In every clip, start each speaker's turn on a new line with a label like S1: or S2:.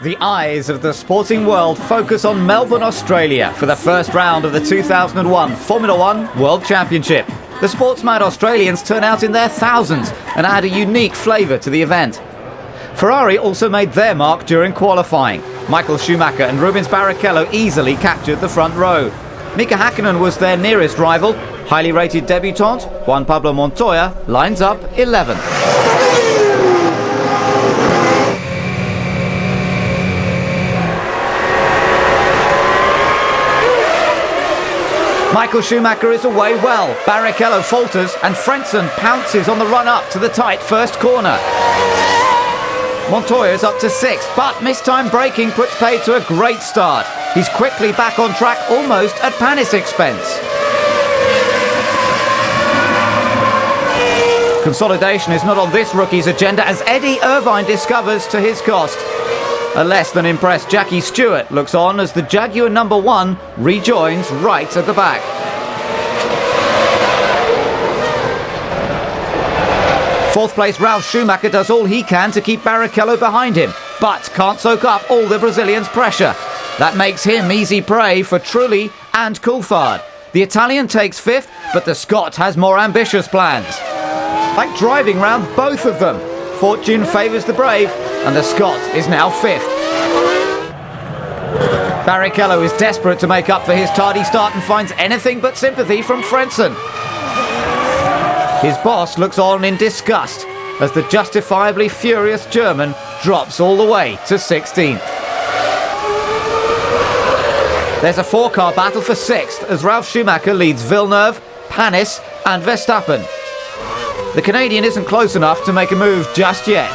S1: The eyes of the sporting world focus on Melbourne, Australia for the first round of the 2001 Formula One World Championship. The sports-mad Australians turn out in their thousands and add a unique flavour to the event. Ferrari also made their mark during qualifying. Michael Schumacher and Rubens Barrichello easily captured the front row. Mika Hakkinen was their nearest rival. Highly rated debutant Juan Pablo Montoya lines up 11th. Michael Schumacher is away well. Barrichello falters and Frentzen pounces on the run-up to the tight first corner. Montoya is up to 6th, but mistimed braking puts paid to a great start. He's quickly back on track, almost at Panis' expense. Consolidation is not on this rookie's agenda, as Eddie Irvine discovers to his cost. A less than impressed Jackie Stewart looks on as the Jaguar number 1 rejoins right at the back. Fourth place Ralf Schumacher does all he can to keep Barrichello behind him, but can't soak up all the Brazilian's pressure. That makes him easy prey for Trulli and Coulthard. The Italian takes 5th, but the Scot has more ambitious plans. Like driving round both of them, fortune favours the brave, and the Scot is now 5th. Barrichello is desperate to make up for his tardy start and finds anything but sympathy from Frentzen. His boss looks on in disgust as the justifiably furious German drops all the way to 16th. There's a 4-car battle for 6th as Ralf Schumacher leads Villeneuve, Panis and Verstappen. The Canadian isn't close enough to make a move just yet.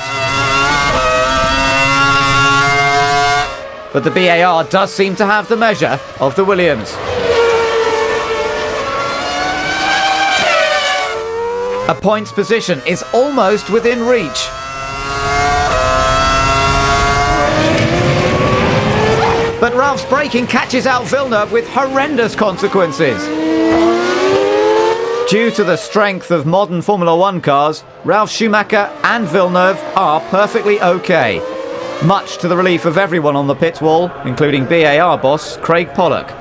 S1: But the BAR does seem to have the measure of the Williams. A points position is almost within reach. But Ralph's braking catches out Villeneuve with horrendous consequences. Due to the strength of modern Formula One cars, Ralf Schumacher and Villeneuve are perfectly okay. Much to the relief of everyone on the pit wall, including BAR boss Craig Pollock.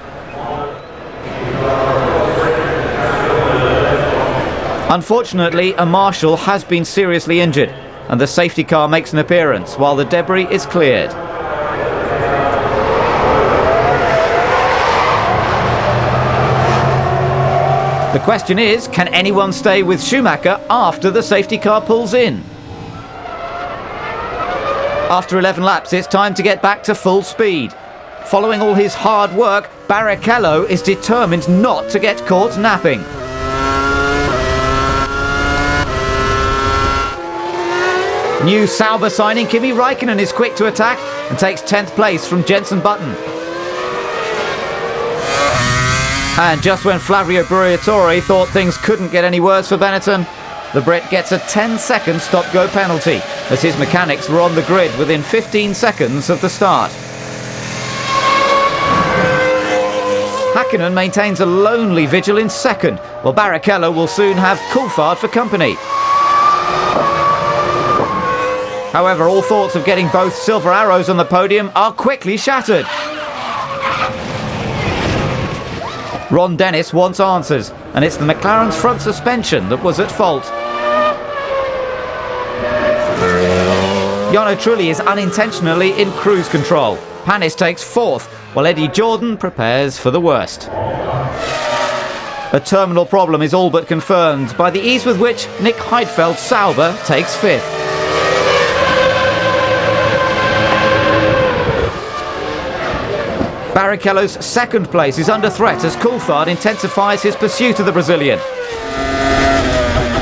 S1: Unfortunately, a marshal has been seriously injured, and the safety car makes an appearance while the debris is cleared. The question is, can anyone stay with Schumacher after the safety car pulls in? After 11 laps, it's time to get back to full speed. Following all his hard work, Barrichello is determined not to get caught napping. New Sauber signing Kimi Räikkönen is quick to attack and takes 10th place from Jenson Button. And just when Flavio Briatore thought things couldn't get any worse for Benetton, the Brit gets a 10-second stop-go penalty as his mechanics were on the grid within 15 seconds of the start. Hakkinen maintains a lonely vigil in 2nd, while Barrichello will soon have Coulthard for company. However, all thoughts of getting both silver arrows on the podium are quickly shattered. Ron Dennis wants answers, and it's the McLaren's front suspension that was at fault. Jarno Trulli is unintentionally in cruise control. Panis takes 4th, while Eddie Jordan prepares for the worst. A terminal problem is all but confirmed by the ease with which Nick Heidfeld Sauber takes 5th. Barrichello's 2nd place is under threat as Coulthard intensifies his pursuit of the Brazilian.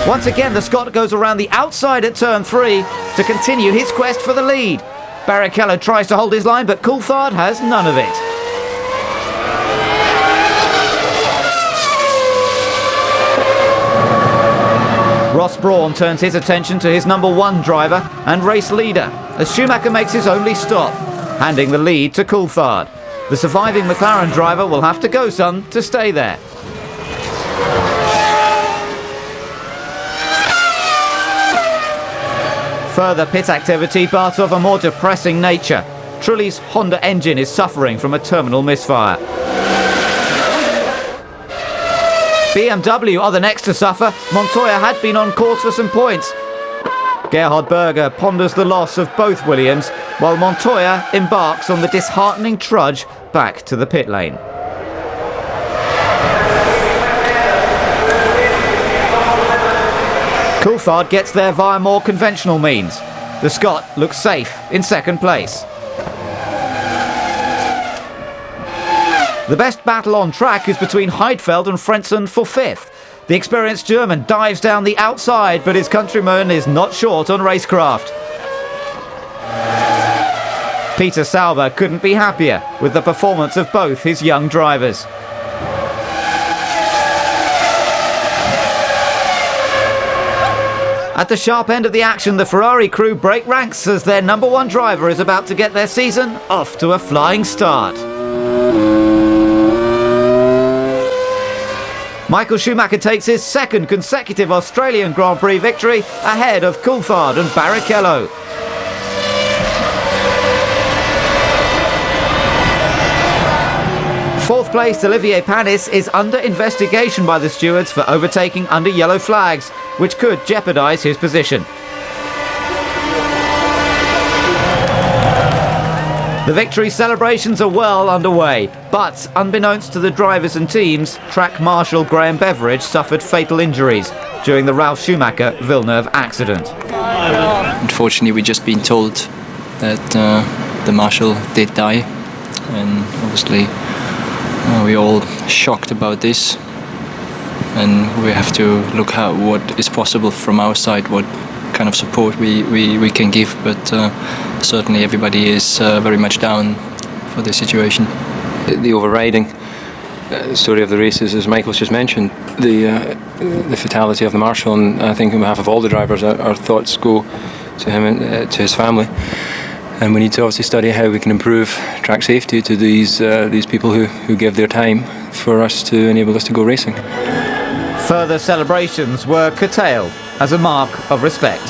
S1: Once again, the Scot goes around the outside at turn 3 to continue his quest for the lead. Barrichello tries to hold his line, but Coulthard has none of it. Ross Brawn turns his attention to his number 1 driver and race leader as Schumacher makes his only stop, handing the lead to Coulthard. The surviving McLaren driver will have to go some to stay there. Further pit activity, but of a more depressing nature. Trulli's Honda engine is suffering from a terminal misfire. BMW are the next to suffer. Montoya had been on course for some points. Gerhard Berger ponders the loss of both Williams, while Montoya embarks on the disheartening trudge back to the pit lane. Coulthard gets there via more conventional means. The Scot looks safe in second place. The best battle on track is between Heidfeld and Frentzen for fifth. The experienced German dives down the outside, but his countryman is not short on racecraft. Peter Sauber couldn't be happier with the performance of both his young drivers. At the sharp end of the action, the Ferrari crew break ranks as their number one driver is about to get their season off to a flying start. Michael Schumacher takes his second consecutive Australian Grand Prix victory ahead of Coulthard and Barrichello. Fourth placed Olivier Panis is under investigation by the stewards for overtaking under yellow flags, which could jeopardise his position. The victory celebrations are well underway, but unbeknownst to the drivers and teams, track marshal Graham Beveridge suffered fatal injuries during the Ralf Schumacher Villeneuve accident.
S2: Unfortunately, we've just been told that the marshal did die, and obviously we're all shocked about this, and we have to look at what is possible from our side, what kind of support we can give, but certainly everybody is very much down for this situation.
S3: The overriding story of the race is, as Michael's just mentioned, the fatality of the marshal, and I think on behalf of all the drivers, our thoughts go to him and to his family. And we need to obviously study how we can improve track safety to these people who give their time for us to enable us to go racing.
S1: Further celebrations were curtailed as a mark of respect.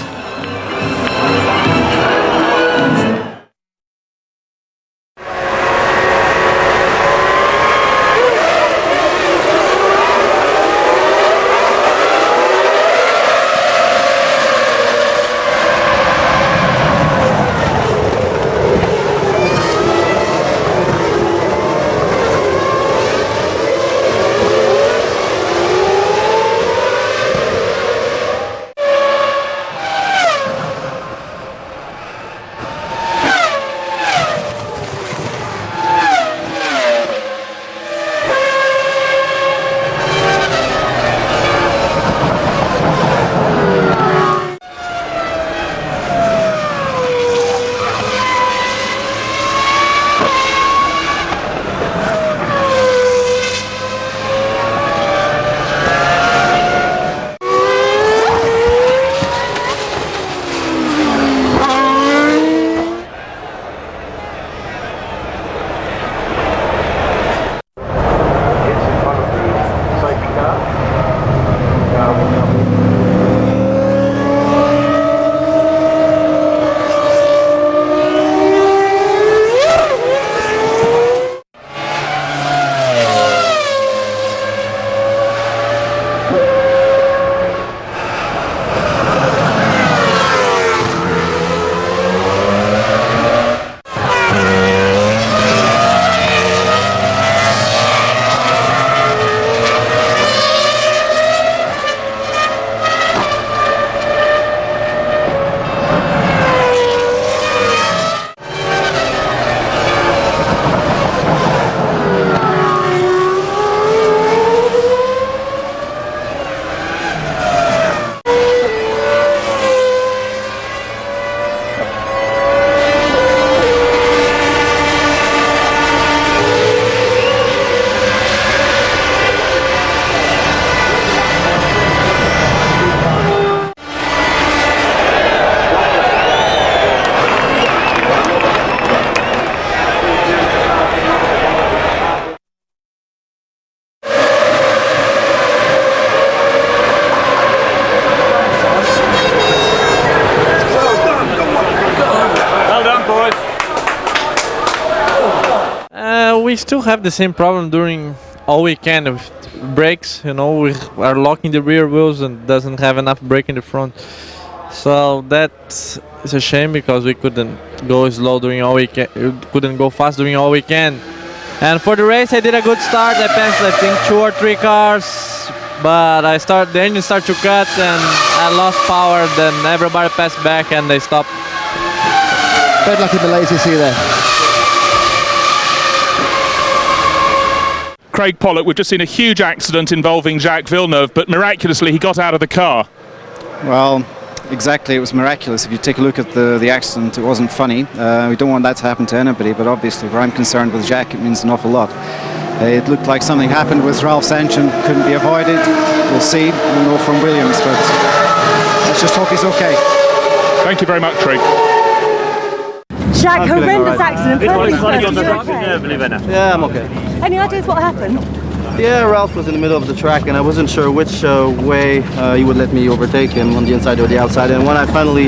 S4: we still have the same problem during all weekend with brakes. We are locking the rear wheels and doesn't have enough brake in the front. So that is a shame because we couldn't go slow during all weekend. Couldn't go fast during all weekend. And for the race, I did a good start. I passed, I think, 2 or 3 cars, but the engine started to cut and I lost power. Then everybody passed back and they stopped.
S5: Bad luck in Malaysia, see you there.
S6: Craig Pollock, we've just seen a huge accident involving Jacques Villeneuve, but miraculously he got out of the car.
S7: Well, exactly, it was miraculous. If you take a look at the accident, it wasn't funny. We don't want that to happen to anybody, but obviously where I'm concerned with Jacques, it means an awful lot. It looked like something happened with Ralph Sanchin, couldn't be avoided. We'll see, we'll know from Williams, but let's just hope he's okay.
S6: Thank you very much, Craig.
S8: Jacques, horrendous accident.
S5: Yeah, I'm okay.
S8: Any ideas what happened?
S5: Yeah, Ralph was in the middle of the track and I wasn't sure which way he would let me overtake him, on the inside or the outside. And when I finally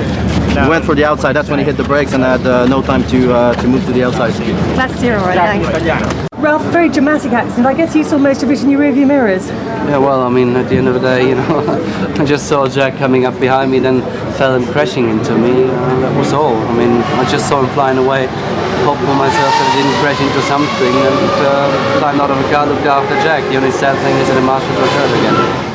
S5: went for the outside, that's when he hit the brakes and I had no time to move to the outside.
S8: Glad to see you all right, thanks. Ralph, very dramatic accident. I guess you saw most of it in your rearview mirrors.
S9: Yeah, well, I mean, at the end of the day, I just saw Jack coming up behind me, then felt him crashing into me. That was all. I mean, I just saw him flying away. Hope for myself that I didn't crash into something and climbed out of the car, looked after Jack. The only sad thing is that the marshal got hurt again.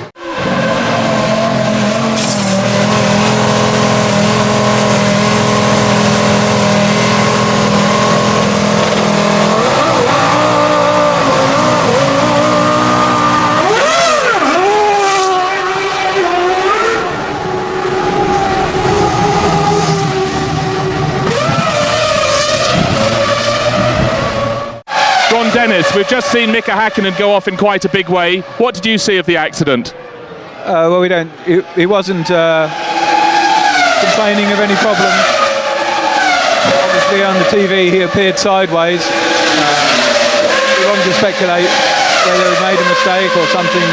S6: Dennis, we've just seen Mika Hakkinen go off in quite a big way. What did you see of the accident?
S10: Well, we don't. He wasn't complaining of any problem. Obviously, on the TV, he appeared sideways. We want to speculate whether he made a mistake or something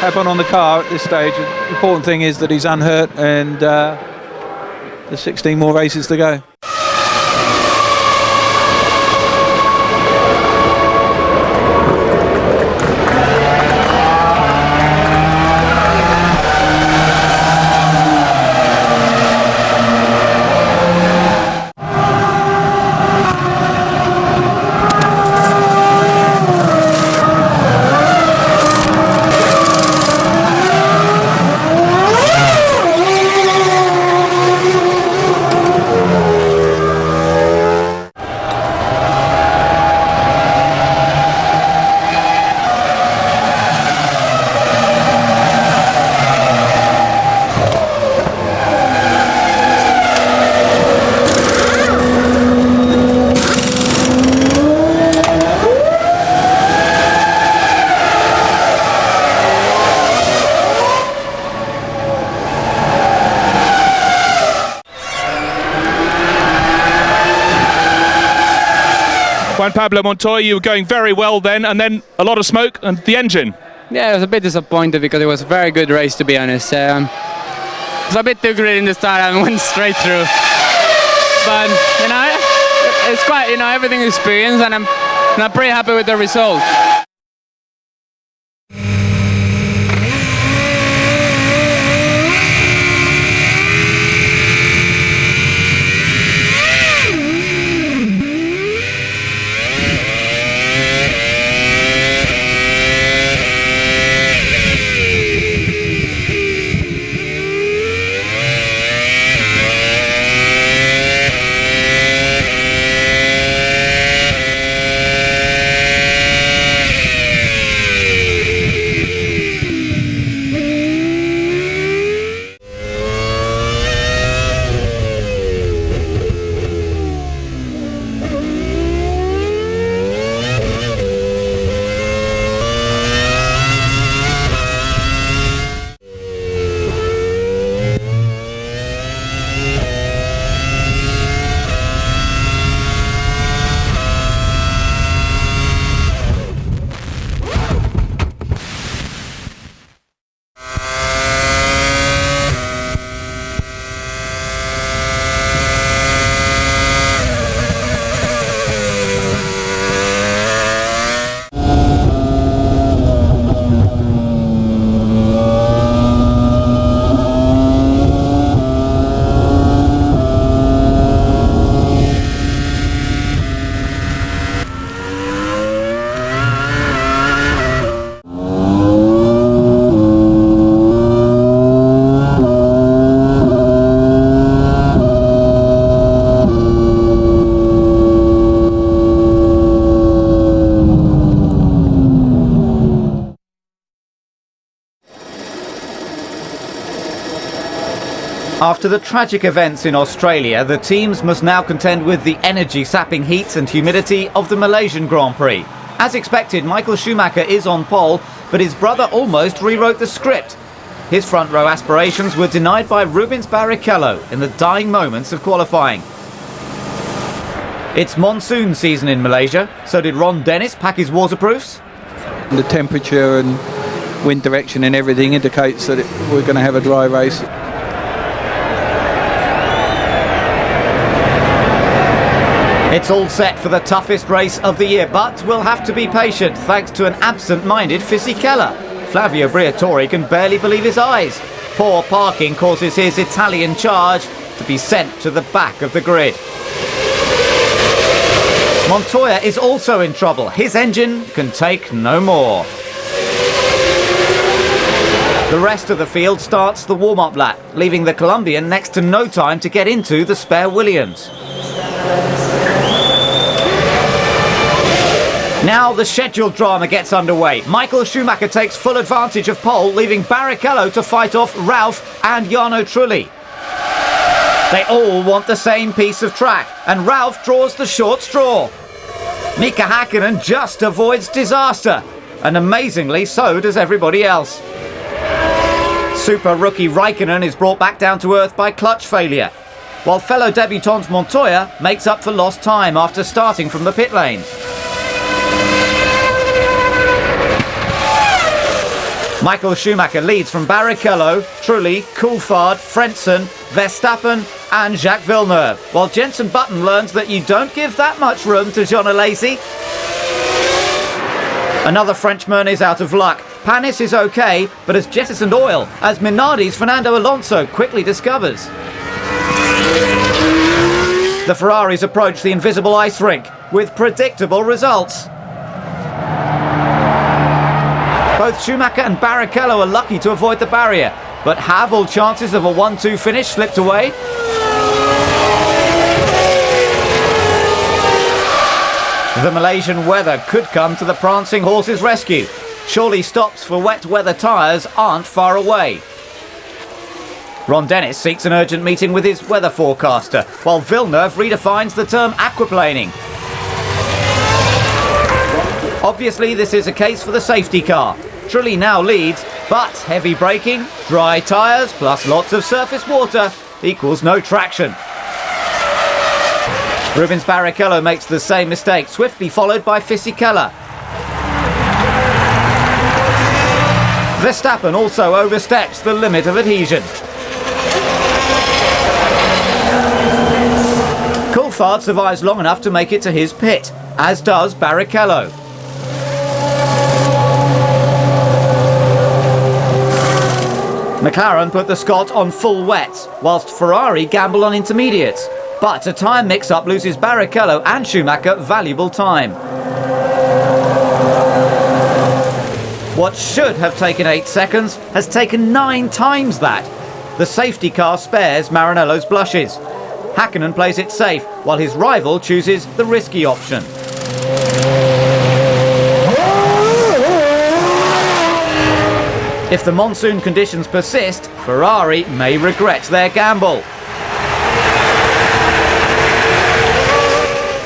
S10: happened on the car at this stage. The important thing is that he's unhurt, and there's 16 more races to go.
S6: Juan Pablo Montoya, you were going very well then, and then a lot of smoke and the engine.
S11: Yeah, I was a bit disappointed because it was a very good race, to be honest. It was a bit too great in the start and went straight through. But, it's quite, everything is experience, and I'm pretty happy with the result.
S1: After the tragic events in Australia, the teams must now contend with the energy-sapping heat and humidity of the Malaysian Grand Prix. As expected, Michael Schumacher is on pole, but his brother almost rewrote the script. His front row aspirations were denied by Rubens Barrichello in the dying moments of qualifying. It's monsoon season in Malaysia, so did Ron Dennis pack his waterproofs?
S10: The temperature and wind direction and everything indicates that we're going to have a dry race.
S1: It's all set for the toughest race of the year, but we'll have to be patient thanks to an absent-minded Fisichella. Flavio Briatore can barely believe his eyes. Poor parking causes his Italian charge to be sent to the back of the grid. Montoya is also in trouble. His engine can take no more. The rest of the field starts the warm-up lap, leaving the Colombian next to no time to get into the spare Williams. Now the scheduled drama gets underway. Michael Schumacher takes full advantage of pole, leaving Barrichello to fight off Ralph and Jarno Trulli. They all want the same piece of track, and Ralph draws the short straw. Mika Hakkinen just avoids disaster, and amazingly so does everybody else. Super rookie Raikkonen is brought back down to earth by clutch failure, while fellow debutant Montoya makes up for lost time after starting from the pit lane. Michael Schumacher leads from Barrichello, Trulli, Coulthard, Frentzen, Verstappen and Jacques Villeneuve, while Jenson Button learns that you don't give that much room to Jean Alesi. Another Frenchman is out of luck. Panis is okay, but has jettisoned oil, as Minardi's Fernando Alonso quickly discovers. The Ferraris approach the invisible ice rink with predictable results. Both Schumacher and Barrichello are lucky to avoid the barrier, but have all chances of a 1-2 finish slipped away? The Malaysian weather could come to the prancing horse's rescue. Surely stops for wet weather tyres aren't far away. Ron Dennis seeks an urgent meeting with his weather forecaster, while Villeneuve redefines the term aquaplaning. Obviously, this is a case for the safety car. Trulli now leads, but heavy braking, dry tyres, plus lots of surface water equals no traction. Rubens Barrichello makes the same mistake, swiftly followed by Fisichella. Verstappen also oversteps the limit of adhesion. Coulthard survives long enough to make it to his pit, as does Barrichello. McLaren put the Scot on full wets, whilst Ferrari gamble on intermediates. But a tyre mix-up loses Barrichello and Schumacher valuable time. What should have taken 8 seconds has taken 9 times that. The safety car spares Maranello's blushes. Hakkinen plays it safe, while his rival chooses the risky option. If the monsoon conditions persist, Ferrari may regret their gamble.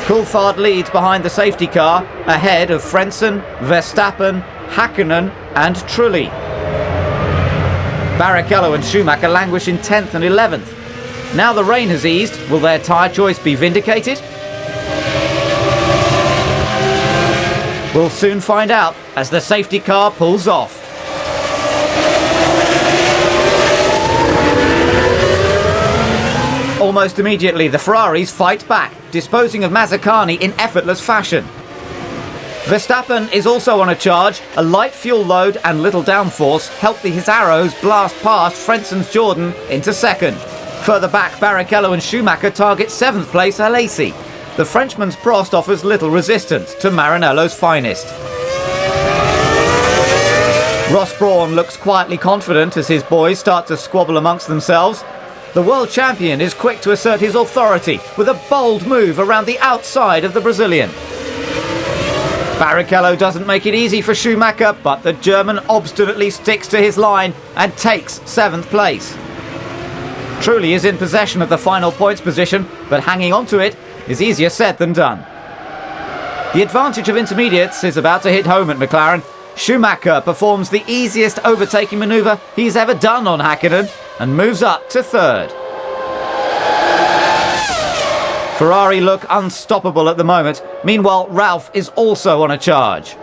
S1: Coulthard leads behind the safety car, ahead of Frentzen, Verstappen, Hakkinen and Trulli. Barrichello and Schumacher languish in 10th and 11th. Now the rain has eased, will their tyre choice be vindicated? We'll soon find out as the safety car pulls off. Almost immediately, the Ferraris fight back, disposing of Mazzacani in effortless fashion. Verstappen is also on a charge. A light fuel load and little downforce help his arrows blast past Frentzen's Jordan into second. Further back, Barrichello and Schumacher target 7th place Alesi. The Frenchman's Prost offers little resistance to Maranello's finest. Ross Brawn looks quietly confident as his boys start to squabble amongst themselves. The world champion is quick to assert his authority with a bold move around the outside of the Brazilian. Barrichello doesn't make it easy for Schumacher, but the German obstinately sticks to his line and takes 7th place. truly is in possession of the final points position, but hanging on to it is easier said than done. The advantage of intermediates is about to hit home at McLaren. Schumacher performs the easiest overtaking manoeuvre he's ever done on Häkkinen and moves up to third. Ferrari look unstoppable at the moment. Meanwhile, Ralf is also on a charge.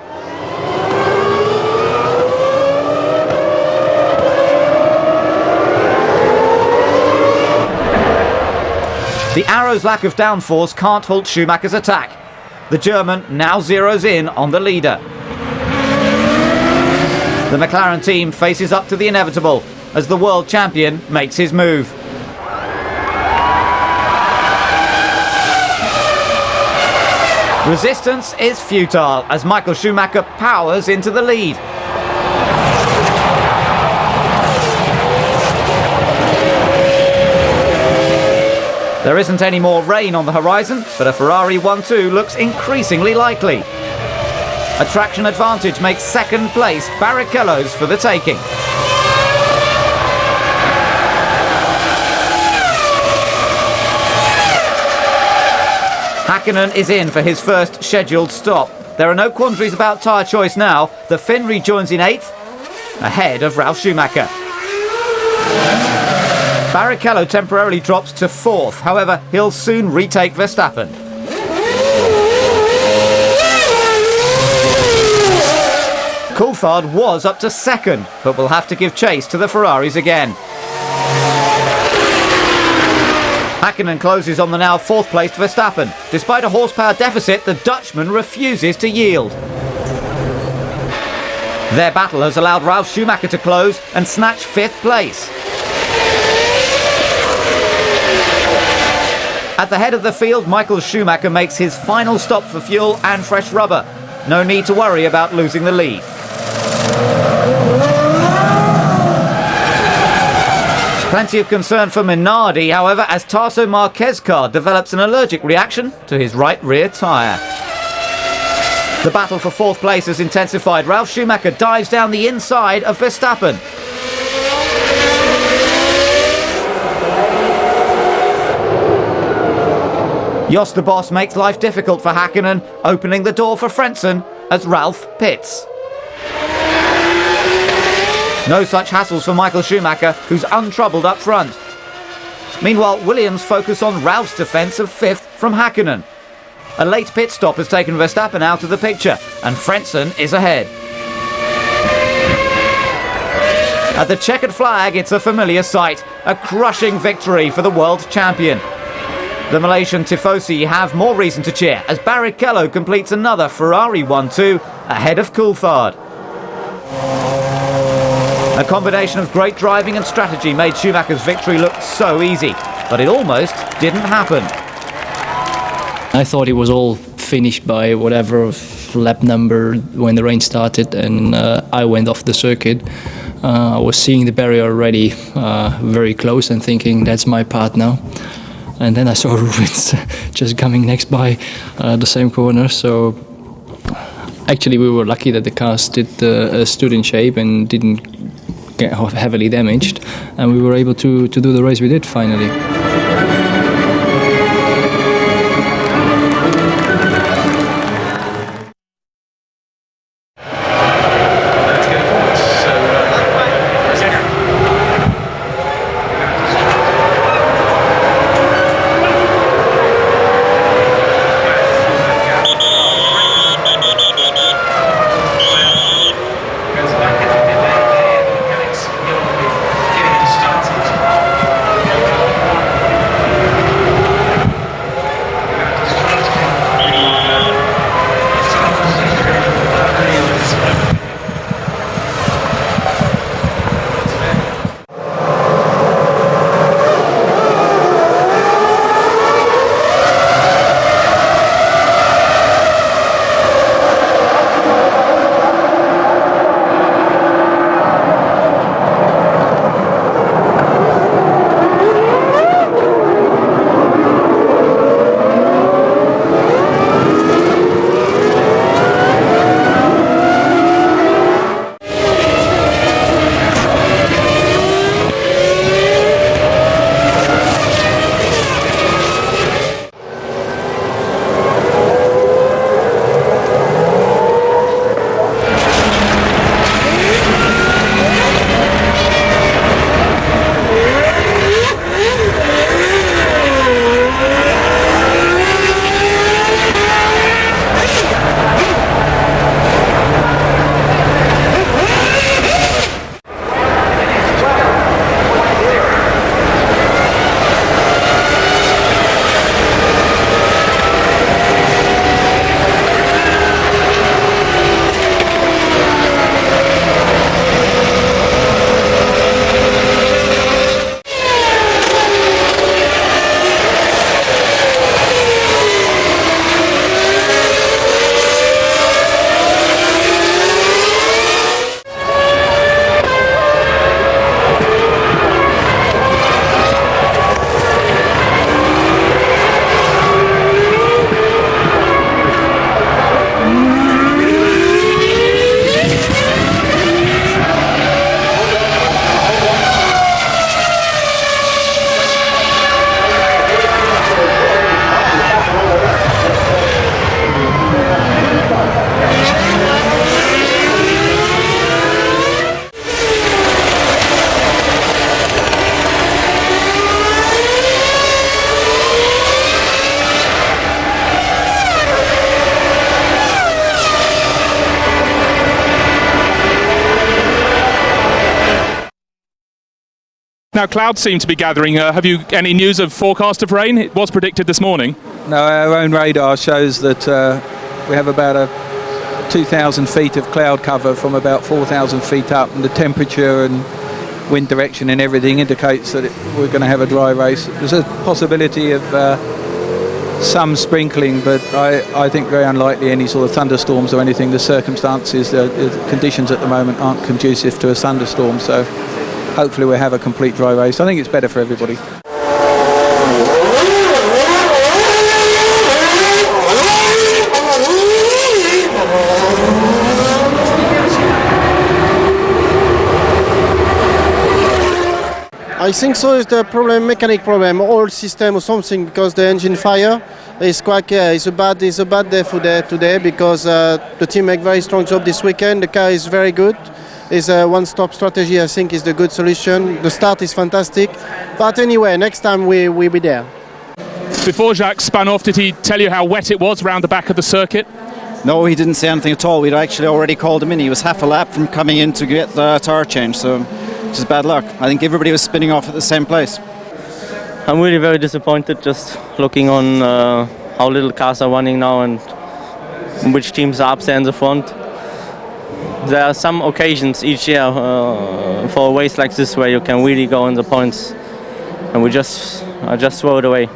S1: The arrow's lack of downforce can't halt Schumacher's attack. The German now zeroes in on the leader. The McLaren team faces up to the inevitable as the world champion makes his move. Resistance is futile as Michael Schumacher powers into the lead. There isn't any more rain on the horizon, but a Ferrari 1-2 looks increasingly likely. A traction advantage makes second place Barrichello's for the taking. Häkkinen is in for his first scheduled stop. There are no quandaries about tyre choice now. The Finn rejoins in 8th, ahead of Ralf Schumacher. Barrichello temporarily drops to 4th, however, he'll soon retake Verstappen. Coulthard was up to 2nd, but will have to give chase to the Ferraris again. Häkkinen closes on the now 4th placed Verstappen. Despite a horsepower deficit, the Dutchman refuses to yield. Their battle has allowed Ralf Schumacher to close and snatch 5th place. At the head of the field, Michael Schumacher makes his final stop for fuel and fresh rubber. No need to worry about losing the lead. Plenty of concern for Minardi, however, as Tarso Marquez's car develops an allergic reaction to his right rear tyre. The battle for 4th place has intensified. Ralf Schumacher dives down the inside of Verstappen. Jos the Boss makes life difficult for Häkkinen, opening the door for Frentzen as Ralf pits. No such hassles for Michael Schumacher, who's untroubled up front. Meanwhile, Williams focus on Ralf's defence of 5th from Häkkinen. A late pit stop has taken Verstappen out of the picture, and Frentzen is ahead. At the checkered flag, it's a familiar sight, a crushing victory for the world champion. The Malaysian Tifosi have more reason to cheer as Barrichello completes another Ferrari 1-2 ahead of Coulthard. A combination of great driving and strategy made Schumacher's victory look so easy, but it almost didn't happen.
S2: I thought it was all finished by whatever lap number when the rain started, and I went off the circuit. I was seeing the barrier already very close and thinking that's my part now. And then I saw Rubens just coming next by the same corner. So actually we were lucky that the car stood in shape and didn't get heavily damaged, and we were able to do the race we did finally.
S6: Now clouds seem to be gathering. Have you any news of forecast of rain? It was predicted this morning.
S10: No, our own radar shows that we have about 2,000 feet of cloud cover from about 4,000 feet up, and the temperature and wind direction and everything indicates that we're going to have a dry race. There's a possibility of some sprinkling, but I think very unlikely any sort of thunderstorms or anything. The circumstances, the conditions at the moment aren't conducive to a thunderstorm, so hopefully we'll have a complete dry race. I think it's better for everybody.
S5: I think so. It's the problem, mechanic problem, oil system or something, because the engine fire is quite. It's a bad day for today because the team make very strong job this weekend. The car is very good. It's a one-stop strategy. I think is the good solution. The start is fantastic, but anyway, next time we'll be there.
S6: Before Jacques spun off, did he tell you how wet it was round the back of the circuit?
S7: No, he didn't say anything at all. We'd actually already called him in. He was half a lap from coming in to get the tyre change, so just bad luck. I think everybody was spinning off at the same place.
S12: I'm really very disappointed just looking on how little cars are running now and which teams are up there in the front. There are some occasions each year for a race like this where you can really go in the points, and I just throw it away.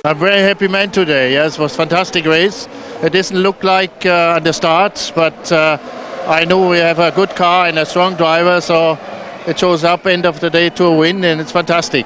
S13: I'm very happy man today. Yes, it was a fantastic race. It didn't look like at the start, but I know we have a good car and a strong driver, so it shows up end of the day to a win, and it's fantastic.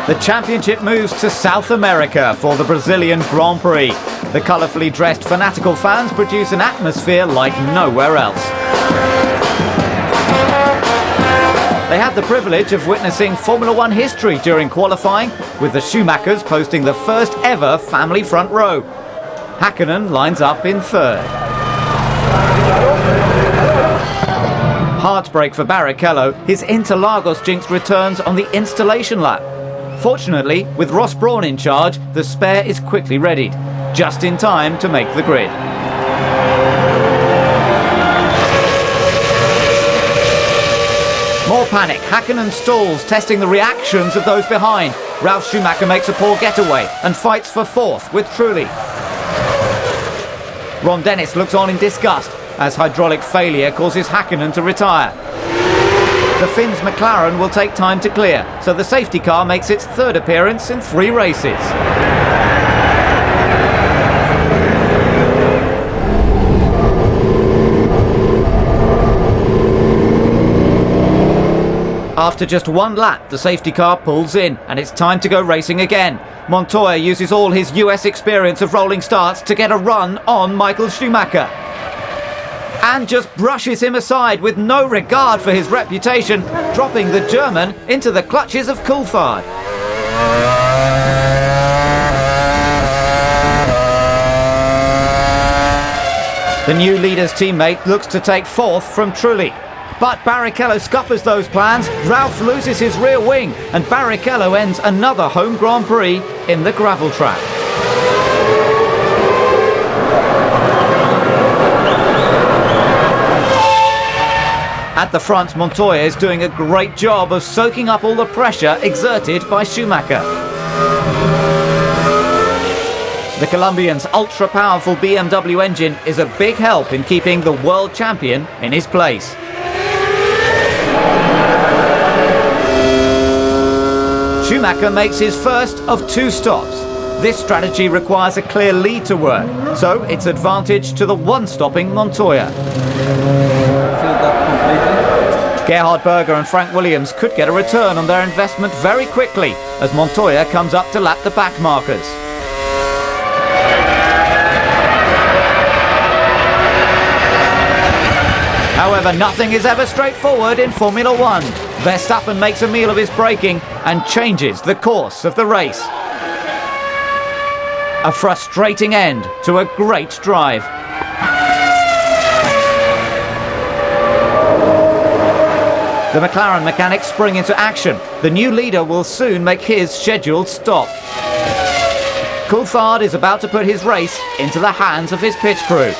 S1: The championship moves to South America for the Brazilian Grand Prix. The colourfully dressed fanatical fans produce an atmosphere like nowhere else. They had the privilege of witnessing Formula One history during qualifying, with the Schumachers posting the first ever family front row. Hakkinen lines up in third. Heartbreak for Barrichello, his Interlagos jinx returns on the installation lap. Fortunately, with Ross Brawn in charge, the spare is quickly readied, just in time to make the grid. More panic. Hakkinen stalls, testing the reactions of those behind. Ralf Schumacher makes a poor getaway and fights for fourth with Trulli. Ron Dennis looks on in disgust as hydraulic failure causes Hakkinen to retire. The Finn's McLaren will take time to clear, so the safety car makes its third appearance in 3 races. After just 1 lap, the safety car pulls in, and it's time to go racing again. Montoya uses all his US experience of rolling starts to get a run on Michael Schumacher. And just brushes him aside with no regard for his reputation, dropping the German into the clutches of Coulthard. The new leader's teammate looks to take fourth from Trulli. But Barrichello scuppers those plans, Ralf loses his rear wing, and Barrichello ends another home Grand Prix in the gravel trap. At the front, Montoya is doing a great job of soaking up all the pressure exerted by Schumacher. The Colombian's ultra-powerful BMW engine is a big help in keeping the world champion in his place. Schumacher makes his first of 2 stops. This strategy requires a clear lead to work, so it's advantage to the one-stopping Montoya. Gerhard Berger and Frank Williams could get a return on their investment very quickly as Montoya comes up to lap the back markers. However, nothing is ever straightforward in Formula One. Verstappen makes a meal of his braking and changes the course of the race. A frustrating end to a great drive. The McLaren mechanics spring into action. The new leader will soon make his scheduled stop. Coulthard is about to put his race into the hands of his pit crew.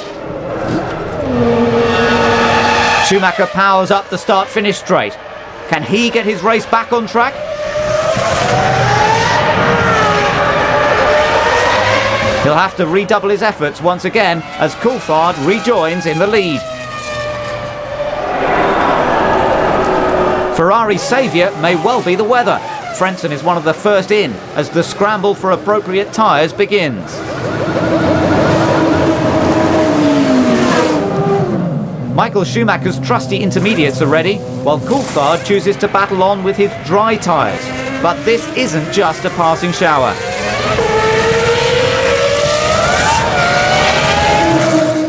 S1: Schumacher powers up the start-finish straight. Can he get his race back on track? He'll have to redouble his efforts once again as Coulthard rejoins in the lead. Ferrari's saviour may well be the weather. Frentzen is one of the first in as the scramble for appropriate tyres begins. Michael Schumacher's trusty intermediates are ready, while Coulthard chooses to battle on with his dry tyres. But this isn't just a passing shower.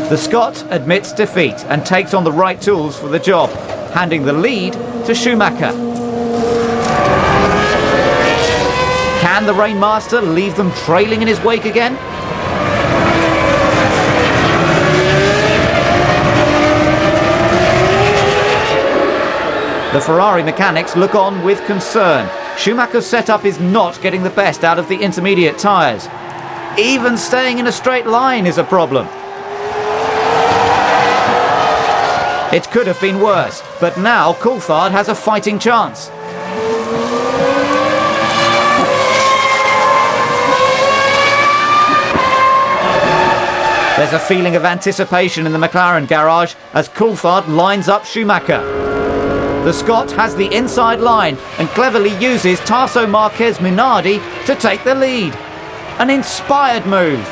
S1: The Scot admits defeat and takes on the right tools for the job, handing the lead to Schumacher. Can the Rainmaster leave them trailing in his wake again? The Ferrari mechanics look on with concern. Schumacher's setup is not getting the best out of the intermediate tyres. Even staying in a straight line is a problem. It could have been worse, but now Coulthard has a fighting chance. There's a feeling of anticipation in the McLaren garage as Coulthard lines up Schumacher. The Scot has the inside line and cleverly uses Tarso Marquez Minardi to take the lead. An inspired move.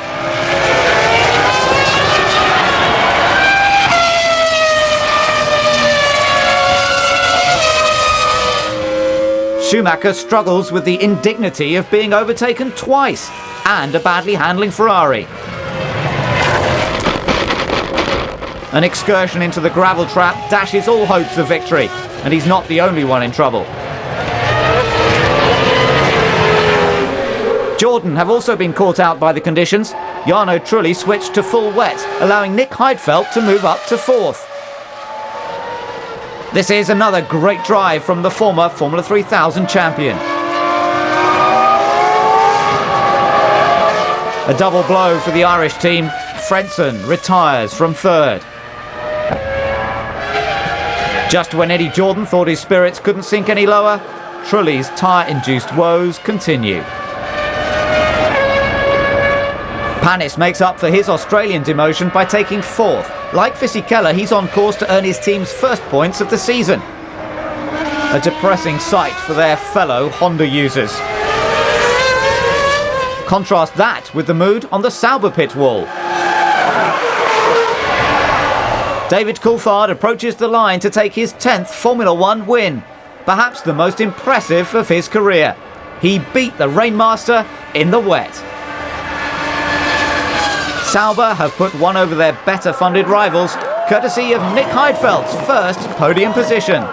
S1: Schumacher struggles with the indignity of being overtaken twice and a badly handling Ferrari. An excursion into the gravel trap dashes all hopes of victory, and he's not the only one in trouble. Jordan have also been caught out by the conditions. Jarno Trulli switched to full wet, allowing Nick Heidfeld to move up to 4th. This is another great drive from the former Formula 3000 champion. A double blow for the Irish team. Frentzen retires from 3rd. Just when Eddie Jordan thought his spirits couldn't sink any lower, Trulli's tyre-induced woes continue. Panis makes up for his Australian demotion by taking 4th. Like Fisichella, he's on course to earn his team's first points of the season. A depressing sight for their fellow Honda users. Contrast that with the mood on the Sauber pit wall. David Coulthard approaches the line to take his 10th Formula 1 win, perhaps the most impressive of his career. He beat the Rainmaster in the wet. Sauber have put one over their better funded rivals, courtesy of Nick Heidfeld's first podium position.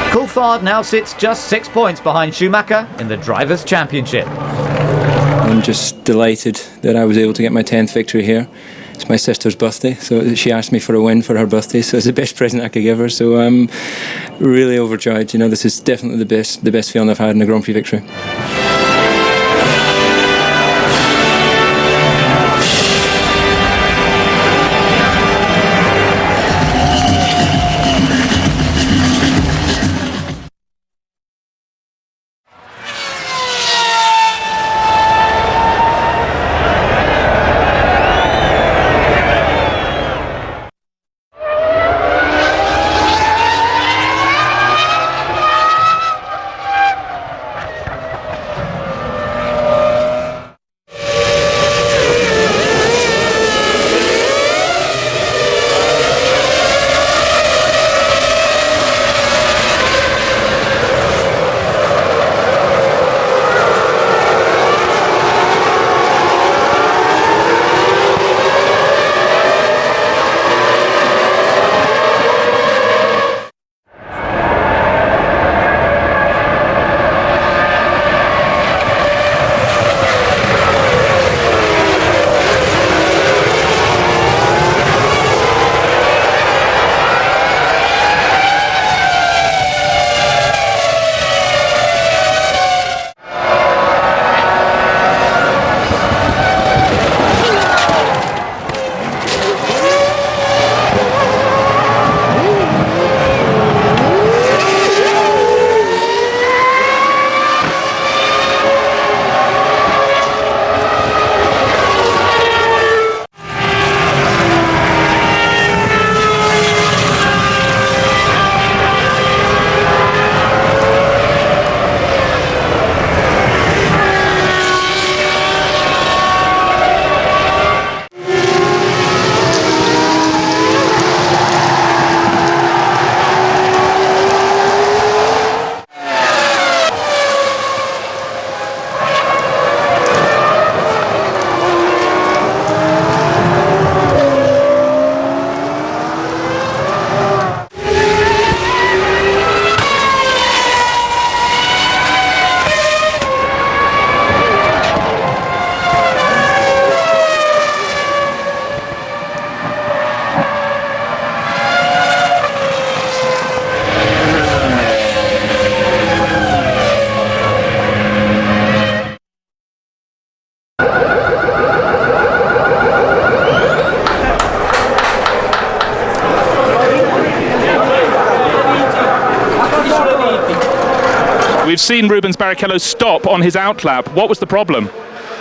S1: Coulthard now sits just 6 points behind Schumacher in the Drivers' Championship.
S3: I'm just delighted that I was able to get my 10th victory here. It's my sister's birthday, so she asked me for a win for her birthday, so it's the best present I could give her. So I'm really overjoyed. You know, this is definitely the best feeling I've had in a Grand Prix victory.
S6: We've seen Rubens Barrichello stop on his outlap. What was the problem?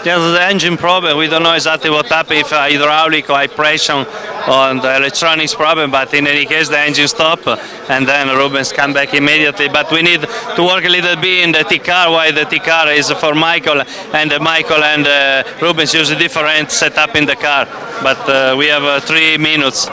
S14: Yeah, the engine problem. We don't know exactly what happened, if hydraulic or high pressure or the electronics problem, but in any case the engine stopped and then Rubens came back immediately. But we need to work a little bit in the T-car, while the T-car is for Michael and Rubens use a different setup in the car. But we have 3 minutes.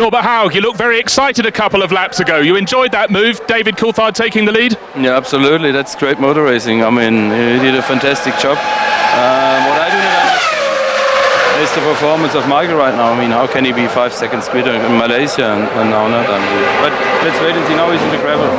S6: Norbert Haug, you look very excited a couple of laps ago. You enjoyed that move, David Coulthard taking the lead?
S15: Yeah, absolutely. That's great motor racing. I mean, he did a fantastic job. What I do not understand is the performance of Michael right now. I mean, how can he be 5 seconds quicker in Malaysia and now not? I mean, but let's wait and see. Now he's in the gravel.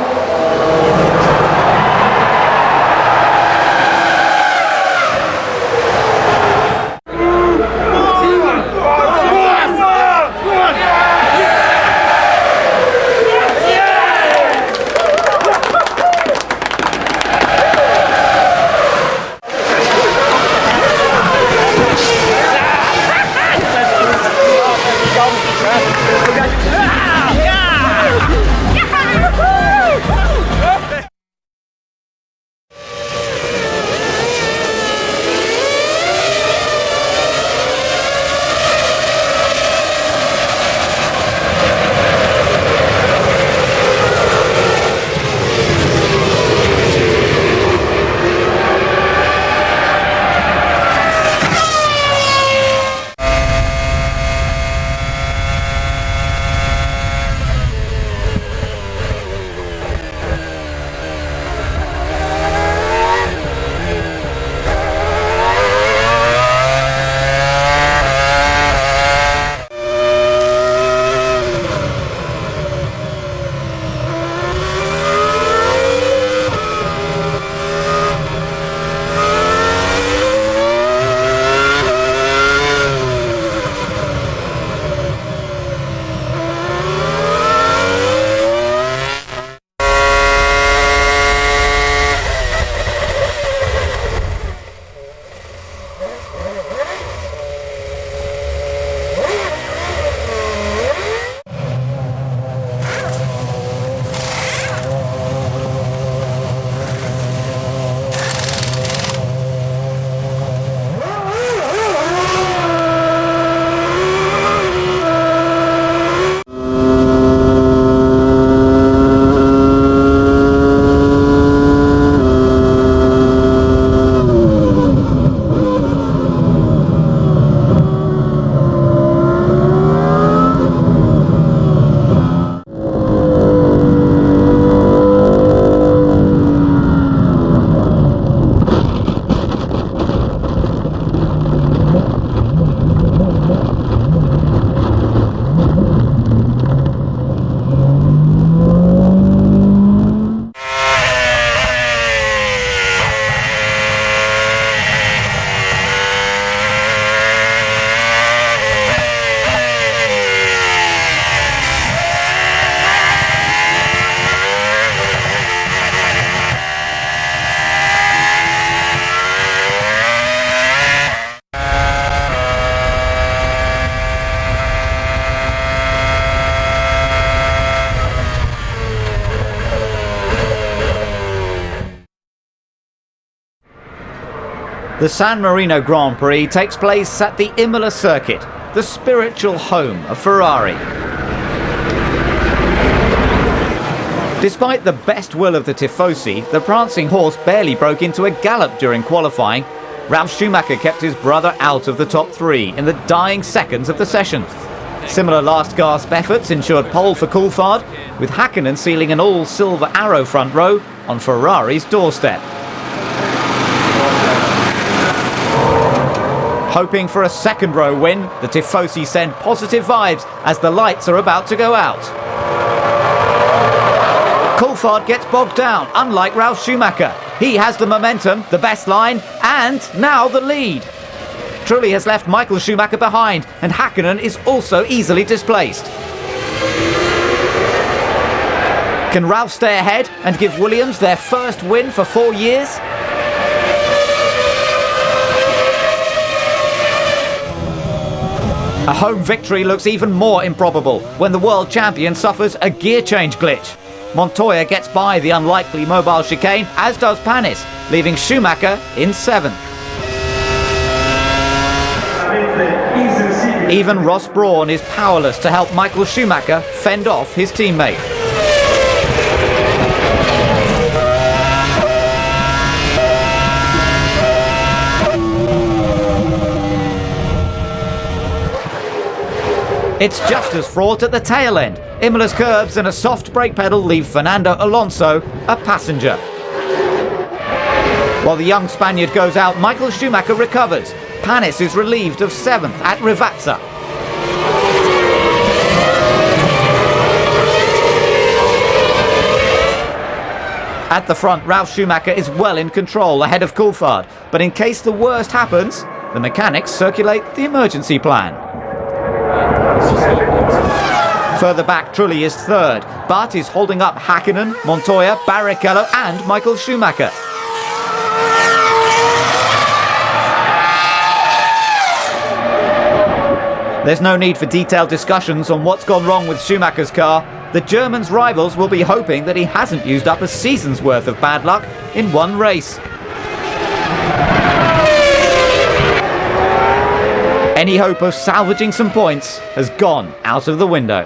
S1: The San Marino Grand Prix takes place at the Imola circuit, the spiritual home of Ferrari. Despite the best will of the Tifosi, the prancing horse barely broke into a gallop during qualifying. Ralf Schumacher kept his brother out of the top three in the dying seconds of the session. Similar last-gasp efforts ensured pole for Coulthard, with Hakkinen sealing an all-silver Arrow front row on Ferrari's doorstep. Hoping for a second row win, the Tifosi send positive vibes as the lights are about to go out. Coulthard gets bogged down, unlike Ralf Schumacher. He has the momentum, the best line, and now the lead. Trulli has left Michael Schumacher behind, and Hakkinen is also easily displaced. Can Ralf stay ahead and give Williams their first win for 4 years? A home victory looks even more improbable when the world champion suffers a gear change glitch. Montoya gets by the unlikely mobile chicane, as does Panis, leaving Schumacher in 7th. Even Ross Brawn is powerless to help Michael Schumacher fend off his teammate. It's just as fraught at the tail end. Imola's curbs and a soft brake pedal leave Fernando Alonso a passenger. While the young Spaniard goes out, Michael Schumacher recovers. Panis is relieved of 7th at Rivazza. At the front, Ralf Schumacher is well in control ahead of Coulthard, but in case the worst happens, the mechanics circulate the emergency plan. Further back, Trulli is 3rd, but is holding up Häkkinen, Montoya, Barrichello and Michael Schumacher. There's no need for detailed discussions on what's gone wrong with Schumacher's car. The German's rivals will be hoping that he hasn't used up a season's worth of bad luck in one race. Any hope of salvaging some points has gone out of the window.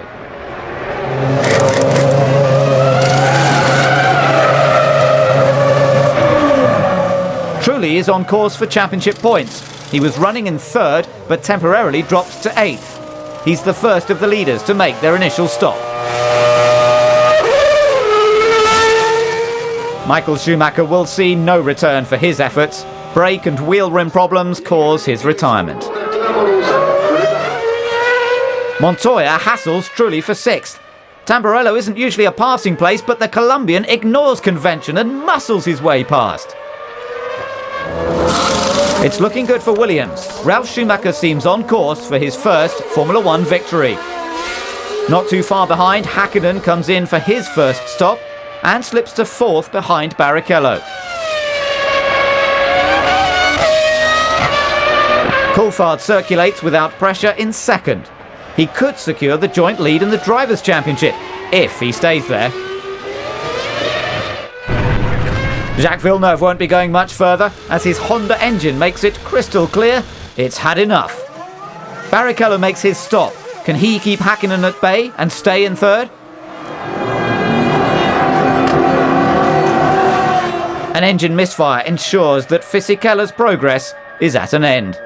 S1: Trulli is on course for championship points. He was running in 3rd, but temporarily dropped to 8th. He's the first of the leaders to make their initial stop. Michael Schumacher will see no return for his efforts. Brake and wheel rim problems cause his retirement. Montoya hassles Trulli for 6th. Tamburello isn't usually a passing place, but the Colombian ignores convention and muscles his way past. It's looking good for Williams. Ralf Schumacher seems on course for his first Formula One victory. Not too far behind, Häkkinen comes in for his first stop and slips to 4th behind Barrichello. Coulthard circulates without pressure in 2nd. He could secure the joint lead in the Drivers' Championship, if he stays there. Jacques Villeneuve won't be going much further, as his Honda engine makes it crystal clear it's had enough. Barrichello makes his stop. Can he keep Häkkinen at bay and stay in 3rd? An engine misfire ensures that Fisichello's progress is at an end.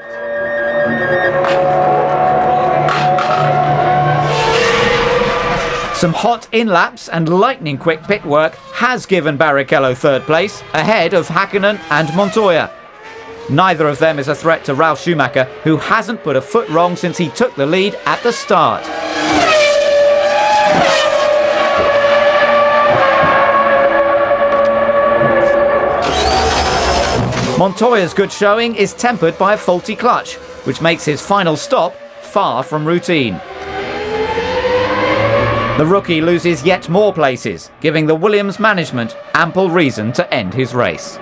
S1: Some hot in-laps and lightning-quick pit work has given Barrichello 3rd place, ahead of Häkkinen and Montoya. Neither of them is a threat to Ralf Schumacher, who hasn't put a foot wrong since he took the lead at the start. Montoya's good showing is tempered by a faulty clutch, which makes his final stop far from routine. The rookie loses yet more places, giving the Williams management ample reason to end his race.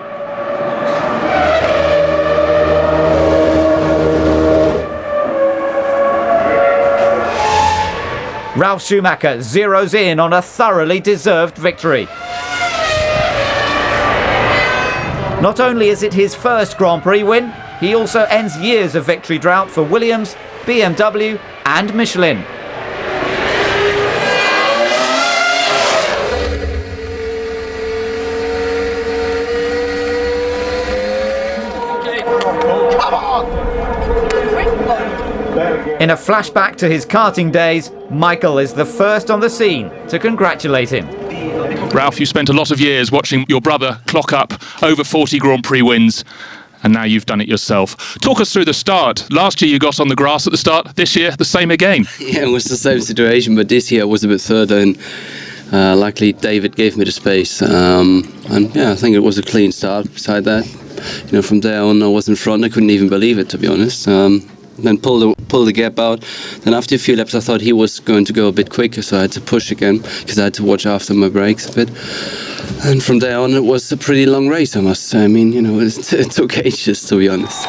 S1: Ralf Schumacher zeroes in on a thoroughly deserved victory. Not only is it his first Grand Prix win, he also ends years of victory drought for Williams, BMW and Michelin. In a flashback to his karting days, Michael is the first on the scene to congratulate him.
S6: Ralf, you spent a lot of years watching your brother clock up over 40 Grand Prix wins, and now you've done it yourself. Talk us through the start. Last year you got on the grass at the start, this year the same again.
S16: Yeah, it was the same situation, but this year I was a bit further, and luckily David gave me the space. And yeah, I think it was a clean start. Beside that, from there on I was in front. I couldn't even believe it, to be honest. Then pull the gap out. Then after a few laps I thought he was going to go a bit quicker, so I had to push again because I had to watch after my brakes a bit. And from there on it was a pretty long race, I must say. I mean, it took ages, to be honest.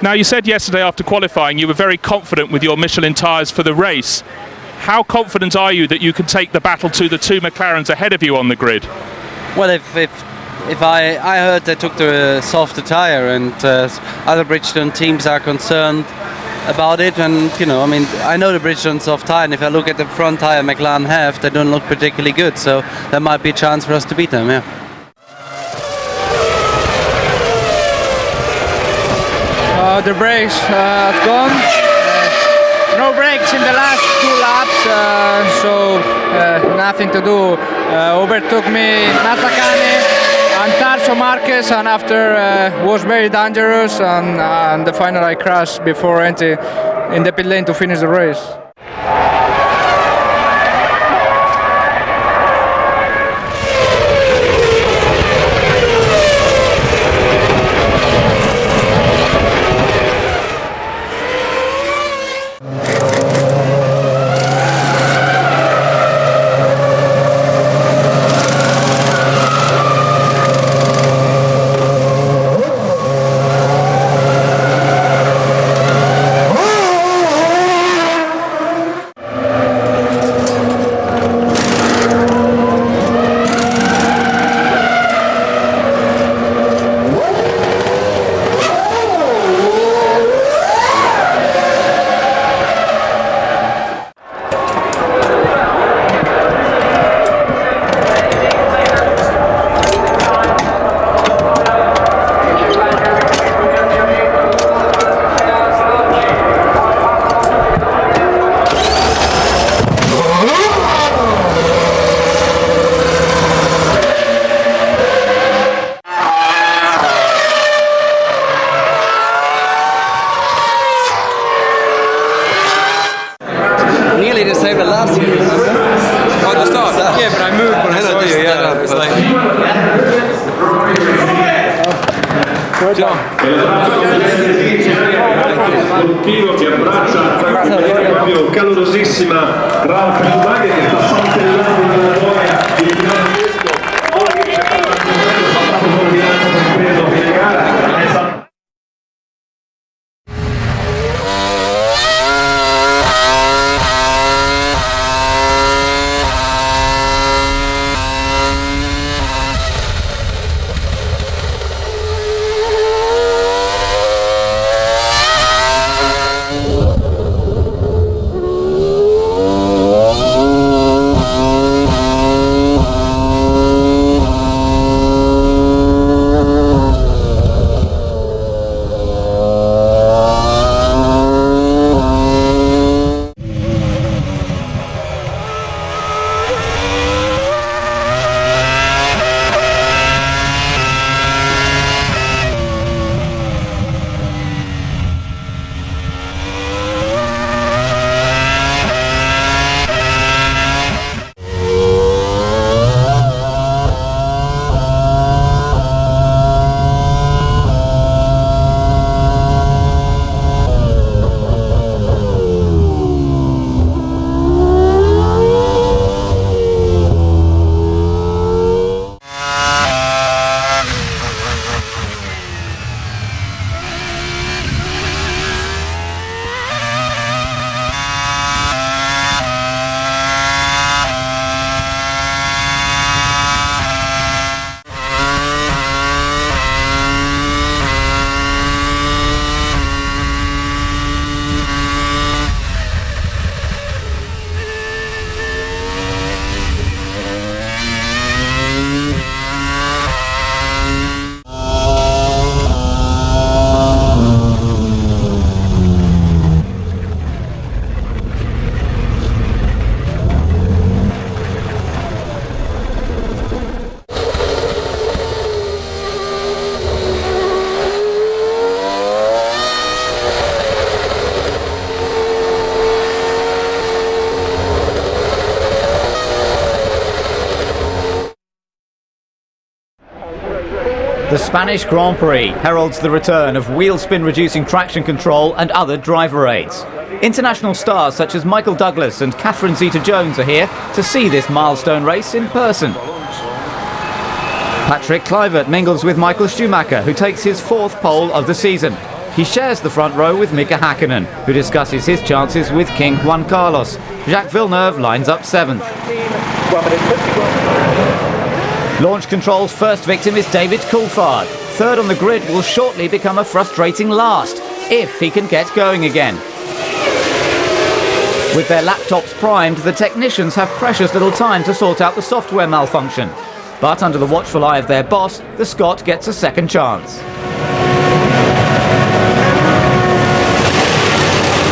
S6: Now, you said yesterday after qualifying you were very confident with your Michelin tyres for the race. How confident are you that you can take the battle to the two McLarens ahead of you on the grid?
S9: Well, if I heard they took the softer tyre, and other Bridgestone teams are concerned about it, and I mean, I know the Bridgestone soft tyre, and if I look at the front tyre McLaren have, they don't look particularly good, so there might be a chance for us to beat them, yeah.
S11: The brakes have gone. No brakes in the last 2 laps, so nothing to do. Overtook me Mazzacane and Tarso Marquez, and after was very dangerous, and the final I crashed before entering in the pit lane to finish the race.
S17: Ti abbraccia proprio calorosissima Ralf Schumacher che sta saltellando nella gioia di finale questo, ora che c'è stato un bilancio per quello che gara.
S1: The Spanish Grand Prix heralds the return of wheel spin reducing traction control and other driver aids. International stars such as Michael Douglas and Catherine Zeta-Jones are here to see this milestone race in person. Patrick Kluivert mingles with Michael Schumacher, who takes his 4th pole of the season. He shares the front row with Mika Hakkinen, who discusses his chances with King Juan Carlos. Jacques Villeneuve lines up 7th. Launch Control's first victim is David Coulthard. 3rd on the grid will shortly become a frustrating last, if he can get going again. With their laptops primed, the technicians have precious little time to sort out the software malfunction. But under the watchful eye of their boss, the Scot gets a second chance.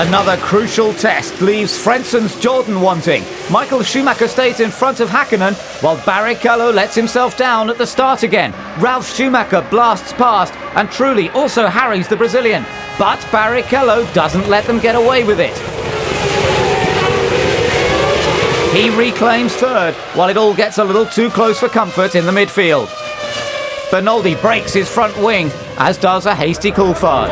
S1: Another crucial test leaves Frenzen's Jordan wanting. Michael Schumacher stays in front of Hakkinen, while Barrichello lets himself down at the start again. Ralf Schumacher blasts past and truly also harries the Brazilian. But Barrichello doesn't let them get away with it. He reclaims 3rd, while it all gets a little too close for comfort in the midfield. Bernoldi breaks his front wing, as does a hasty Coulthard.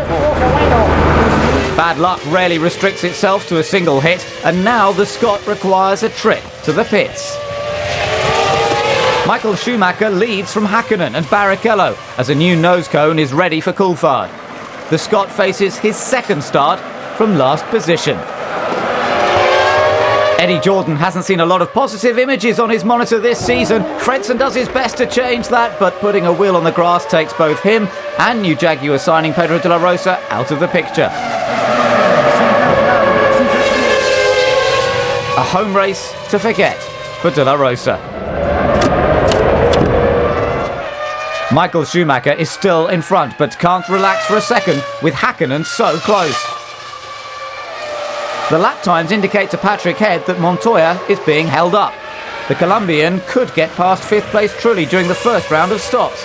S1: Bad luck rarely restricts itself to a single hit, and now the Scot requires a trip to the pits. Michael Schumacher leads from Hakkinen and Barrichello, as a new nose cone is ready for Coulthard. The Scot faces his second start from last position. Eddie Jordan hasn't seen a lot of positive images on his monitor this season. Frentzen does his best to change that, but putting a wheel on the grass takes both him and new Jaguar signing Pedro de la Rosa out of the picture. A home race to forget for de la Rosa. Michael Schumacher is still in front, but can't relax for a second with Hakkinen so close. The lap times indicate to Patrick Head that Montoya is being held up. The Colombian could get past 5th place Trulli during the first round of stops.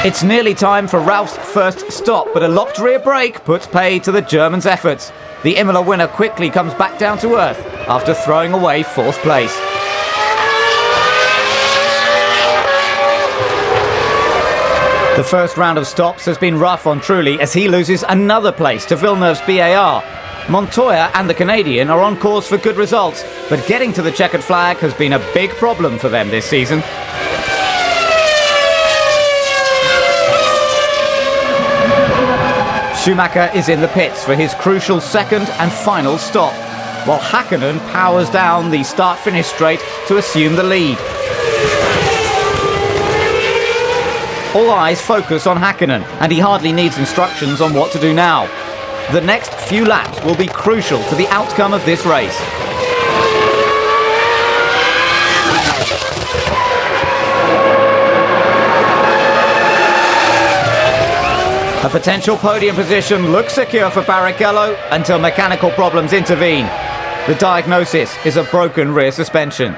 S1: It's nearly time for Ralph's first stop, but a locked rear brake puts pay to the German's efforts. The Imola winner quickly comes back down to earth after throwing away 4th place. The first round of stops has been rough on Trulli as he loses another place to Villeneuve's BAR. Montoya and the Canadian are on course for good results, but getting to the checkered flag has been a big problem for them this season. Schumacher is in the pits for his crucial second and final stop, while Hakkinen powers down the start-finish straight to assume the lead. All eyes focus on Hakkinen, and he hardly needs instructions on what to do now. The next few laps will be crucial to the outcome of this race. A potential podium position looks secure for Barrichello until mechanical problems intervene. The diagnosis is a broken rear suspension.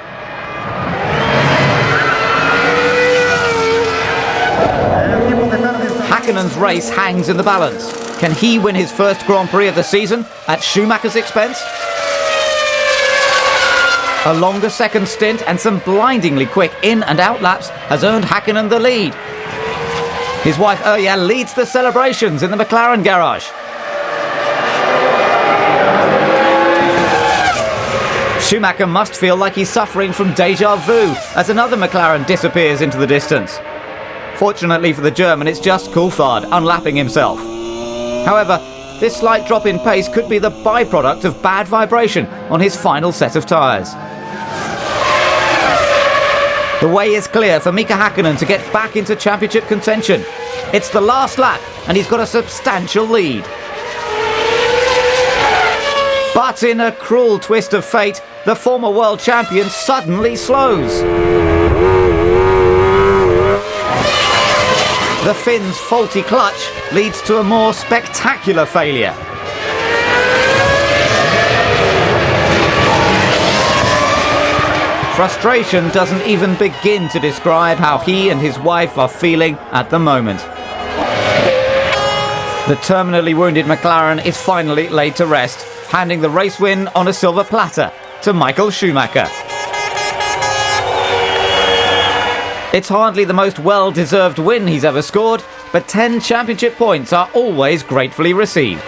S1: Hakkinen's race hangs in the balance. Can he win his first Grand Prix of the season at Schumacher's expense? A longer second stint and some blindingly quick in and out laps has earned Hakkinen the lead. His wife Erja leads the celebrations in the McLaren garage. Schumacher must feel like he's suffering from deja vu as another McLaren disappears into the distance. Fortunately for the German, it's just Coulthard unlapping himself. However, this slight drop in pace could be the byproduct of bad vibration on his final set of tyres. The way is clear for Mika Hakkinen to get back into championship contention. It's the last lap, and he's got a substantial lead. But in a cruel twist of fate, the former world champion suddenly slows. The Finn's faulty clutch leads to a more spectacular failure. Frustration doesn't even begin to describe how he and his wife are feeling at the moment. The terminally wounded McLaren is finally laid to rest, handing the race win on a silver platter to Michael Schumacher. It's hardly the most well-deserved win he's ever scored, but 10 championship points are always gratefully received.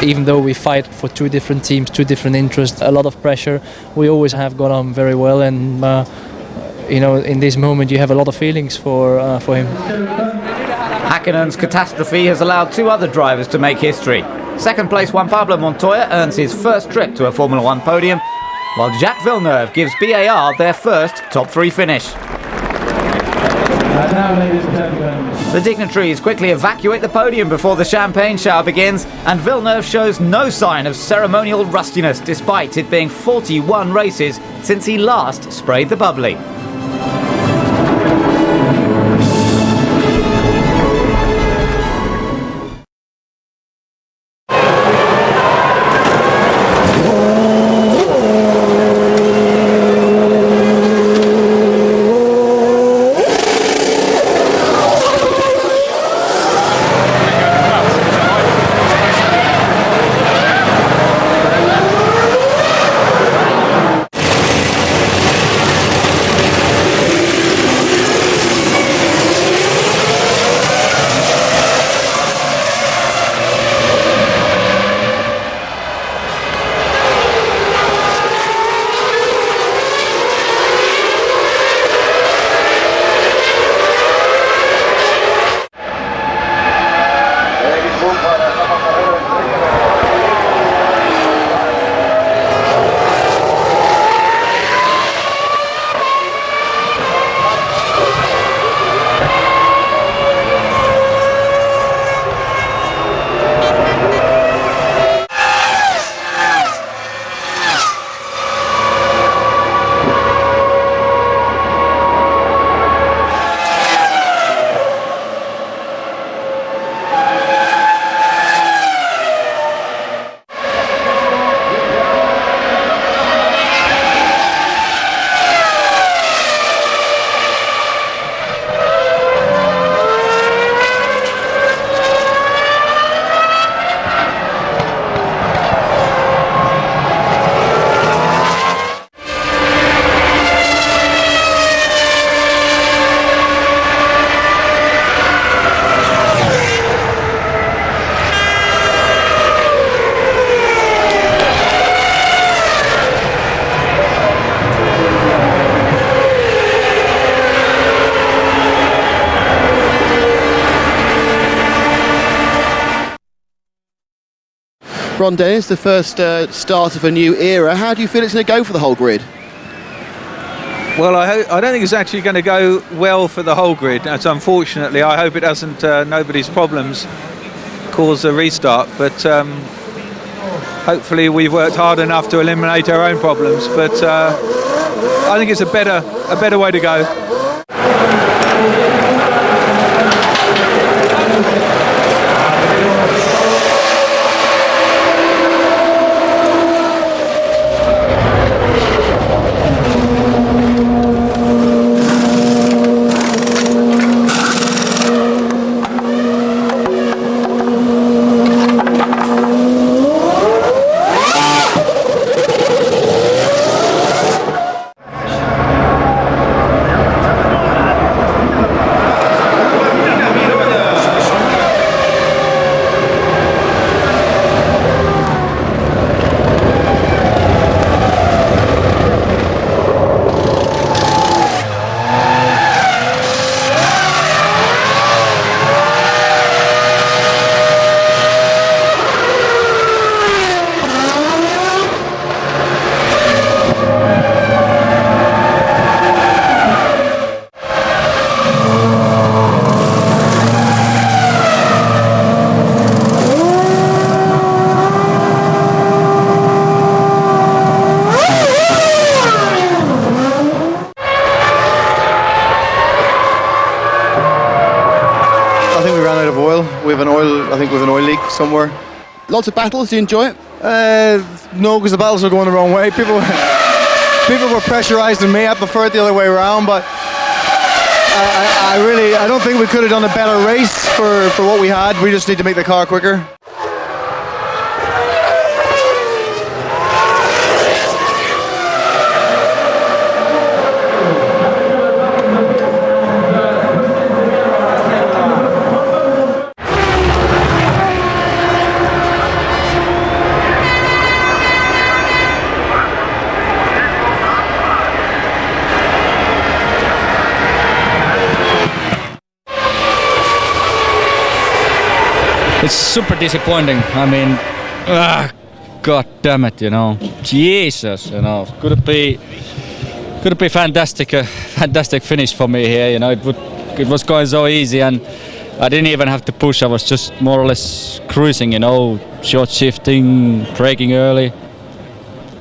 S18: even though we fight for two different teams, two different interests, a lot of pressure, we always have got on very well. And in this moment, you have a lot of feelings for him.
S1: Häkkönen's catastrophe has allowed two other drivers to make history. Second place Juan Pablo Montoya earns his first trip to a Formula One podium, while Jacques Villeneuve gives BAR their first top 3 finish. The dignitaries quickly evacuate the podium before the champagne shower begins, and Villeneuve shows no sign of ceremonial rustiness despite it being 41 races since he last sprayed the bubbly.
S19: Ron Dennis, the first start of a new era. How do you feel it's going to go for the whole grid?
S10: Well, I don't think it's actually going to go well for the whole grid. As unfortunately, I hope it doesn't, nobody's problems cause a restart. But hopefully we've worked hard enough to eliminate our own problems. But I think it's a better way to go.
S5: With an oil leak somewhere.
S19: Lots of battles. Do you enjoy it?
S5: No, because the battles were going the wrong way. People were pressurising me. I prefer it the other way around, but I don't think we could have done a better race for what we had. We just need to make the car quicker.
S20: it's super disappointing. I mean, God damn it, you know, Jesus, you know, could it be fantastic, fantastic finish for me here. You know, it was going so easy, and I didn't even have to push. I was just more or less cruising, you know, short shifting, braking early,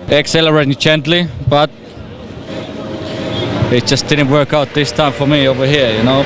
S20: accelerating gently, but it just didn't work out this time for me over here, you know.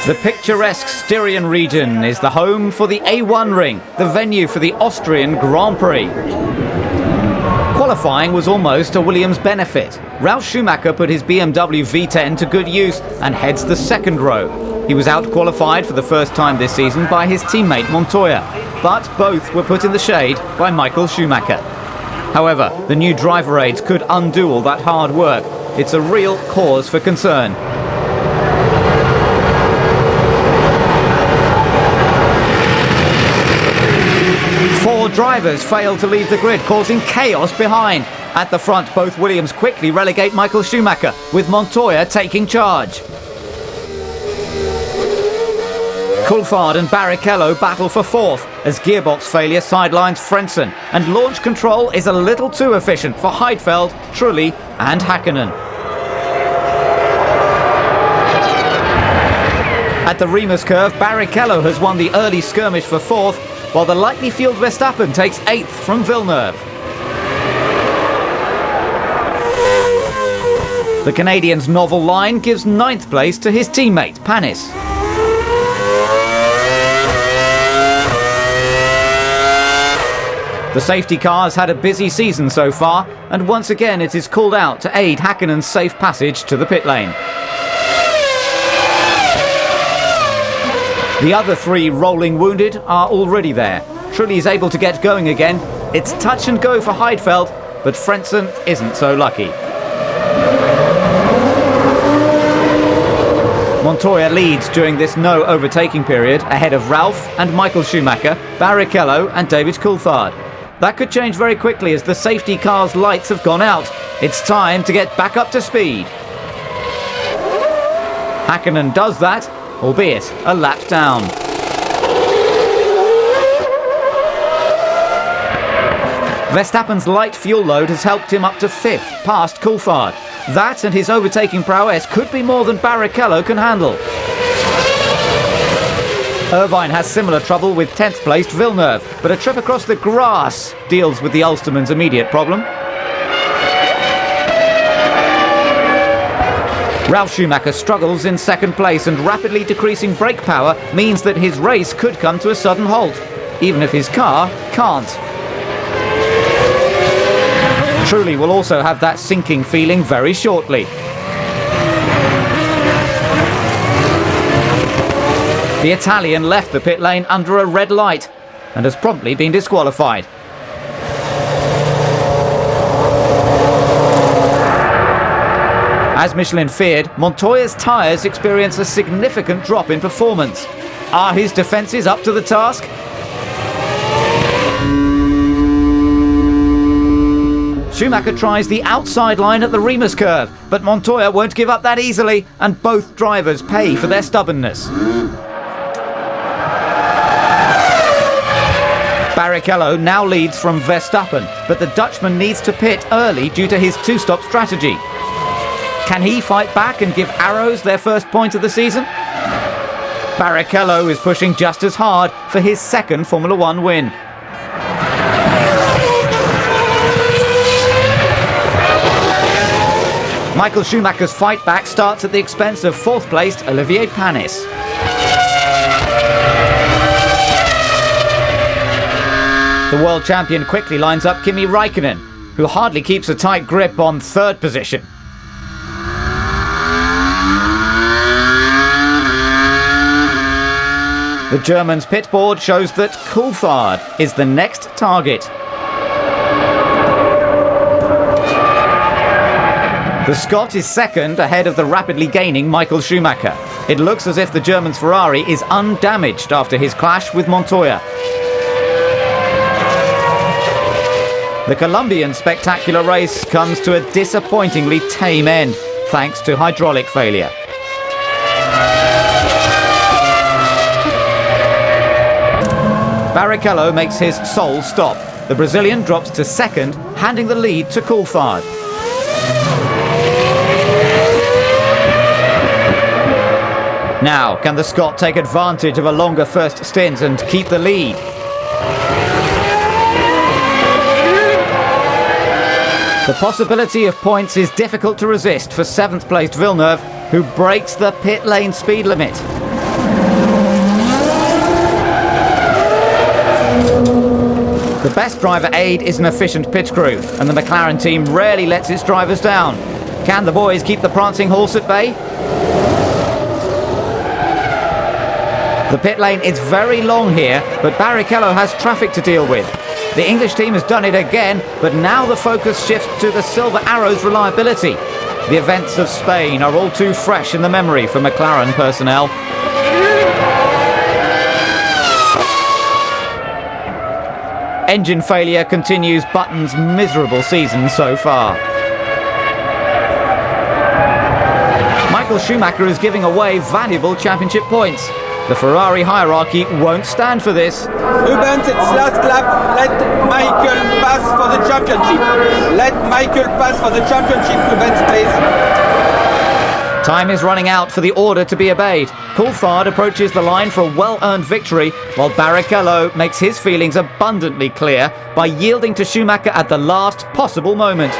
S1: The picturesque Styrian region is the home for the A1 Ring, the venue for the Austrian Grand Prix. Qualifying was almost a Williams' benefit. Ralf Schumacher put his BMW V10 to good use and heads the second row. He was out-qualified for the first time this season by his teammate Montoya, but both were put in the shade by Michael Schumacher. However, the new driver aids could undo all that hard work. It's a real cause for concern. Four drivers failed to leave the grid, causing chaos behind. At the front, both Williams quickly relegate Michael Schumacher, with Montoya taking charge. Coulthard and Barrichello battle for fourth, as gearbox failure sidelines Frentzen, and launch control is a little too efficient for Heidfeld, Trulli and Hakkinen. At the Remus curve, Barrichello has won the early skirmish for fourth, while the lightly fueled Verstappen takes 8th from Villeneuve. The Canadian's novel line gives 9th place to his teammate, Panis. The safety cars had a busy season so far, and once again it is called out to aid Hakkinen's safe passage to the pit lane. The other three rolling wounded are already there. Trulli is able to get going again. It's touch and go for Heidfeld, but Frentzen isn't so lucky. Montoya leads during this no overtaking period, ahead of Ralf and Michael Schumacher, Barrichello and David Coulthard. That could change very quickly as the safety car's lights have gone out. It's time to get back up to speed. Hakkinen does that, albeit a lap down. Verstappen's light fuel load has helped him up to 5th, past Coulthard. That and his overtaking prowess could be more than Barrichello can handle. Irvine has similar trouble with 10th placed Villeneuve, but a trip across the grass deals with the Ulsterman's immediate problem. Ralf Schumacher struggles in second place, and rapidly decreasing brake power means that his race could come to a sudden halt, even if his car can't. Trulli will also have that sinking feeling very shortly. The Italian left the pit lane under a red light and has promptly been disqualified. As Michelin feared, Montoya's tyres experience a significant drop in performance. Are his defences up to the task? Schumacher tries the outside line at the Remus curve, but Montoya won't give up that easily, and both drivers pay for their stubbornness. Barrichello now leads from Verstappen, but the Dutchman needs to pit early due to his two-stop strategy. Can he fight back and give Arrows their first point of the season? Barrichello is pushing just as hard for his second Formula One win. Michael Schumacher's fight back starts at the expense of fourth-placed Olivier Panis. The world champion quickly lines up Kimi Raikkonen, who hardly keeps a tight grip on third position. The German's pit board shows that Coulthard is the next target. The Scot is second, ahead of the rapidly gaining Michael Schumacher. It looks as if the German's Ferrari is undamaged after his clash with Montoya. The Colombian spectacular race comes to a disappointingly tame end, thanks to hydraulic failure. Barrichello makes his sole stop. The Brazilian drops to second, handing the lead to Coulthard. Now, can the Scot take advantage of a longer first stint and keep the lead? The possibility of points is difficult to resist for 7th placed Villeneuve, who breaks the pit lane speed limit. The best driver aid is an efficient pit crew, and the McLaren team rarely lets its drivers down. Can the boys keep the prancing horse at bay? The pit lane is very long here, but Barrichello has traffic to deal with. The English team has done it again, but now the focus shifts to the Silver Arrow's reliability. The events of Spain are all too fresh in the memory for McLaren personnel. Engine failure continues Button's miserable season so far. Michael Schumacher is giving away valuable championship points. The Ferrari hierarchy won't stand for this.
S21: Rubens, it's last lap. Let Michael pass for the championship. Let Michael pass for the championship, Rubens, please.
S1: Time is running out for the order to be obeyed. Coulthard approaches the line for a well-earned victory, while Barrichello makes his feelings abundantly clear by yielding to Schumacher at the last possible moment.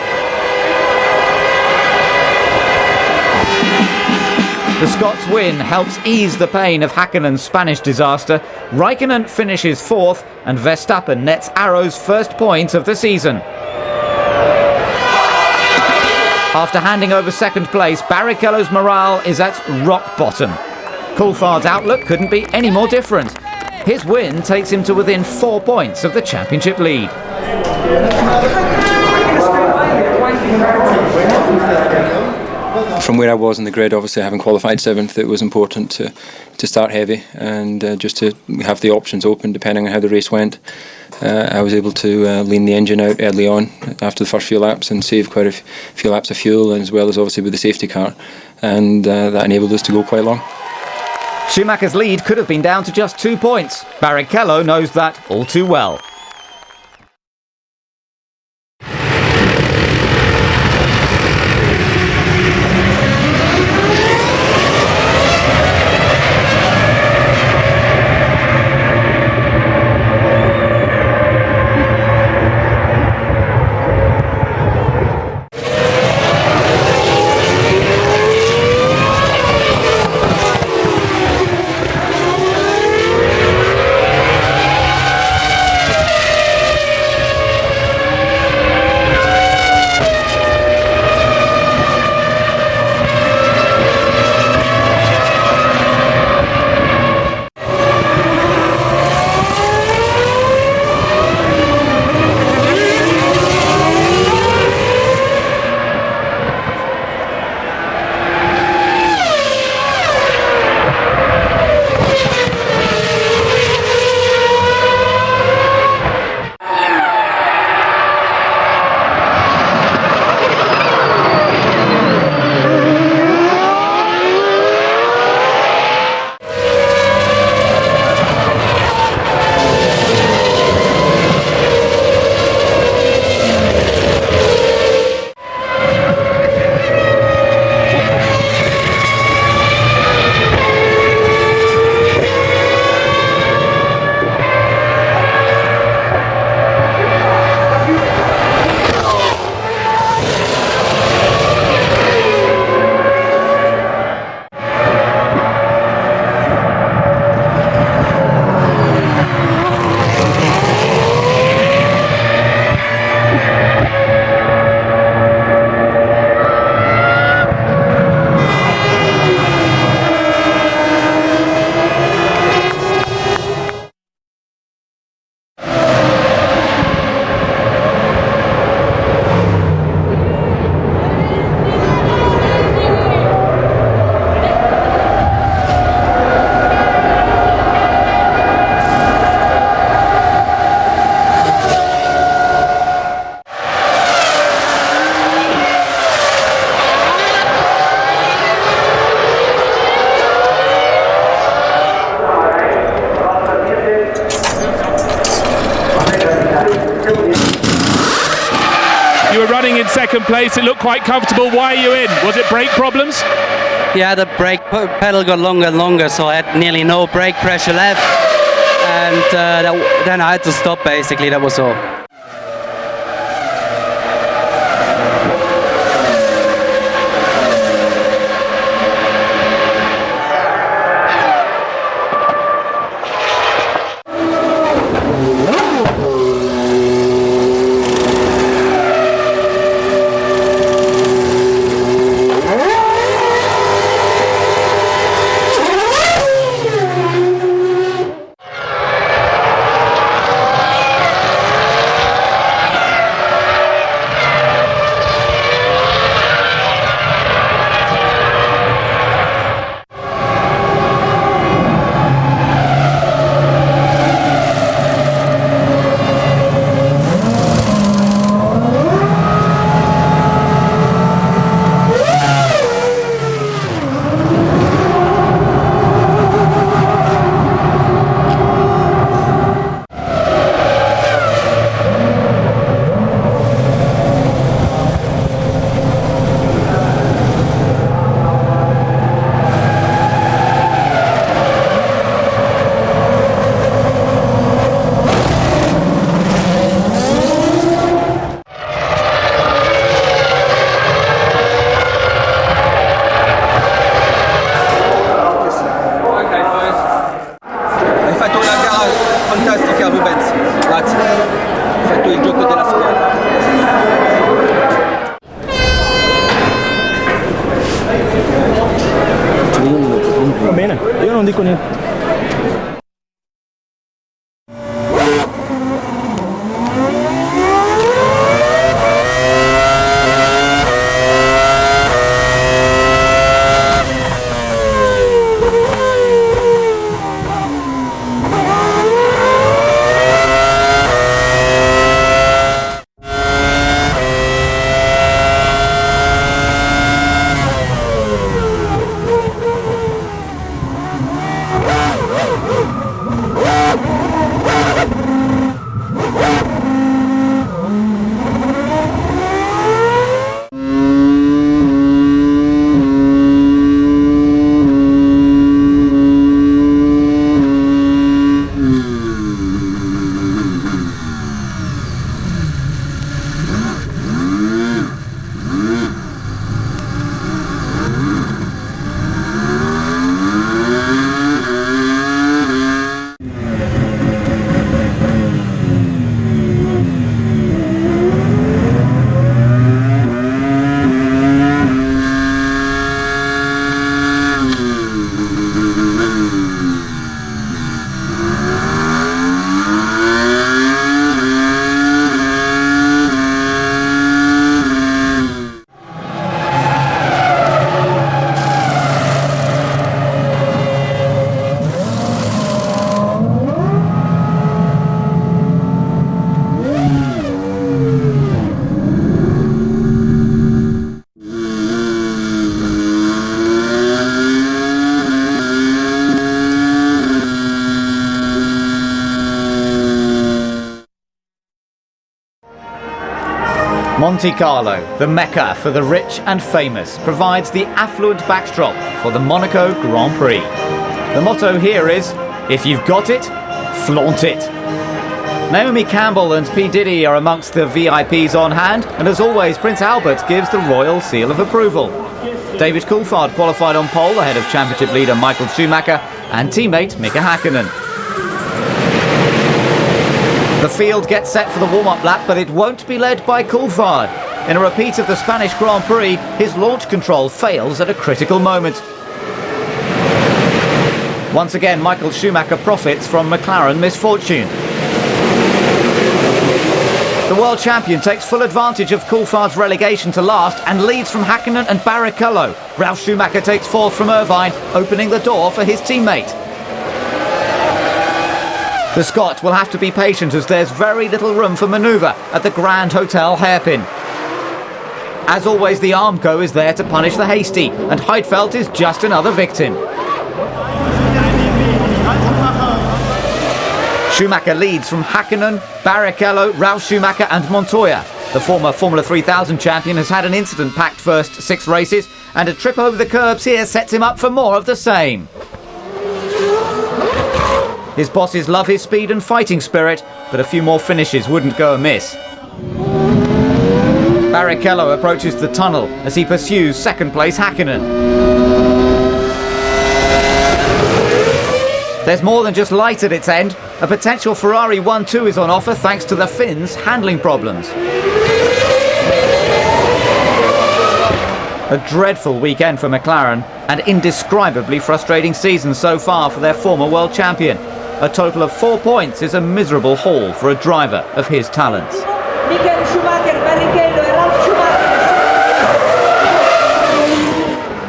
S1: The Scots win helps ease the pain of Häkkinen's Spanish disaster. Raikkonen finishes 4th, and Verstappen nets Arrow's first point of the season. After handing over second place, Barrichello's morale is at rock bottom. Coulthard's outlook couldn't be any more different. His win takes him to within 4 points of the championship lead.
S3: From where I was in the grid, obviously having qualified 7th, it was important to start heavy and just to have the options open depending on how the race went. I was able to lean the engine out early on after the first few laps and save quite a few laps of fuel, as well as obviously with the safety car, and that enabled us to go quite long.
S1: Schumacher's lead could have been down to just 2 points. Barrichello knows that all too well.
S6: second place. It looked quite comfortable. Why are you in? Was it brake problems?
S9: Yeah, the brake pedal got longer and longer, so I had nearly no brake pressure left, and then I had to stop basically, that was all.
S4: Va bene, io non dico niente.
S1: Monte Carlo, the mecca for the rich and famous, provides the affluent backdrop for the Monaco Grand Prix. The motto here is, if you've got it, flaunt it. Naomi Campbell and P. Diddy are amongst the VIPs on hand, and as always, Prince Albert gives the royal seal of approval. David Coulthard qualified on pole ahead of championship leader Michael Schumacher and teammate Mika Häkkinen. The field gets set for the warm-up lap, but it won't be led by Coulthard. In a repeat of the Spanish Grand Prix, his launch control fails at a critical moment. Once again, Michael Schumacher profits from McLaren misfortune. The world champion takes full advantage of Coulthard's relegation to last and leads from Häkkinen and Barrichello. Ralf Schumacher takes fourth from Irvine, opening the door for his teammate. The Scot will have to be patient as there's very little room for manoeuvre at the Grand Hotel hairpin. As always, the Armco is there to punish the hasty, and Heidfeld is just another victim. Schumacher leads from Häkkinen, Barrichello, Ralf Schumacher and Montoya. The former Formula 3000 champion has had an incident-packed first 6 races, and a trip over the curbs here sets him up for more of the same. His bosses love his speed and fighting spirit, but a few more finishes wouldn't go amiss. Barrichello approaches the tunnel as he pursues second-place Häkkinen. There's more than just light at its end. A potential Ferrari 1-2 is on offer thanks to the Finns' handling problems. A dreadful weekend for McLaren, and indescribably frustrating season so far for their former world champion. A total of 4 points is a miserable haul for a driver of his talents.
S8: Michael Schumacher, Barrichello, Ralf Schumacher.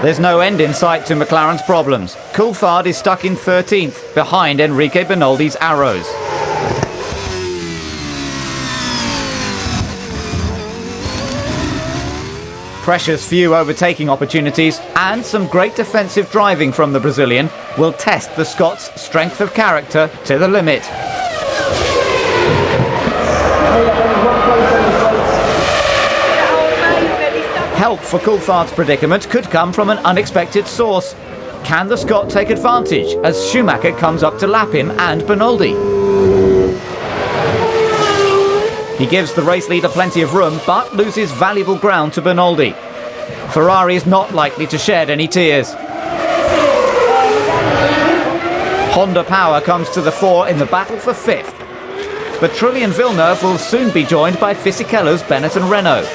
S1: There's no end in sight to McLaren's problems. Coulthard is stuck in 13th, behind Enrique Bernoldi's arrows. Precious few overtaking opportunities and some great defensive driving from the Brazilian will test the Scots' strength of character to the limit. Help for Coulthard's predicament could come from an unexpected source. Can the Scot take advantage as Schumacher comes up to lap him and Bernoldi? He gives the race leader plenty of room, but loses valuable ground to Bernoldi. Ferrari is not likely to shed any tears. Honda power comes to the fore in the battle for 5th. But Trulli and Villeneuve will soon be joined by Fisichella's Bennett and Renault.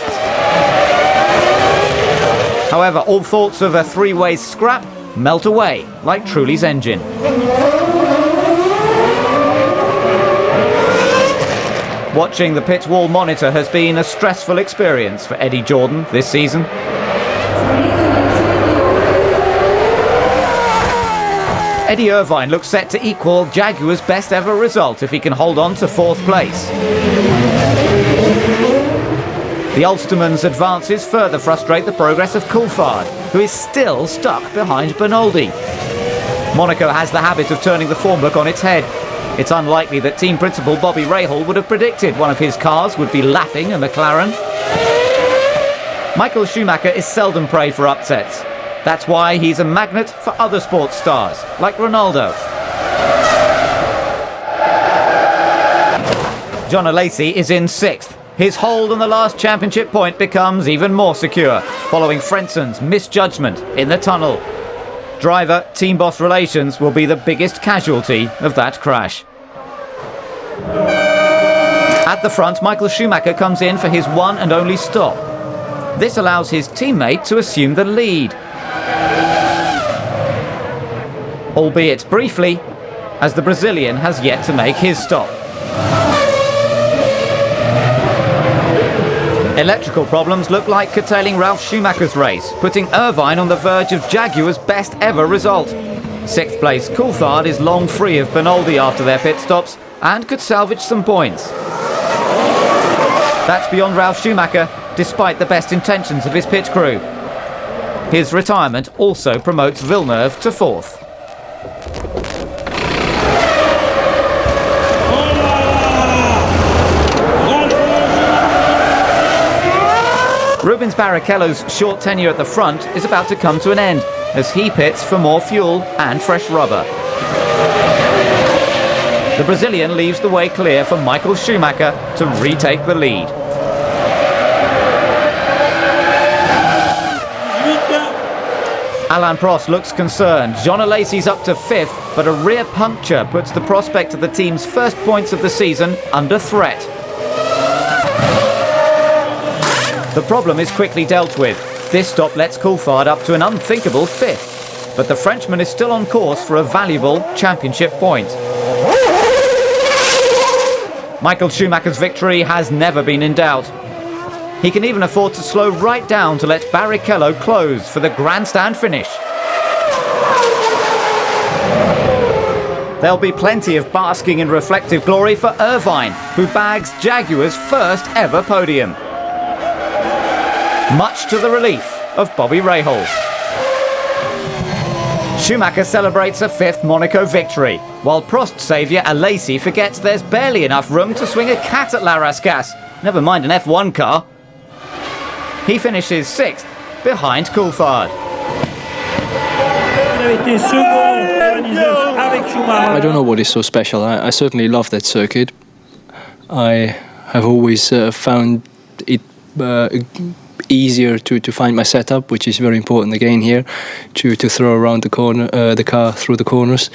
S1: However, all thoughts of a 3-way scrap melt away like Trulli's engine. Watching the pit wall monitor has been a stressful experience for Eddie Jordan this season. Eddie Irvine looks set to equal Jaguar's best ever result if he can hold on to 4th place. The Ulsterman's advances further frustrate the progress of Coulthard, who is still stuck behind Bernoldi. Monaco has the habit of turning the form book on its head. It's unlikely that team principal Bobby Rahal would have predicted one of his cars would be lapping a McLaren. Michael Schumacher is seldom prey for upsets. That's why he's a magnet for other sports stars, like Ronaldo. John Alesi is in 6th. His hold on the last championship point becomes even more secure, following Frenson's misjudgment in the tunnel. Driver-team boss relations will be the biggest casualty of that crash. At the front, Michael Schumacher comes in for his one and only stop. This allows his teammate to assume the lead. Albeit briefly, as the Brazilian has yet to make his stop. Electrical problems look like curtailing Ralf Schumacher's race, putting Irvine on the verge of Jaguar's best ever result. 6th place Coulthard is long free of Bernoldi after their pit stops and could salvage some points. That's beyond Ralf Schumacher, despite the best intentions of his pit crew. His retirement also promotes Villeneuve to 4th. Rubens Barrichello's short tenure at the front is about to come to an end as he pits for more fuel and fresh rubber. The Brazilian leaves the way clear for Michael Schumacher to retake the lead. Alain Prost looks concerned. John Alesi's up to 5th, but a rear puncture puts the prospect of the team's first points of the season under threat. The problem is quickly dealt with. This stop lets Coulthard up to an unthinkable 5th, but the Frenchman is still on course for a valuable championship point. Michael Schumacher's victory has never been in doubt. He can even afford to slow right down to let Barrichello close for the grandstand finish. There'll be plenty of basking in reflective glory for Irvine, who bags Jaguar's first ever podium. Much to the relief of Bobby Rahal. Schumacher celebrates a 5th Monaco victory, while Prost saviour Alesi forgets there's barely enough room to swing a cat at La Rascasse, never mind an F1 car. He finishes 6th, behind Coulthard.
S3: I don't know what is so special. I certainly love that circuit. I have always found it easier to find my setup, which is very important again here, to throw around the car through the corners.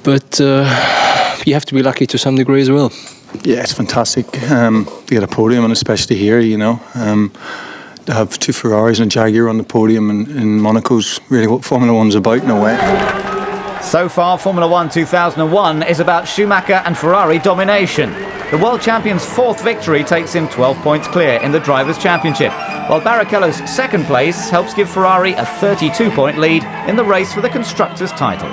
S3: But you have to be lucky to some degree as well.
S2: Yeah, it's fantastic to get a podium, and especially here, you know. To have 2 Ferraris and a Jaguar on the podium in Monaco's really what Formula One's about in a way.
S1: So far, Formula 1 2001 is about Schumacher and Ferrari domination. The world champion's 4th victory takes him 12 points clear in the Drivers' Championship, while Barrichello's 2nd place helps give Ferrari a 32-point lead in the race for the Constructors' title.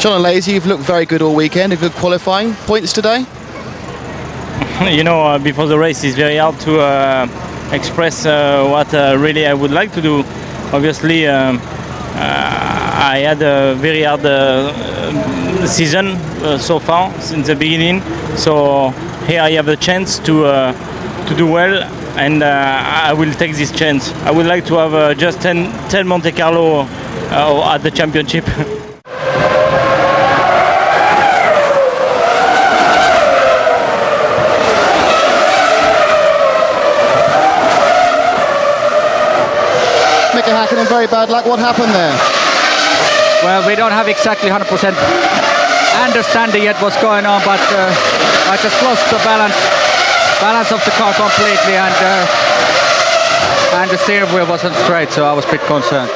S19: John Alesi, you've looked very good all weekend, a good qualifying. Points today?
S4: You know, before the race it's very hard to express what really I would like to do. Obviously, I had a very hard season so far since the beginning. So here I have a chance to do well, and I will take this chance. I would like to have just 10 Monte Carlo at the championship.
S19: Mika Häkkinen, very bad luck. What happened there?
S20: Well, we don't have exactly 100% understanding yet what's going on, but I just lost the balance of the car completely, and the steering wheel wasn't straight, so I was a bit concerned.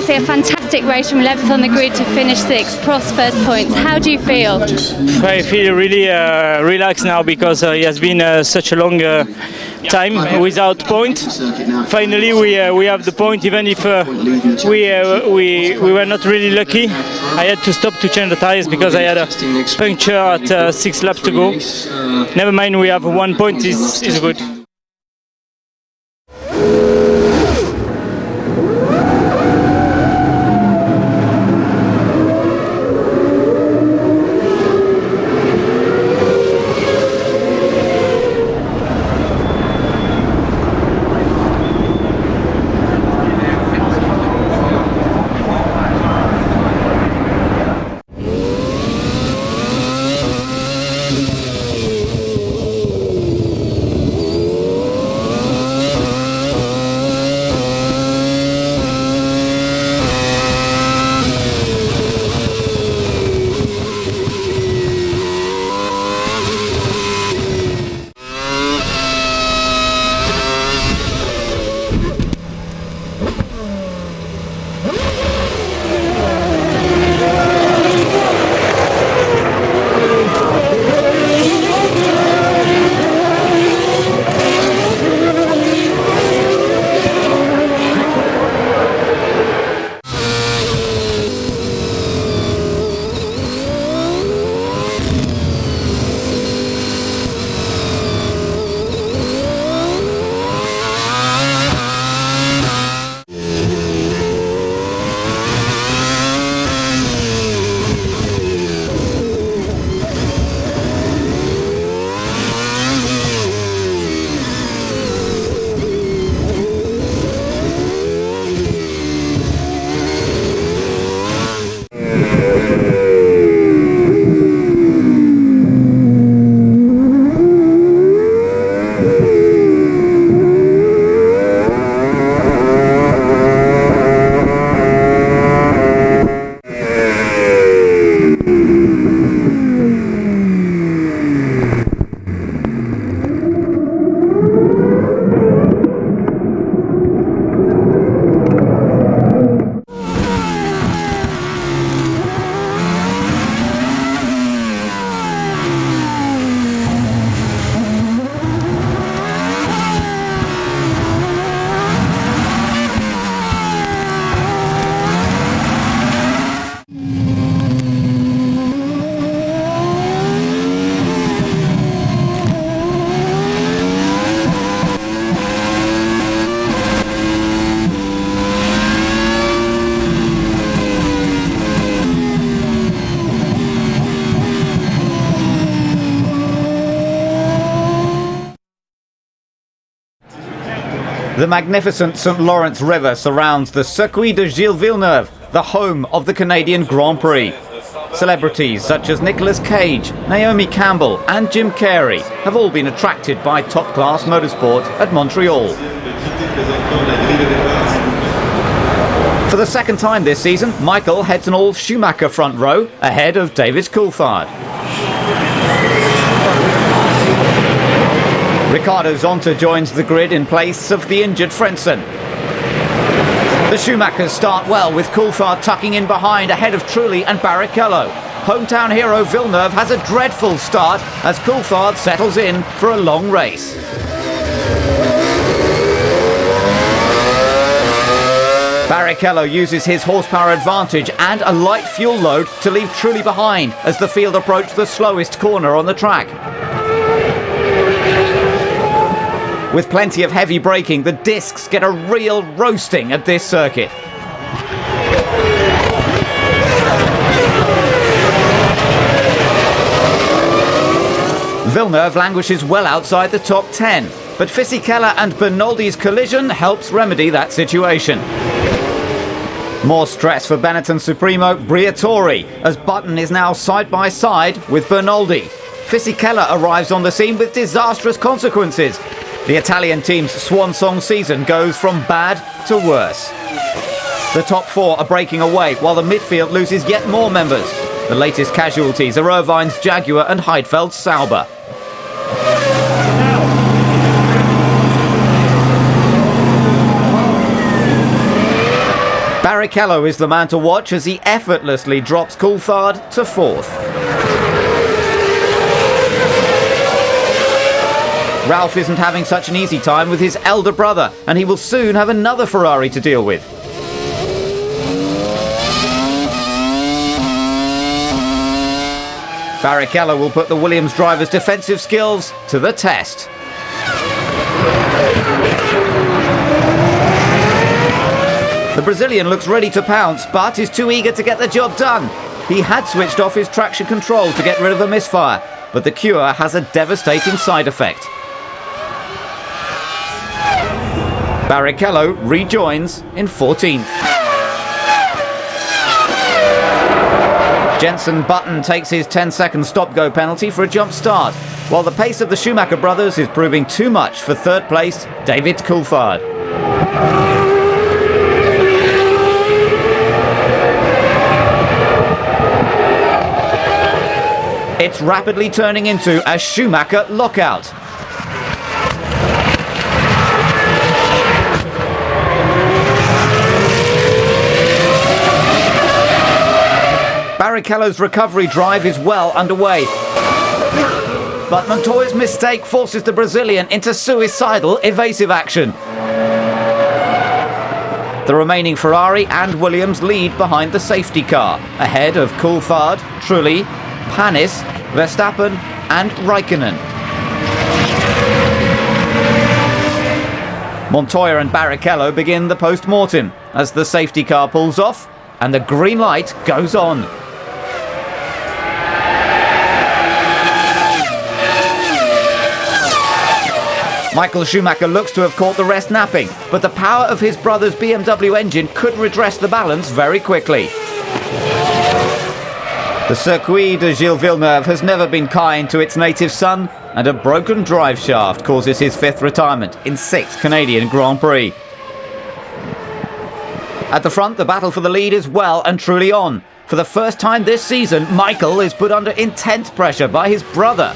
S7: obviously a fantastic race from 11th on the grid to finish 6th, Prost first points. How do you feel?
S4: I feel really relaxed now because it has been such a long time without point. Finally we have the point, even if we were not really lucky. I had to stop to change the tires because I had a puncture at 6 laps to go. Never mind, we have 1 point, is good.
S1: The magnificent St. Lawrence River surrounds the Circuit de Gilles Villeneuve, the home of the Canadian Grand Prix. Celebrities such as Nicolas Cage, Naomi Campbell and Jim Carrey have all been attracted by top-class motorsport at Montreal. For the second time this season, Michael heads an all-Schumacher front row ahead of David Coulthard. Ricardo Zonta joins the grid in place of the injured Frentzen. The Schumachers start well with Coulthard tucking in behind ahead of Trulli and Barrichello. Hometown hero Villeneuve has a dreadful start as Coulthard settles in for a long race. Barrichello uses his horsepower advantage and a light fuel load to leave Trulli behind as the field approach the slowest corner on the track. With plenty of heavy braking, the discs get a real roasting at this circuit. Villeneuve languishes well outside the top 10, but Fisichella and Bernoldi's collision helps remedy that situation. More stress for Benetton Supremo Briatore, as Button is now side by side with Bernoldi. Fisichella arrives on the scene with disastrous consequences. The Italian team's swan song season goes from bad to worse. The top four are breaking away while the midfield loses yet more members. The latest casualties are Irvine's Jaguar and Heidfeld's Sauber. Barrichello is the man to watch as he effortlessly drops Coulthard to 4th. Ralph isn't having such an easy time with his elder brother, and he will soon have another Ferrari to deal with. Barrichello will put the Williams driver's defensive skills to the test. The Brazilian looks ready to pounce, but is too eager to get the job done. He had switched off his traction control to get rid of a misfire, but the cure has a devastating side effect. Barrichello rejoins in 14th. Jenson Button takes his 10-second stop-go penalty for a jump start, while the pace of the Schumacher brothers is proving too much for third place David Coulthard. It's rapidly turning into a Schumacher lockout. Barrichello's recovery drive is well underway. But Montoya's mistake forces the Brazilian into suicidal evasive action. The remaining Ferrari and Williams lead behind the safety car, ahead of Coulthard, Trulli, Panis, Verstappen and Raikkonen. Montoya and Barrichello begin the post-mortem as the safety car pulls off and the green light goes on. Michael Schumacher looks to have caught the rest napping, but the power of his brother's BMW engine could redress the balance very quickly. The Circuit de Gilles Villeneuve has never been kind to its native son, and a broken drive shaft causes his 5th retirement in 6 Canadian Grand Prix. At the front, the battle for the lead is well and truly on. For the first time this season, Michael is put under intense pressure by his brother.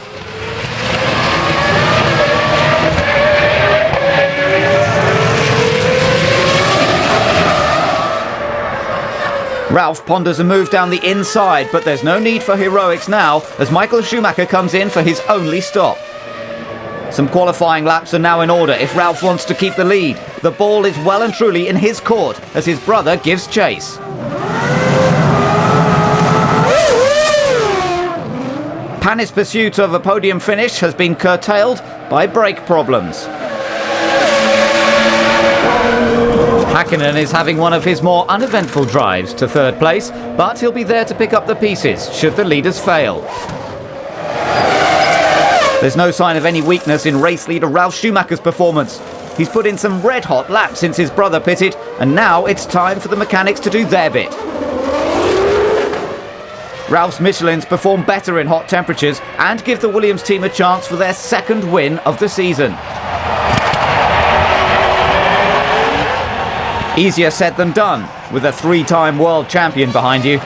S1: Ralph ponders a move down the inside, but there's no need for heroics now as Michael Schumacher comes in for his only stop. Some qualifying laps are now in order if Ralph wants to keep the lead. The ball is well and truly in his court as his brother gives chase. Panis' pursuit of a podium finish has been curtailed by brake problems. Hakkinen is having one of his more uneventful drives to third place, but he'll be there to pick up the pieces should the leaders fail. There's no sign of any weakness in race leader Ralf Schumacher's performance. He's put in some red-hot laps since his brother pitted, and now it's time for the mechanics to do their bit. Ralph's Michelins perform better in hot temperatures and give the Williams team a chance for their 2nd win of the season. Easier said than done, with a 3-time world champion behind you.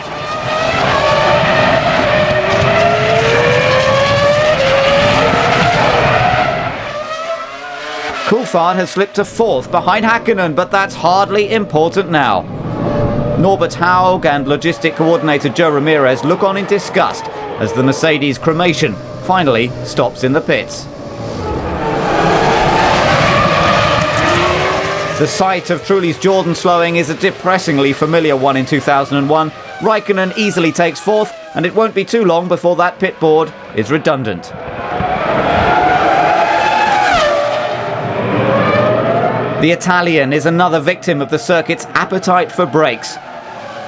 S1: Coulthard has slipped to 4th behind Hakkinen, but that's hardly important now. Norbert Haug and logistic coordinator Joe Ramirez look on in disgust as the Mercedes cremation finally stops in the pits. The sight of Trulli's Jordan slowing is a depressingly familiar one in 2001. Raikkonen easily takes 4th, and it won't be too long before that pit board is redundant. The Italian is another victim of the circuit's appetite for brakes.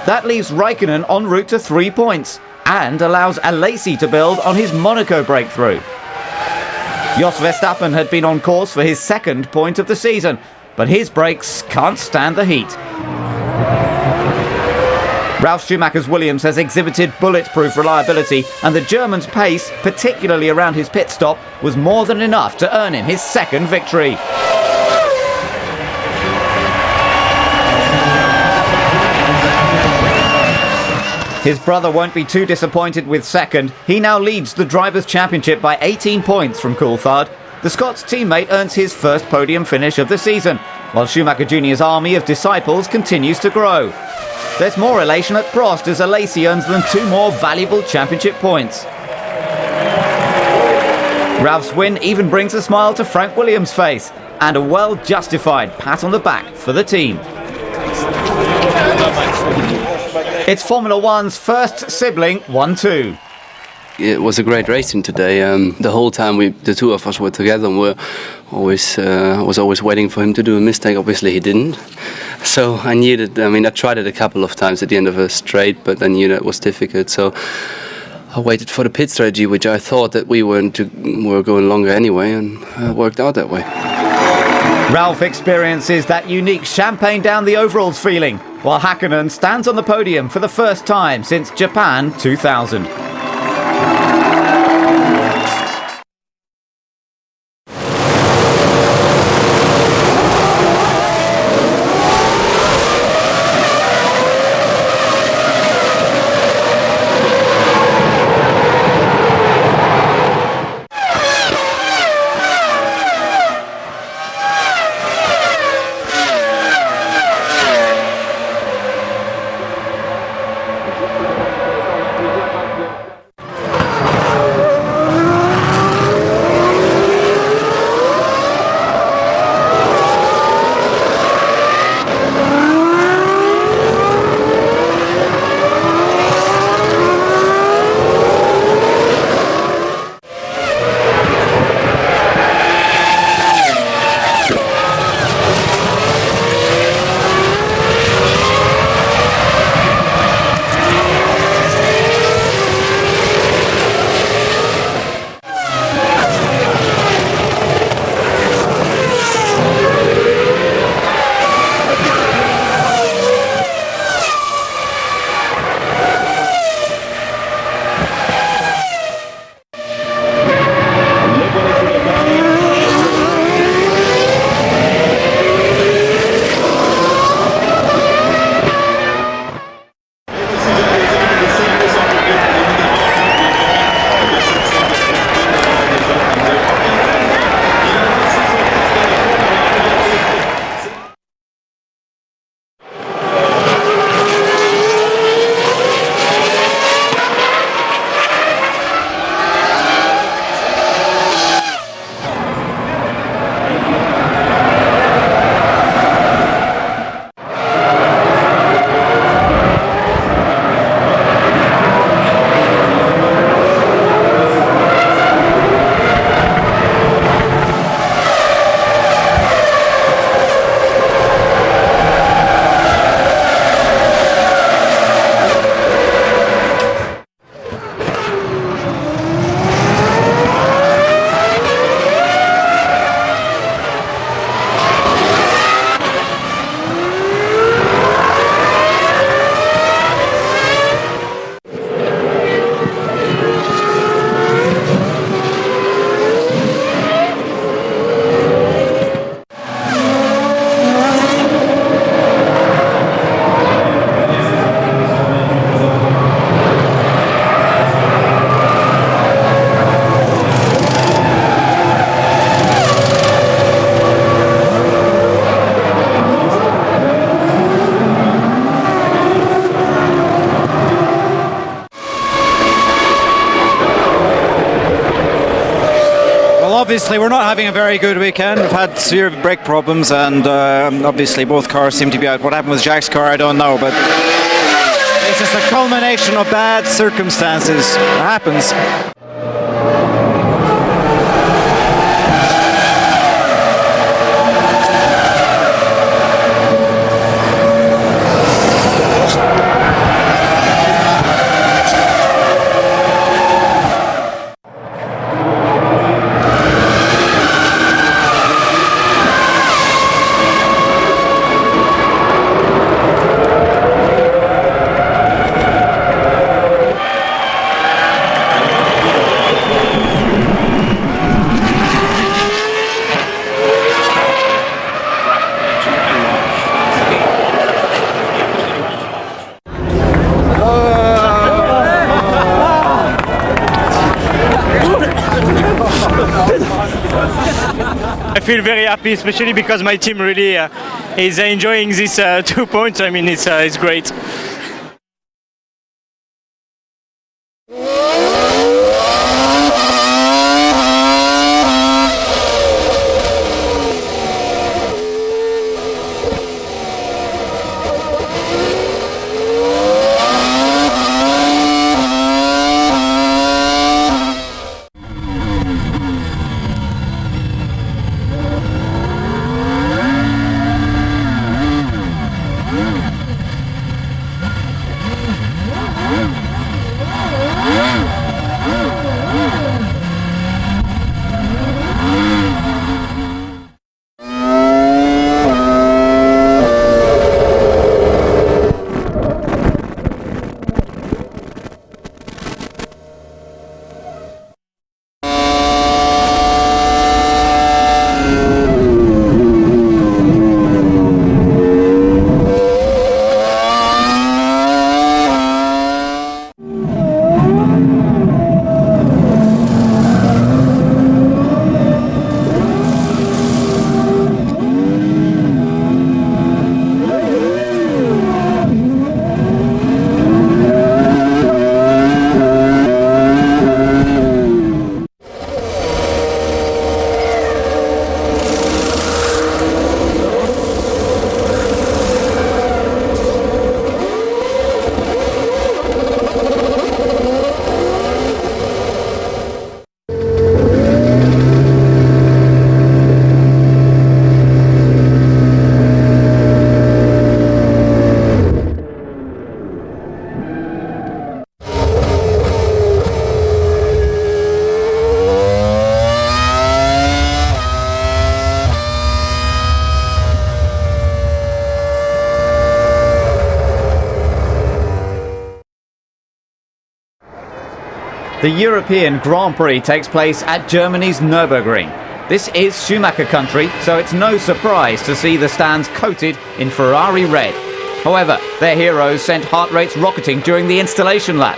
S1: That leaves Raikkonen en route to 3 points, and allows Alesi to build on his Monaco breakthrough. Jos Verstappen had been on course for his 2nd point of the season, but his brakes can't stand the heat. Ralf Schumacher's Williams has exhibited bulletproof reliability, and the German's pace, particularly around his pit stop, was more than enough to earn him his 2nd victory. His brother won't be too disappointed with 2nd. He now leads the Drivers' Championship by 18 points from Coulthard. The Scots teammate earns his 1st podium finish of the season, while Schumacher Jr.'s army of disciples continues to grow. There's more elation at Prost as Alesi earns them 2 more valuable championship points. Ralph's win even brings a smile to Frank Williams' face and a well-justified pat on the back for the team. It's Formula One's first sibling 1-2.
S16: It was a great racing today. The whole time the two of us were together, and I was always waiting for him to do a mistake. Obviously he didn't. So I knew that, I tried it a couple of times at the end of a straight, but I knew that was difficult. So I waited for the pit strategy, which I thought that we were going longer anyway, and it worked out that way.
S1: Ralph experiences that unique champagne down the overalls feeling, while Häkkinen stands on the podium for the first time since Japan 2000.
S12: Obviously, we're not having a very good weekend. We've had severe brake problems, and obviously both cars seem to be out. What happened with Jack's car, I don't know, but it's just a culmination of bad circumstances. It happens.
S4: feel very happy, especially because my team really is enjoying these 2 points. I mean, it's great.
S1: The European Grand Prix takes place at Germany's Nürburgring. This is Schumacher country, so it's no surprise to see the stands coated in Ferrari red. However, their heroes sent heart rates rocketing during the installation lap.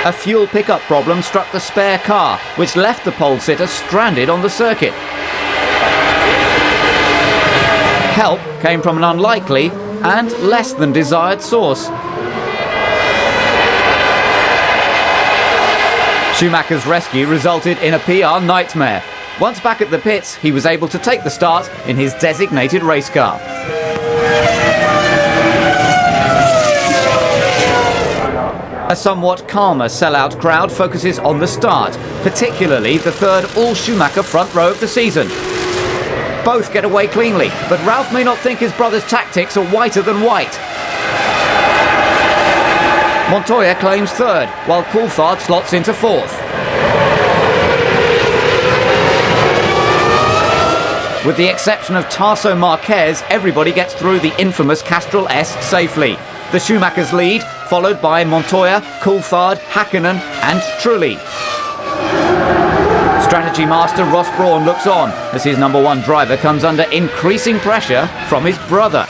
S1: A fuel pickup problem struck the spare car, which left the pole sitter stranded on the circuit. Help came from an unlikely and less than desired source. Schumacher's rescue resulted in a PR nightmare. Once back at the pits, he was able to take the start in his designated race car. A somewhat calmer sellout crowd focuses on the start, particularly the third all-Schumacher front row of the season. Both get away cleanly, but Ralf may not think his brother's tactics are whiter than white. Montoya claims third, while Coulthard slots into fourth. With the exception of Tarso Marquez, everybody gets through the infamous Castrol S safely. The Schumachers lead, followed by Montoya, Coulthard, Hakkinen and Trulli. Strategy master Ross Brawn looks on as his number one driver comes under increasing pressure from his brother.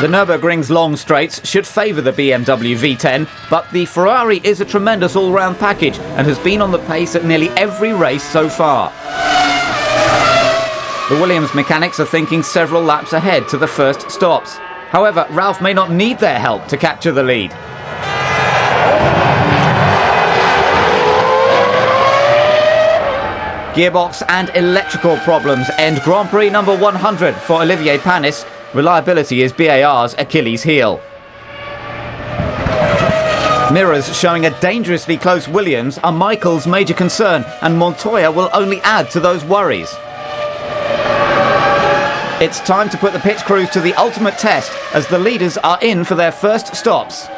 S1: The Nürburgring's long straights should favour the BMW V10, but the Ferrari is a tremendous all-round package and has been on the pace at nearly every race so far. The Williams mechanics are thinking several laps ahead to the first stops. However, Ralf may not need their help to capture the lead. Gearbox and electrical problems end Grand Prix number 100 for Olivier Panis. Reliability is BAR's Achilles heel. Mirrors showing a dangerously close Williams are Michael's major concern, and Montoya will only add to those worries. It's time to put the pit crews to the ultimate test as the leaders are in for their first stops.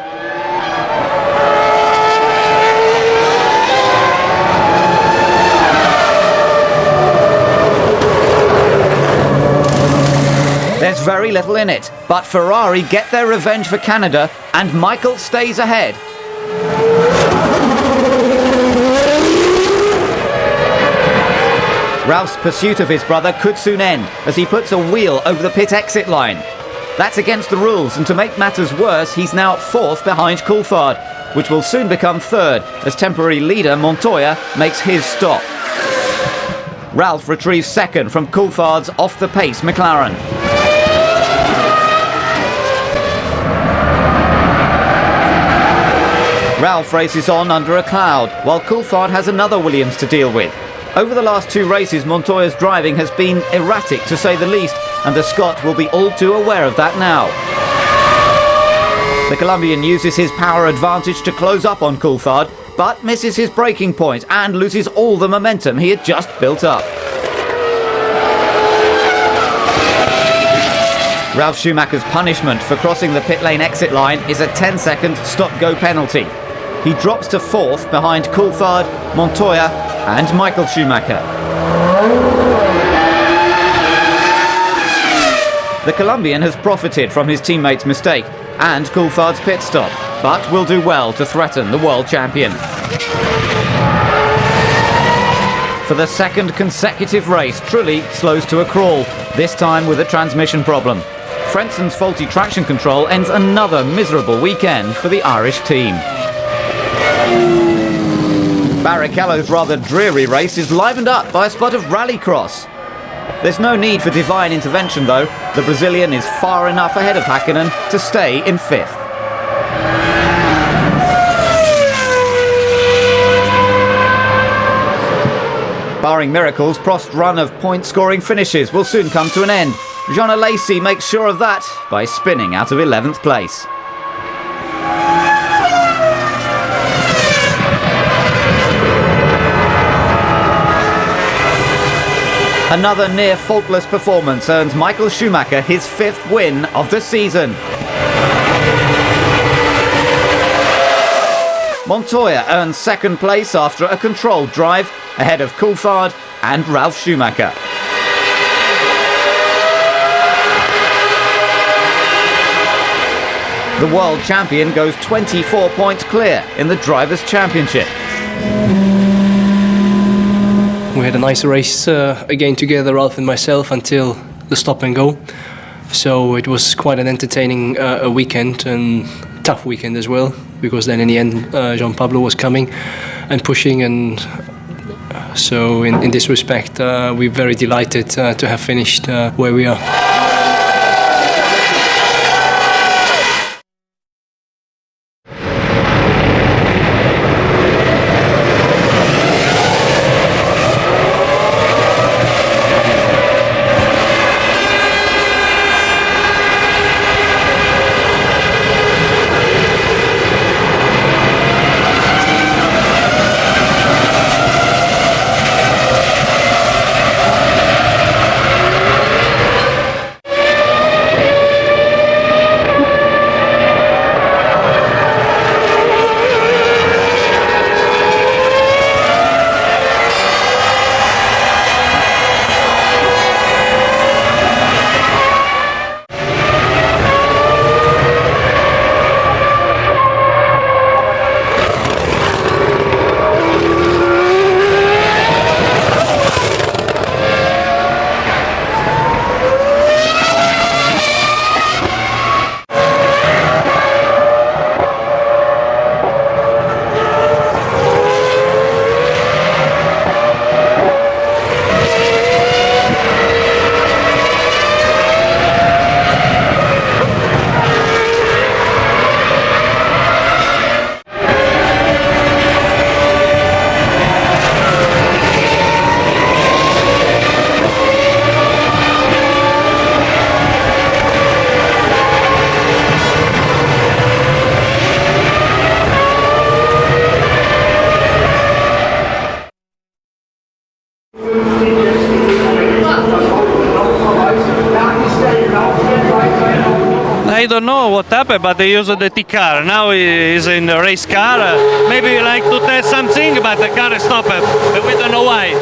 S1: There's very little in it, but Ferrari get their revenge for Canada and Michael stays ahead. Ralf's pursuit of his brother could soon end as he puts a wheel over the pit exit line. That's against the rules, and to make matters worse, he's now fourth behind Coulthard. which will soon become third as temporary leader Montoya makes his stop. Ralph retrieves second from Coulthard's off-the-pace McLaren. Ralph races on under a cloud, while Coulthard has another Williams to deal with. Over the last two races, Montoya's driving has been erratic to say the least, and the Scot will be all too aware of that now. The Colombian uses his power advantage to close up on Coulthard, but misses his braking point and loses all the momentum he had just built up. Ralf Schumacher's punishment for crossing the pit lane exit line is a 10-second stop-go penalty. He drops to fourth behind Coulthard, Montoya and Michael Schumacher. The Colombian has profited from his teammate's mistake and Coulthard's pit stop, but will do well to threaten the world champion. For the second consecutive race, Trulli slows to a crawl, this time with a transmission problem. Frenson's faulty traction control ends another miserable weekend for the Irish team. Barrichello's rather dreary race is livened up by a spot of rallycross. There's no need for divine intervention though. The Brazilian is far enough ahead of Häkkinen to stay in fifth. Barring miracles, Prost's run of point-scoring finishes will soon come to an end. Jean Alesi makes sure of that by spinning out of 11th place. Another near faultless performance earns Michael Schumacher his fifth win of the season. Montoya earns second place after a controlled drive, ahead of Coulthard and Ralf Schumacher. The world champion goes 24 points clear in the Drivers' Championship.
S13: We had a nice race again together, Ralf and myself, until the stop and go. So it was quite an entertaining weekend and tough weekend as well, because then in the end Jean Pablo was coming and pushing, and so in this respect we're very delighted to have finished where we are.
S14: I don't know what happened, but they used the T car. Now he's in the race car. Maybe he like to test something, but the car stopped. But we don't know why.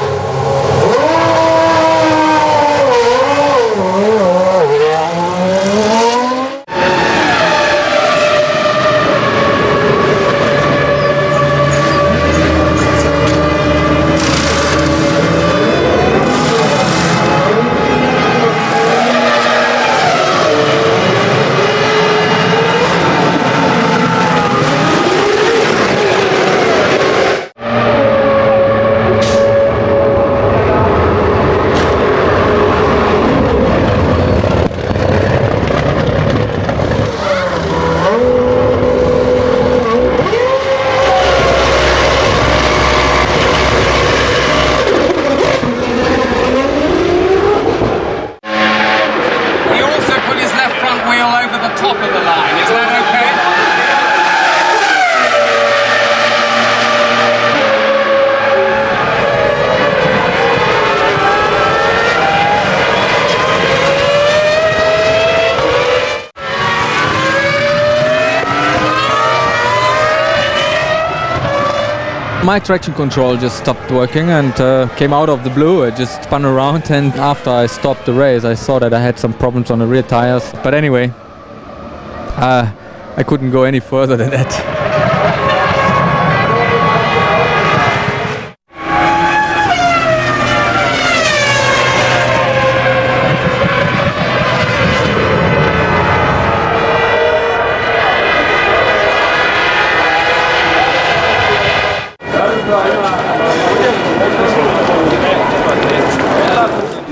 S15: My traction control just stopped working and came out of the blue. It just spun around, and after I stopped the race I saw that I had some problems on the rear tires. But anyway, I couldn't go any further than that.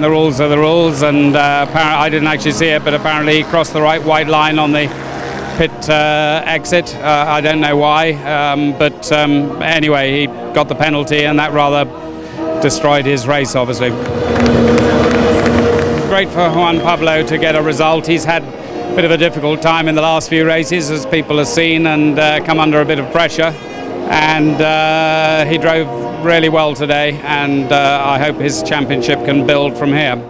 S22: The rules are the rules, and I didn't actually see it, but apparently he crossed the right white line on the pit exit. I don't know why, but anyway, he got the penalty, and that rather destroyed his race, obviously. Great for Juan Pablo to get a result. He's had a bit of a difficult time in the last few races, as people have seen, and come under a bit of pressure. And he drove really well today, and I hope his championship can build from here.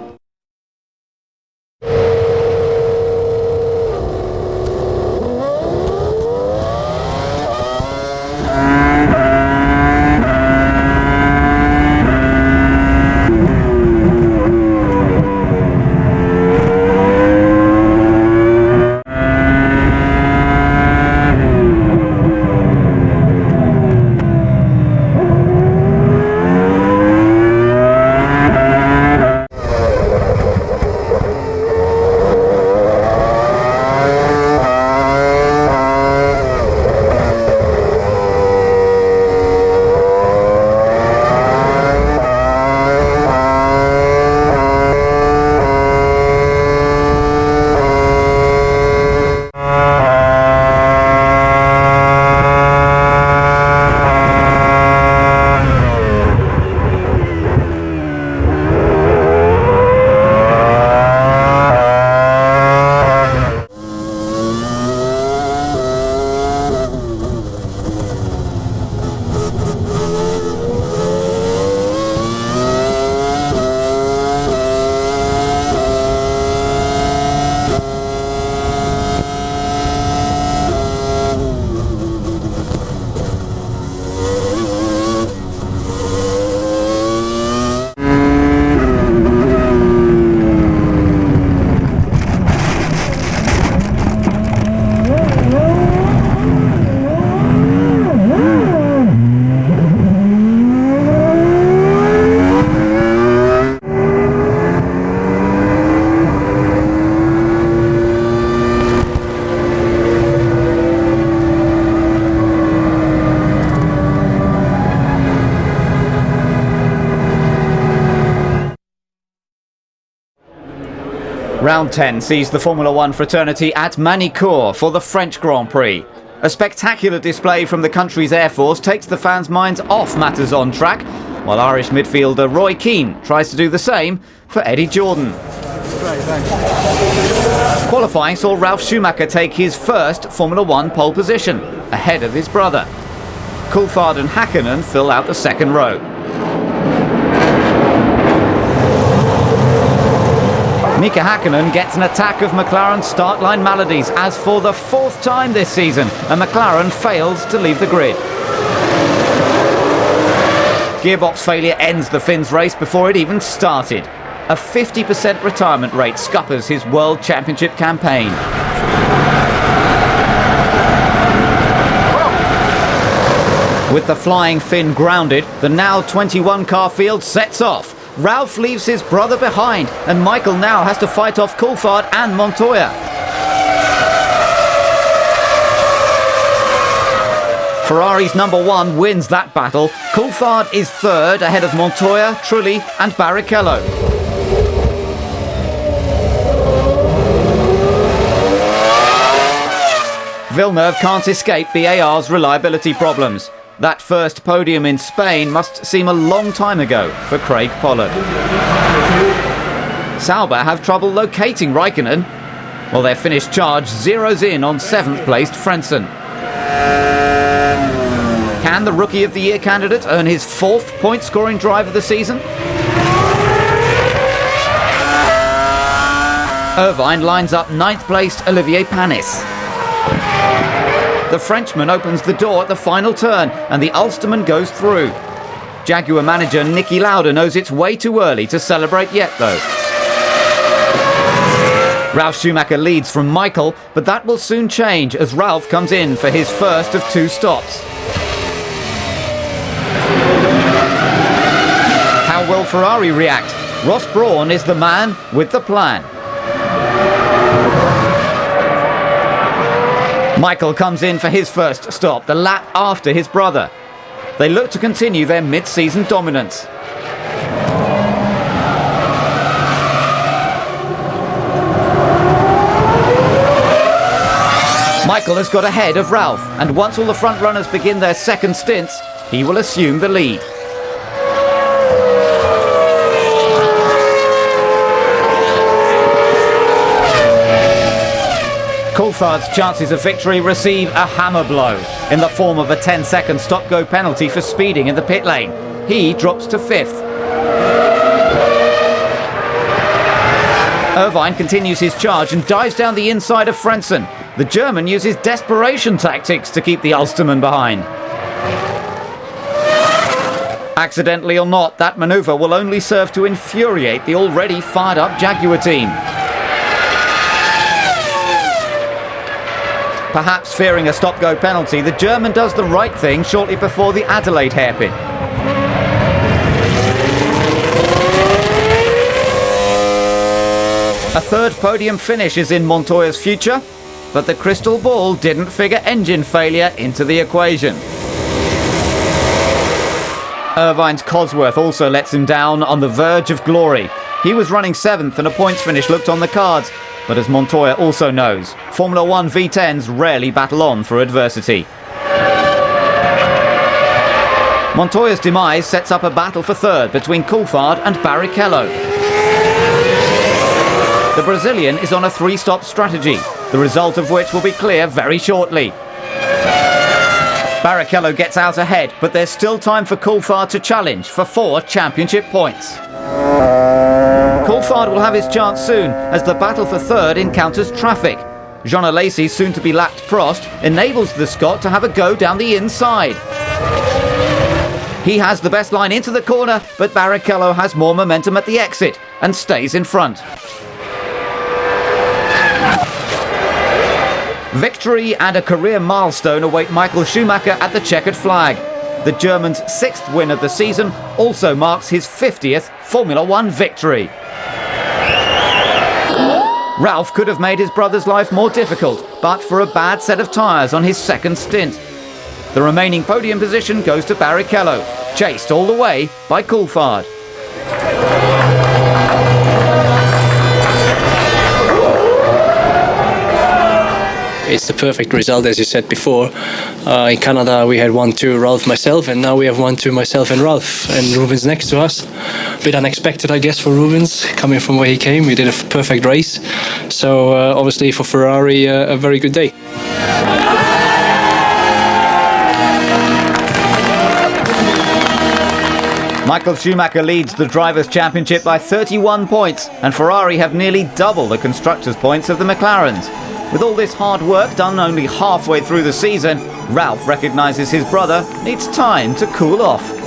S1: Round 10 sees the Formula One fraternity at Manicourt for the French Grand Prix. A spectacular display from the country's Air Force takes the fans' minds off matters on track, while Irish midfielder Roy Keane tries to do the same for Eddie Jordan. Qualifying saw Ralf Schumacher take his first Formula One pole position, ahead of his brother. Coulthard and Hakkinen fill out the second row. Mika Hakkinen gets an attack of McLaren's start line maladies as for the fourth time this season, and McLaren fails to leave the grid. Gearbox failure ends the Finns' race before it even started. A 50% retirement rate scuppers his World Championship campaign. With the flying Finn grounded, the now 21 car field sets off. Ralf leaves his brother behind, and Michael now has to fight off Coulthard and Montoya. Ferrari's number one wins that battle. Coulthard is third, ahead of Montoya, Trulli and Barrichello. Villeneuve can't escape BAR's reliability problems. That first podium in Spain must seem a long time ago for Craig Pollard. Sauber have trouble locating Raikkonen, while their finished charge zeroes in on 7th placed Frentzen. Can the Rookie of the Year candidate earn his 4th point-scoring drive of the season? Irvine lines up 9th placed Olivier Panis. The Frenchman opens the door at the final turn and the Ulsterman goes through. Jaguar manager Niki Lauda knows it's way too early to celebrate yet though. Ralf Schumacher leads from Michael, but that will soon change as Ralf comes in for his first of 2 stops. How will Ferrari react? Ross Brawn is the man with the plan. Michael comes in for his first stop, the lap after his brother. They look to continue their mid-season dominance. Michael has got ahead of Ralf, and once all the front runners begin their second stints, he will assume the lead. Coulthard's chances of victory receive a hammer blow in the form of a 10-second stop-go penalty for speeding in the pit lane. He drops to 5th. Irvine continues his charge and dives down the inside of Frentzen. The German uses desperation tactics to keep the Ulsterman behind. Accidentally or not, that manoeuvre will only serve to infuriate the already fired-up Jaguar team. Perhaps fearing a stop-go penalty, the German does the right thing shortly before the Adelaide hairpin. A third podium finish is in Montoya's future, but the crystal ball didn't figure engine failure into the equation. Irvine's Cosworth also lets him down on the verge of glory. He was running 7th and a points finish looked on the cards, but as Montoya also knows, Formula 1 V10s rarely battle on through adversity. Montoya's demise sets up a battle for third between Coulthard and Barrichello. The Brazilian is on a 3-stop strategy, the result of which will be clear very shortly. Barrichello gets out ahead, but there's still time for Coulthard to challenge for 4 championship points. Coulthard will have his chance soon as the battle for third encounters traffic. Jean Alesi's soon-to-be lapped Prost enables the Scot to have a go down the inside. He has the best line into the corner, but Barrichello has more momentum at the exit and stays in front. Victory and a career milestone await Michael Schumacher at the checkered flag. The German's 6th win of the season also marks his 50th Formula 1 victory. Ralf could have made his brother's life more difficult, but for a bad set of tyres on his second stint. The remaining podium position goes to Barrichello, chased all the way by Coulthard.
S13: It's the perfect result, as you said before. In Canada we had 1-2 Ralf, myself, and now we have 1-2 myself and Ralf, and Rubens next to us. A bit unexpected, I guess, for Rubens, coming from where he came. We did a perfect race, so obviously for Ferrari a very good day.
S1: Michael Schumacher leads the Drivers' Championship by 31 points, and Ferrari have nearly double the Constructors' points of the McLarens. With all this hard work done only halfway through the season, Ralf recognises his brother needs time to cool off.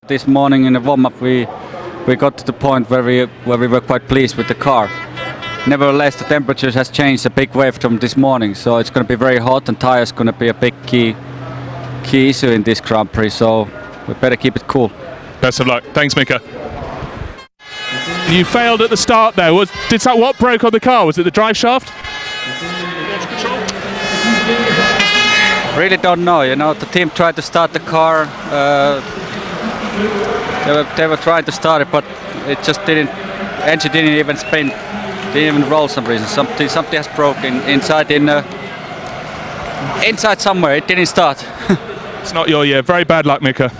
S20: This morning in the warm-up we got to the point where we were quite pleased with the car. Nevertheless, the temperature has changed a big way from this morning, so it's going to be very hot and tires going to be a big key issue in this Grand Prix, so we better keep it cool.
S6: Best of luck. Thanks, Mika. You failed at the start there. What broke on the car? Was it the drive shaft?
S20: Really don't know. The team tried to start the car. They were trying to start it, but it just didn't. Engine didn't even spin. Didn't even roll. Some reason. Something has broken inside somewhere. It didn't start.
S6: It's not your year. Very bad luck, Mika.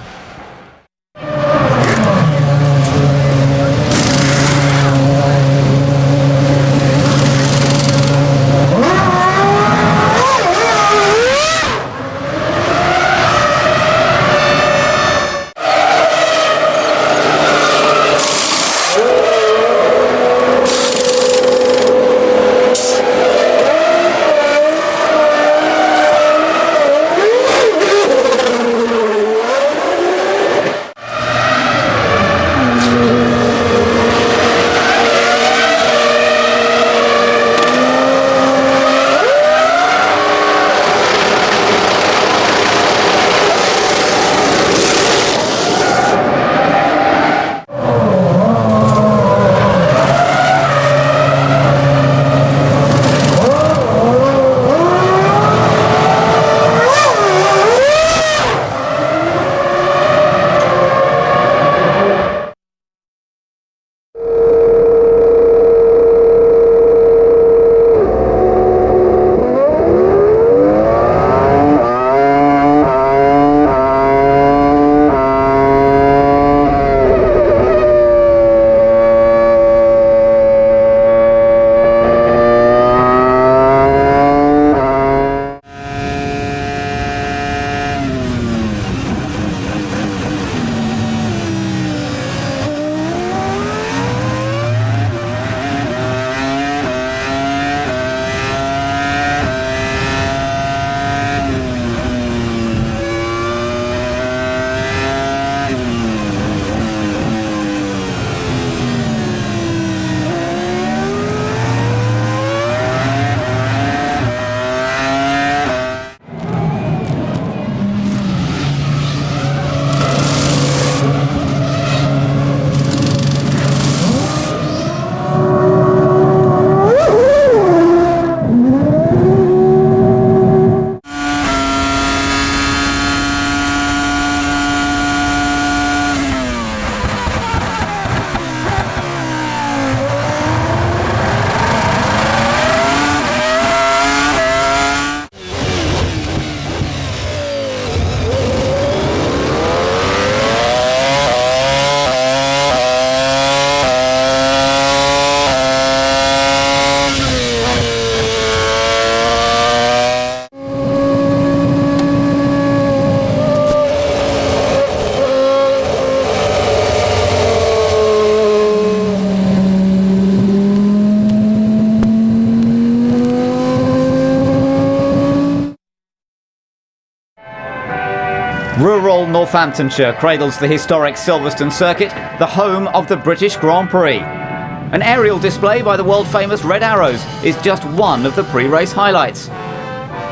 S1: Rural Northamptonshire cradles the historic Silverstone circuit, the home of the British Grand Prix. An aerial display by the world-famous Red Arrows is just one of the pre-race highlights.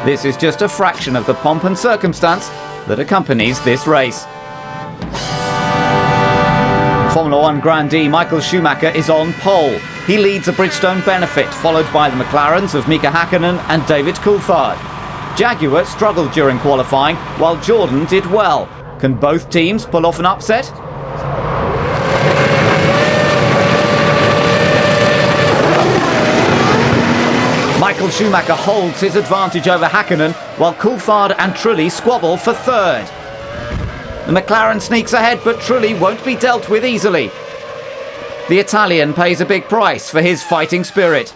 S1: This is just a fraction of the pomp and circumstance that accompanies this race. Formula One grandee Michael Schumacher is on pole. He leads a Bridgestone Benefit, followed by the McLarens of Mika Hakkinen and David Coulthard. Jaguar struggled during qualifying, while Jordan did well. Can both teams pull off an upset? Michael Schumacher holds his advantage over Hakkinen, while Coulthard and Trulli squabble for third. The McLaren sneaks ahead, but Trulli won't be dealt with easily. The Italian pays a big price for his fighting spirit.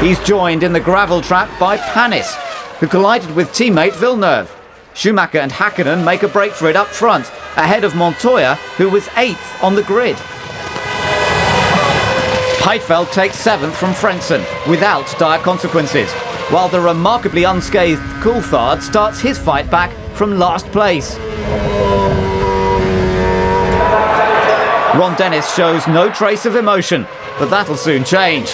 S1: He's joined in the gravel trap by Panis, who collided with teammate Villeneuve. Schumacher and Hakkinen make a break for it up front, ahead of Montoya, who was 8th on the grid. Heidfeld takes 7th from Frentzen, without dire consequences, while the remarkably unscathed Coulthard starts his fight back from last place. Ron Dennis shows no trace of emotion, but that'll soon change.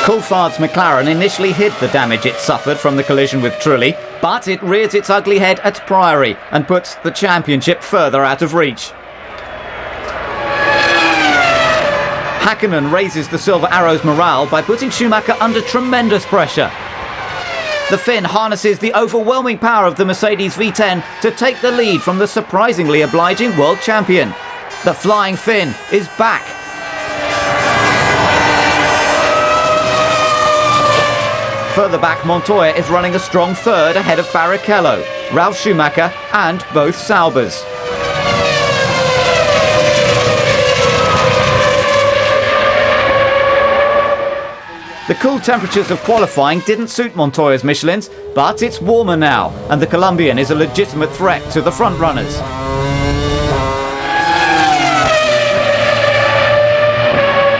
S1: Coulthard's McLaren initially hid the damage it suffered from the collision with Trulli, but it rears its ugly head at Priory and puts the championship further out of reach. Häkkinen raises the Silver Arrow's morale by putting Schumacher under tremendous pressure. The Finn harnesses the overwhelming power of the Mercedes V10 to take the lead from the surprisingly obliging world champion. The Flying Finn is back. Further back, Montoya is running a strong third ahead of Barrichello, Ralf Schumacher and both Saubers. The cool temperatures of qualifying didn't suit Montoya's Michelins, but it's warmer now, and the Colombian is a legitimate threat to the front-runners.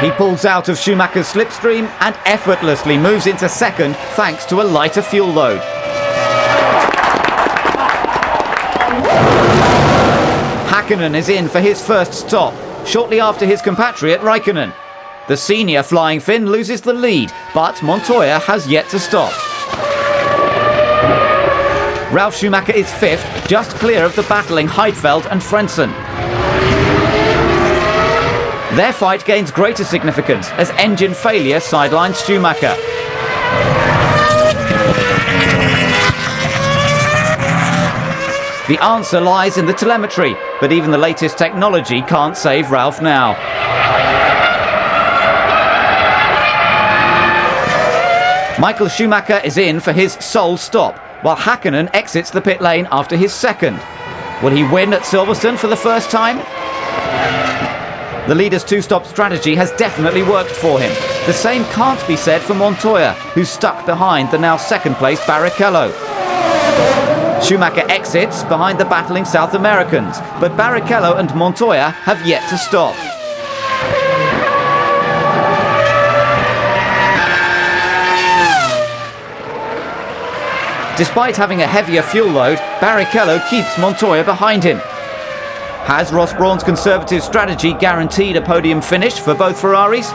S1: He pulls out of Schumacher's slipstream and effortlessly moves into second thanks to a lighter fuel load. Häkkinen is in for his first stop, shortly after his compatriot Raikkonen. The senior Flying Finn loses the lead, but Montoya has yet to stop. Ralf Schumacher is fifth, just clear of the battling Heidfeld and Frentzen. Their fight gains greater significance as engine failure sidelines Schumacher. The answer lies in the telemetry, but even the latest technology can't save Ralf now. Michael Schumacher is in for his sole stop, while Häkkinen exits the pit lane after his second. Will he win at Silverstone for the first time? The leader's two-stop strategy has definitely worked for him. The same can't be said for Montoya, who's stuck behind the now second-place Barrichello. Schumacher exits behind the battling South Americans, but Barrichello and Montoya have yet to stop. Despite having a heavier fuel load, Barrichello keeps Montoya behind him. Has Ross Brawn's conservative strategy guaranteed a podium finish for both Ferraris?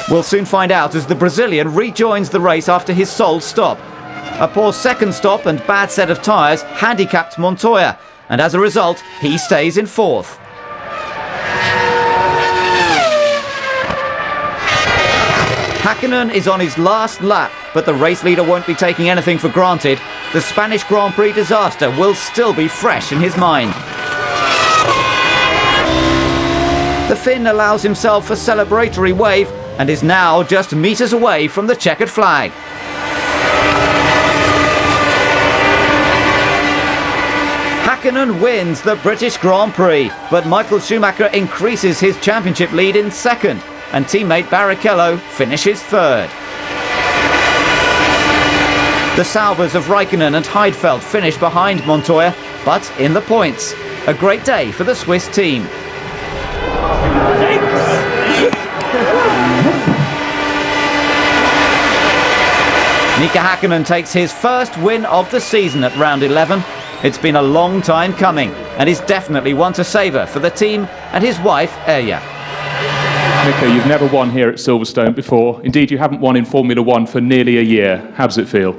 S1: We'll soon find out as the Brazilian rejoins the race after his sole stop. A poor second stop and bad set of tyres handicapped Montoya, and as a result, he stays in fourth. Häkkinen is on his last lap, but the race leader won't be taking anything for granted. The Spanish Grand Prix disaster will still be fresh in his mind. The Finn allows himself a celebratory wave and is now just meters away from the checkered flag. Häkkinen wins the British Grand Prix, but Michael Schumacher increases his championship lead in second, and teammate Barrichello finishes third. The Saubers of Raikkonen and Heidfeld finish behind Montoya, but in the points. A great day for the Swiss team. Mika Häkkinen takes his first win of the season at round 11. It's been a long time coming, and is definitely one to savour for the team and his wife Erja.
S6: Mika, you've never won here at Silverstone before. Indeed, you haven't won in Formula One for nearly a year. How does it feel?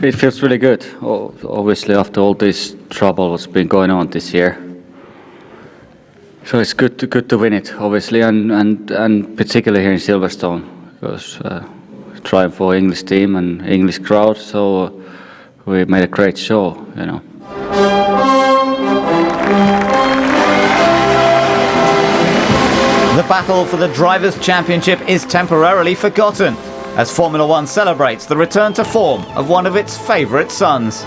S11: It feels really good, obviously, after all this trouble that's been going on this year. So it's good to win it, obviously, and particularly here in Silverstone, because trying for English team and English crowd, so we made a great show, you know.
S1: The battle for the Drivers' Championship is temporarily forgotten as Formula One celebrates the return to form of one of its favourite sons.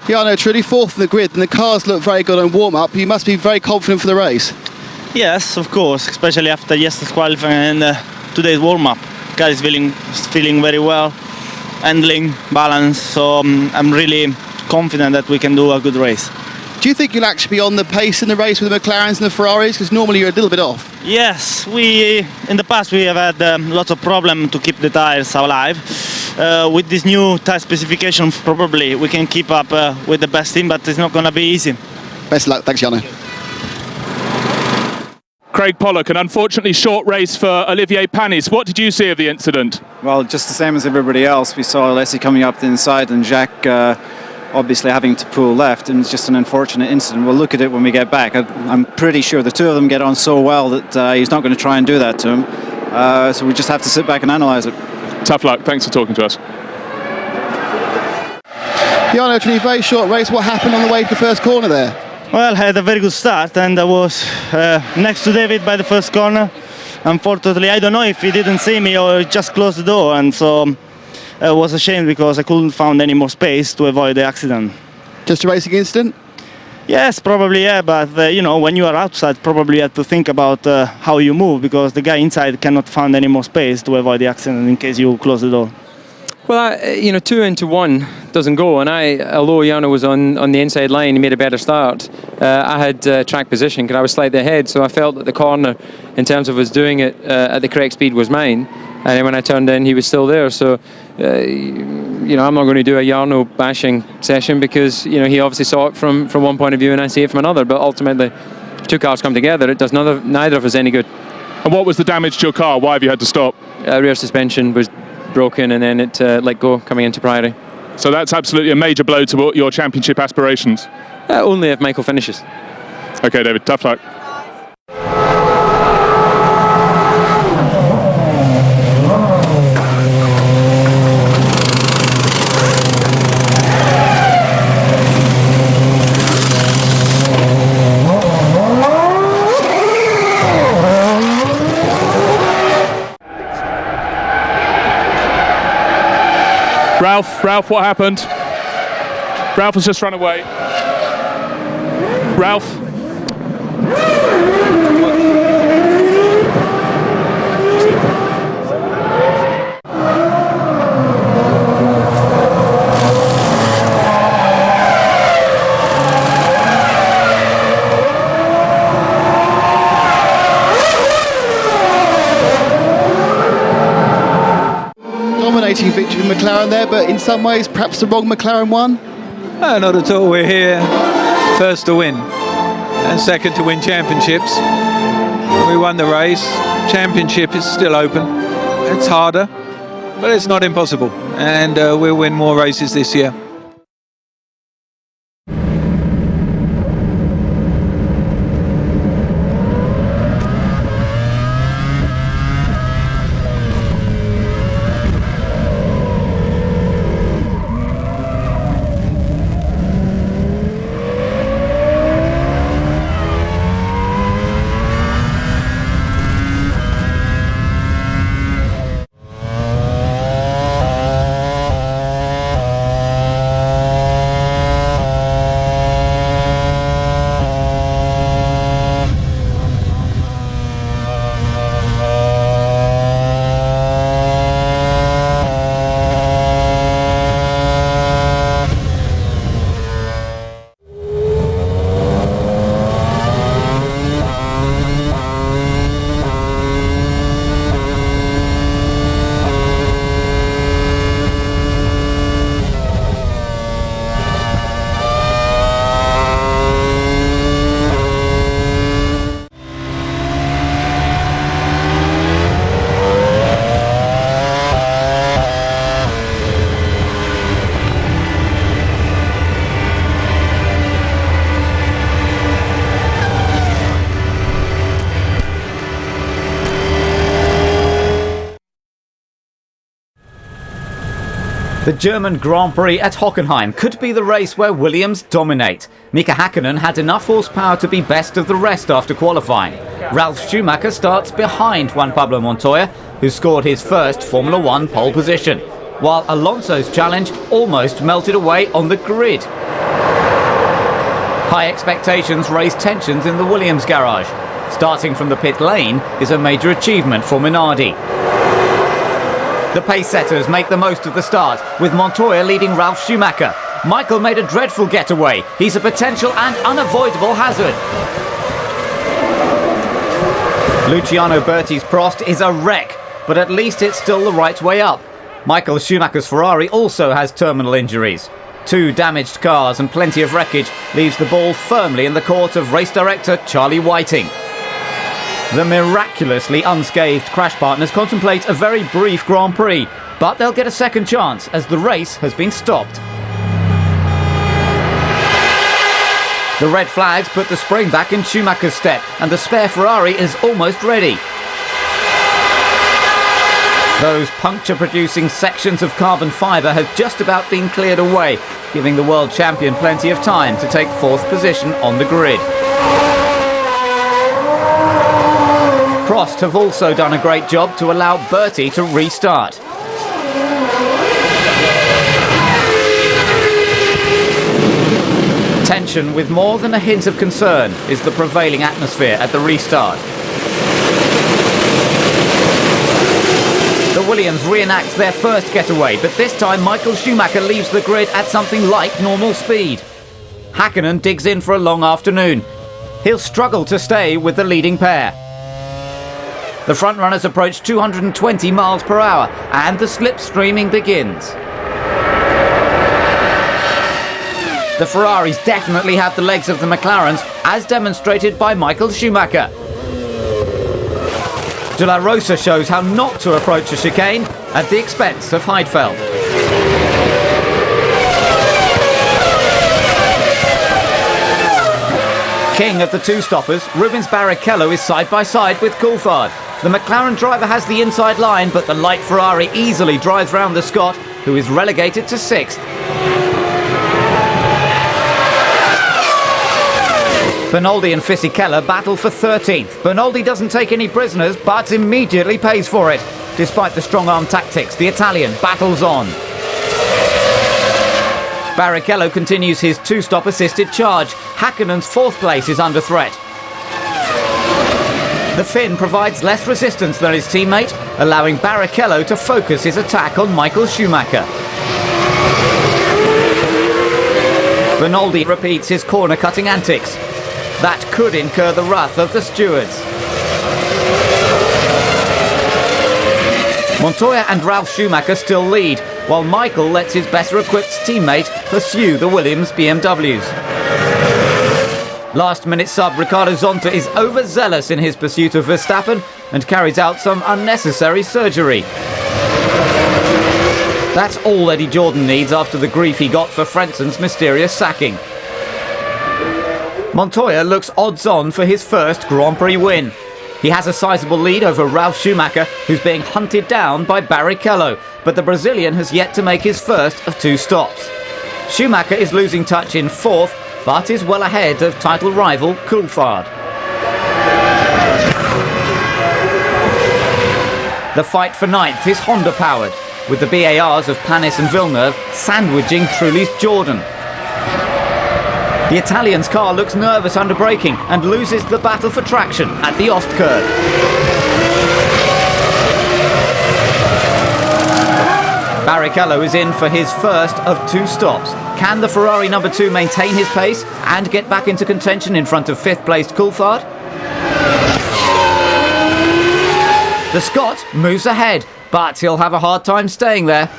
S19: Jarno Trulli, fourth in the grid, and the cars look very good on warm-up. You must be very confident for the race.
S17: Yes, of course, especially after yesterday's qualifying and today's warm-up. Car is feeling very well, handling, balance, so I'm really confident that we can do a good race.
S19: Do you think you'll actually be on the pace in the race with the McLarens and the Ferraris? Because normally you're a little bit off.
S17: Yes, in the past we have had lots of problems to keep the tyres alive. With this new tyre specification, probably we can keep up with the best team, but it's not going to be easy.
S19: Best of luck. Thanks, Jarno.
S6: Craig Pollock, an unfortunately short race for Olivier Panis. What did you see of the incident?
S12: Well, just the same as everybody else. We saw Alessi coming up the inside and Jacques obviously having to pull left, and it's just an unfortunate incident. We'll look at it when we get back. I'm pretty sure the two of them get on so well that he's not going to try and do that to him. So we just have to sit back and analyse it.
S6: Tough luck. Thanks for talking to us.
S19: Jarno Trulli, very short race. What happened on the way to the first corner there?
S17: Well, I had a very good start and I was next to David by the first corner. Unfortunately, I don't know if he didn't see me or just closed the door, and so it was a shame because I couldn't find any more space to avoid the accident.
S19: Just a racing incident?
S17: Yes, probably, yeah, but you know, when you are outside, probably you have to think about how you move, because the guy inside cannot find any more space to avoid the accident in case you close the door.
S3: Well, two into one doesn't go, and although Jarno was on the inside line, he made a better start. I had track position because I was slightly ahead, so I felt that the corner, in terms of us doing it at the correct speed, was mine. And then when I turned in, he was still there. So, I'm not going to do a Jarno bashing session because he obviously saw it from one point of view and I see it from another. But ultimately, if two cars come together, it does neither of us any good.
S6: And what was the damage to your car? Why have you had to stop?
S3: Rear suspension was broken and then it let go coming into Priory.
S6: So that's absolutely a major blow to your championship aspirations?
S3: Only if Michael finishes.
S6: OK, David, tough luck. Ralph, what happened? Ralph has just run away. Ralph.
S19: Dominating victory for McLaren there, but in some ways perhaps the wrong McLaren won?
S10: No, not at all. We're here first to win and second to win championships. We won the race. Championship is still open. It's harder, but it's not impossible, and we'll win more races this year.
S1: The German Grand Prix at Hockenheim could be the race where Williams dominate. Mika Hakkinen had enough horsepower to be best of the rest after qualifying. Ralf Schumacher starts behind Juan Pablo Montoya, who scored his first Formula One pole position. while Alonso's challenge almost melted away on the grid. High expectations raise tensions in the Williams garage. Starting from the pit lane is a major achievement for Minardi. The pace setters make the most of the start, with Montoya leading Ralf Schumacher. Michael made a dreadful getaway. He's a potential and unavoidable hazard. Luciano Berti's Prost is a wreck, but at least it's still the right way up. Michael Schumacher's Ferrari also has terminal injuries. 2 damaged cars and plenty of wreckage leaves the ball firmly in the court of race director Charlie Whiting. The miraculously unscathed crash partners contemplate a very brief Grand Prix, but they'll get a second chance as the race has been stopped. The red flags put the spring back in Schumacher's step, and the spare Ferrari is almost ready. Those puncture-producing sections of carbon fibre have just about been cleared away, giving the world champion plenty of time to take 4th position on the grid. Prost have also done a great job to allow Berti to restart. Tension with more than a hint of concern is the prevailing atmosphere at the restart. The Williams reenact their first getaway, but this time Michael Schumacher leaves the grid at something like normal speed. Häkkinen digs in for a long afternoon. He'll struggle to stay with the leading pair. The frontrunners approach 220 miles per hour, and the slipstreaming begins. The Ferraris definitely have the legs of the McLarens, as demonstrated by Michael Schumacher. De La Rosa shows how not to approach a chicane at the expense of Heidfeld. King of the 2-stoppers, Rubens Barrichello is side by side with Coulthard. The McLaren driver has the inside line, but the light Ferrari easily drives round the Scot, who is relegated to 6th. Bernoldi and Fisichella battle for 13th. Bernoldi doesn't take any prisoners, but immediately pays for it. Despite the strong-arm tactics, the Italian battles on. Barrichello continues his 2-stop assisted charge. Häkkinen's 4th place is under threat. The Finn provides less resistance than his teammate, allowing Barrichello to focus his attack on Michael Schumacher. Bernoldi repeats his corner-cutting antics. That could incur the wrath of the stewards. Montoya and Ralf Schumacher still lead, while Michael lets his better-equipped teammate pursue the Williams BMWs. Last-minute sub Ricardo Zonta is overzealous in his pursuit of Verstappen and carries out some unnecessary surgery. That's all Eddie Jordan needs after the grief he got for Frenson's mysterious sacking. Montoya looks odds-on for his first Grand Prix win. He has a sizable lead over Ralf Schumacher, who's being hunted down by Barrichello, but the Brazilian has yet to make his first of 2 stops. Schumacher is losing touch in 4th, but is well ahead of title rival Coulthard. The fight for 9th is Honda-powered, with the BARs of Panis and Villeneuve sandwiching Trulli's Jordan. The Italian's car looks nervous under braking and loses the battle for traction at the Ost curve. Barrichello is in for his first of 2 stops. Can the Ferrari number 2 maintain his pace and get back into contention in front of 5th placed Coulthard? The Scot moves ahead, but he'll have a hard time staying there.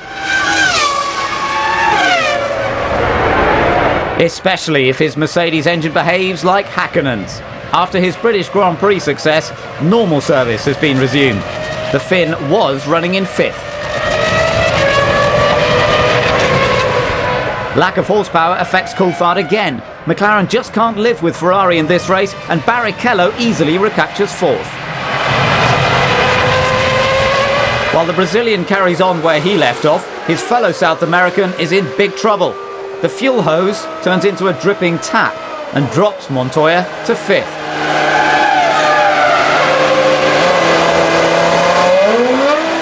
S1: Especially if his Mercedes engine behaves like Häkkinen's. After his British Grand Prix success, normal service has been resumed. The Finn was running in 5th. Lack of horsepower affects Coulthard again. McLaren just can't live with Ferrari in this race, and Barrichello easily recaptures 4th. While the Brazilian carries on where he left off, his fellow South American is in big trouble. The fuel hose turns into a dripping tap and drops Montoya to 5th.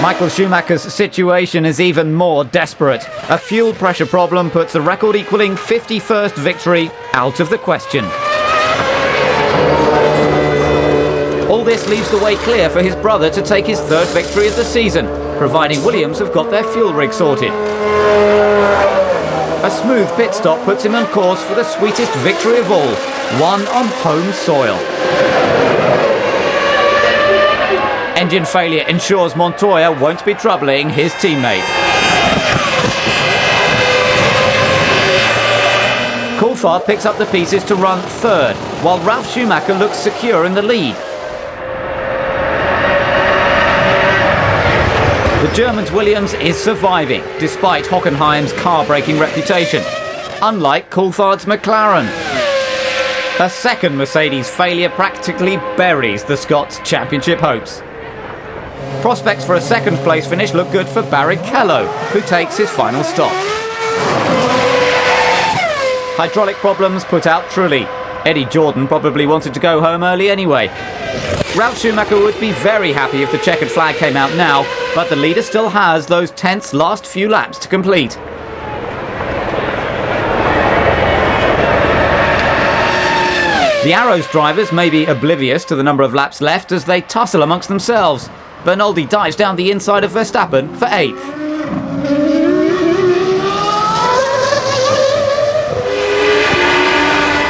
S1: Michael Schumacher's situation is even more desperate. A fuel pressure problem puts the record-equalling 51st victory out of the question. All this leaves the way clear for his brother to take his third victory of the season, providing Williams have got their fuel rig sorted. A smooth pit stop puts him on course for the sweetest victory of all, one on home soil. Engine failure ensures Montoya won't be troubling his teammate. Coulthard picks up the pieces to run third, while Ralf Schumacher looks secure in the lead. The German's Williams is surviving, despite Hockenheim's car-breaking reputation, unlike Coulthard's McLaren. A second Mercedes failure practically buries the Scots' championship hopes. Prospects for a second-place finish look good for Barrichello, who takes his final stop. Hydraulic problems put out Trulli. Eddie Jordan probably wanted to go home early anyway. Ralf Schumacher would be very happy if the checkered flag came out now, but the leader still has those tense last few laps to complete. The Arrows drivers may be oblivious to the number of laps left as they tussle amongst themselves. Bernoldi dives down the inside of Verstappen for 8th.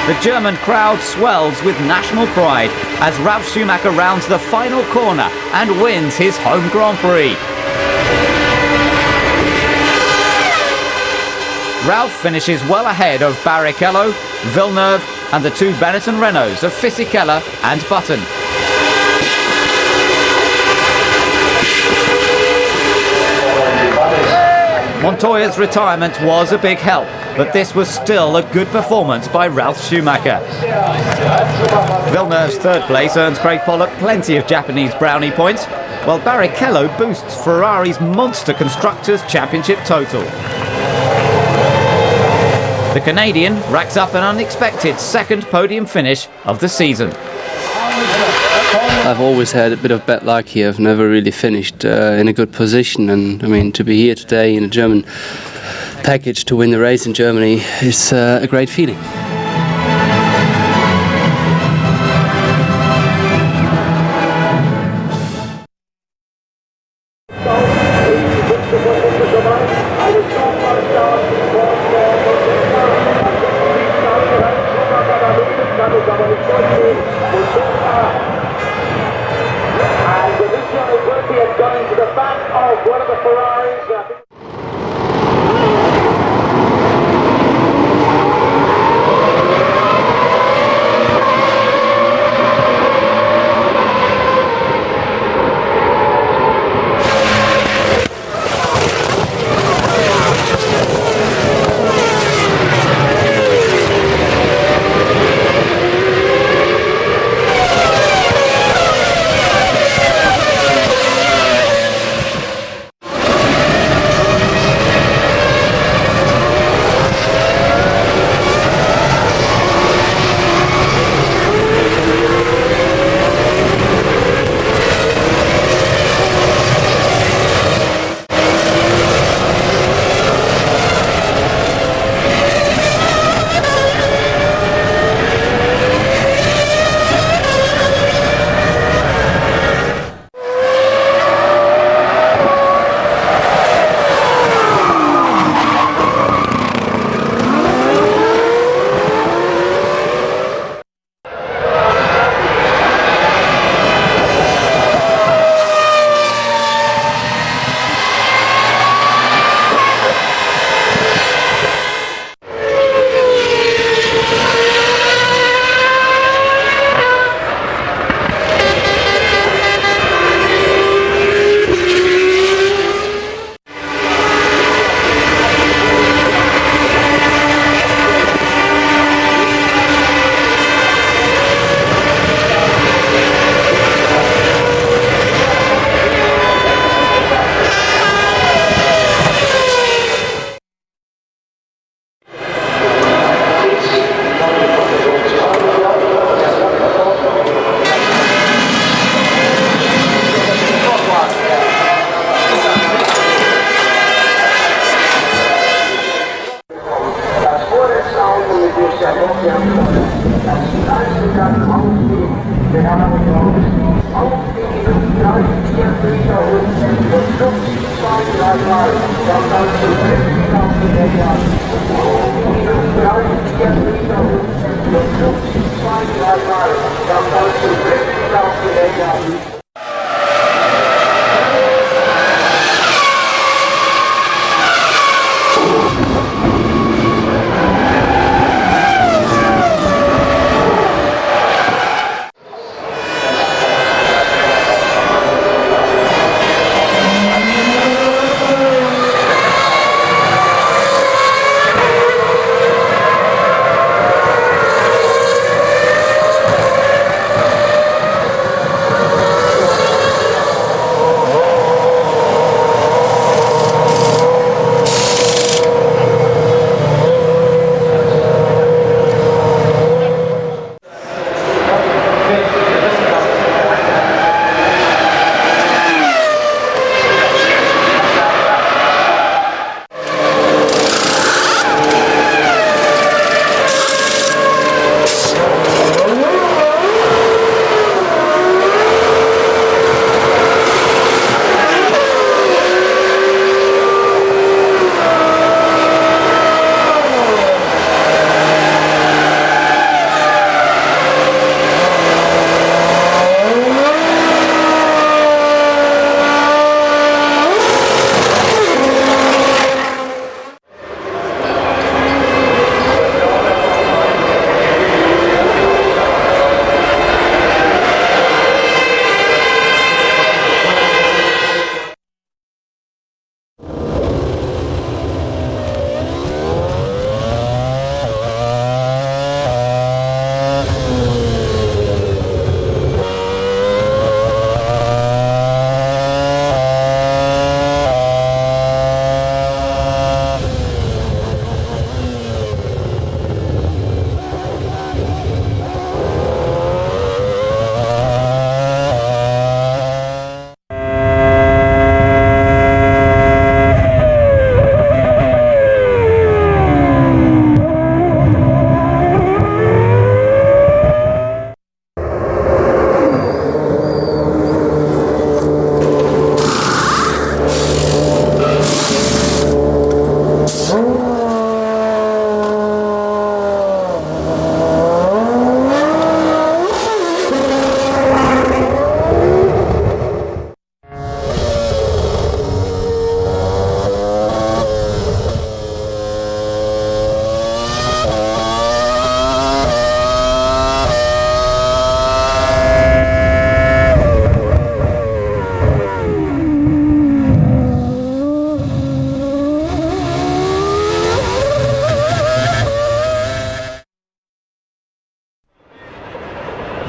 S1: The German crowd swells with national pride as Ralf Schumacher rounds the final corner and wins his home Grand Prix. Ralf finishes well ahead of Barrichello, Villeneuve and the two Benetton Renaults of Fisichella and Button. Montoya's retirement was a big help, but this was still a good performance by Ralf Schumacher. Villeneuve's third place earns Craig Pollock plenty of Japanese brownie points, while Barrichello boosts Ferrari's monster Constructors' Championship total. The Canadian racks up an unexpected second podium finish of the season.
S16: I've always had a bit of bad luck here. I've never really finished in a good position, and I mean, to be here today in a German package to win the race in Germany is a great feeling.
S8: Going to the back of one of the Ferraris.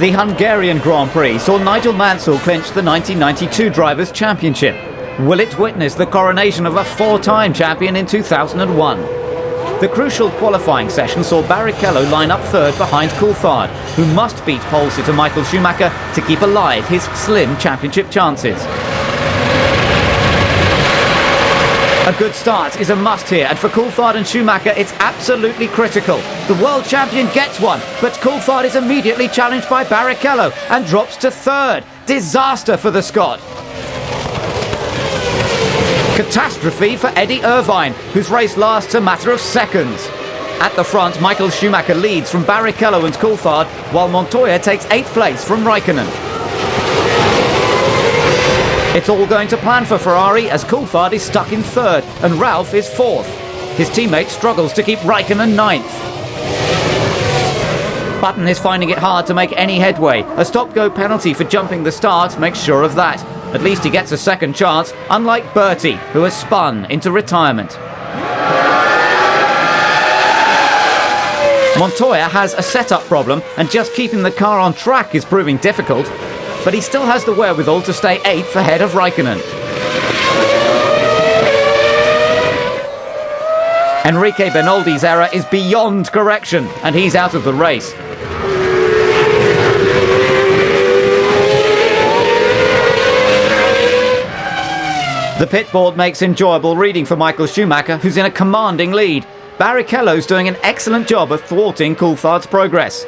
S1: The Hungarian Grand Prix saw Nigel Mansell clinch the 1992 Drivers' Championship. Will it witness the coronation of a four-time champion in 2001? The crucial qualifying session saw Barrichello line up third behind Coulthard, who must beat pole sitter Michael Schumacher to keep alive his slim championship chances. A good start is a must here, and for Coulthard and Schumacher it's absolutely critical. The world champion gets one, but Coulthard is immediately challenged by Barrichello and drops to third. Disaster for the Scot. Catastrophe for Eddie Irvine, whose race lasts a matter of seconds. At the front, Michael Schumacher leads from Barrichello and Coulthard, while Montoya takes 8th place from Raikkonen. It's all going to plan for Ferrari as Coulthard is stuck in third and Ralph is fourth. His teammate struggles to keep Raikkonen ninth. Button is finding it hard to make any headway. A stop-go penalty for jumping the start makes sure of that. At least he gets a second chance, unlike Bertie, who has spun into retirement. Montoya has a setup problem, and just keeping the car on track is proving difficult. But he still has the wherewithal to stay 8th ahead of Raikkonen. Enrique Benoldi's error is beyond correction, and he's out of the race. The pit board makes enjoyable reading for Michael Schumacher, who's in a commanding lead. Barrichello's doing an excellent job of thwarting Coulthard's progress.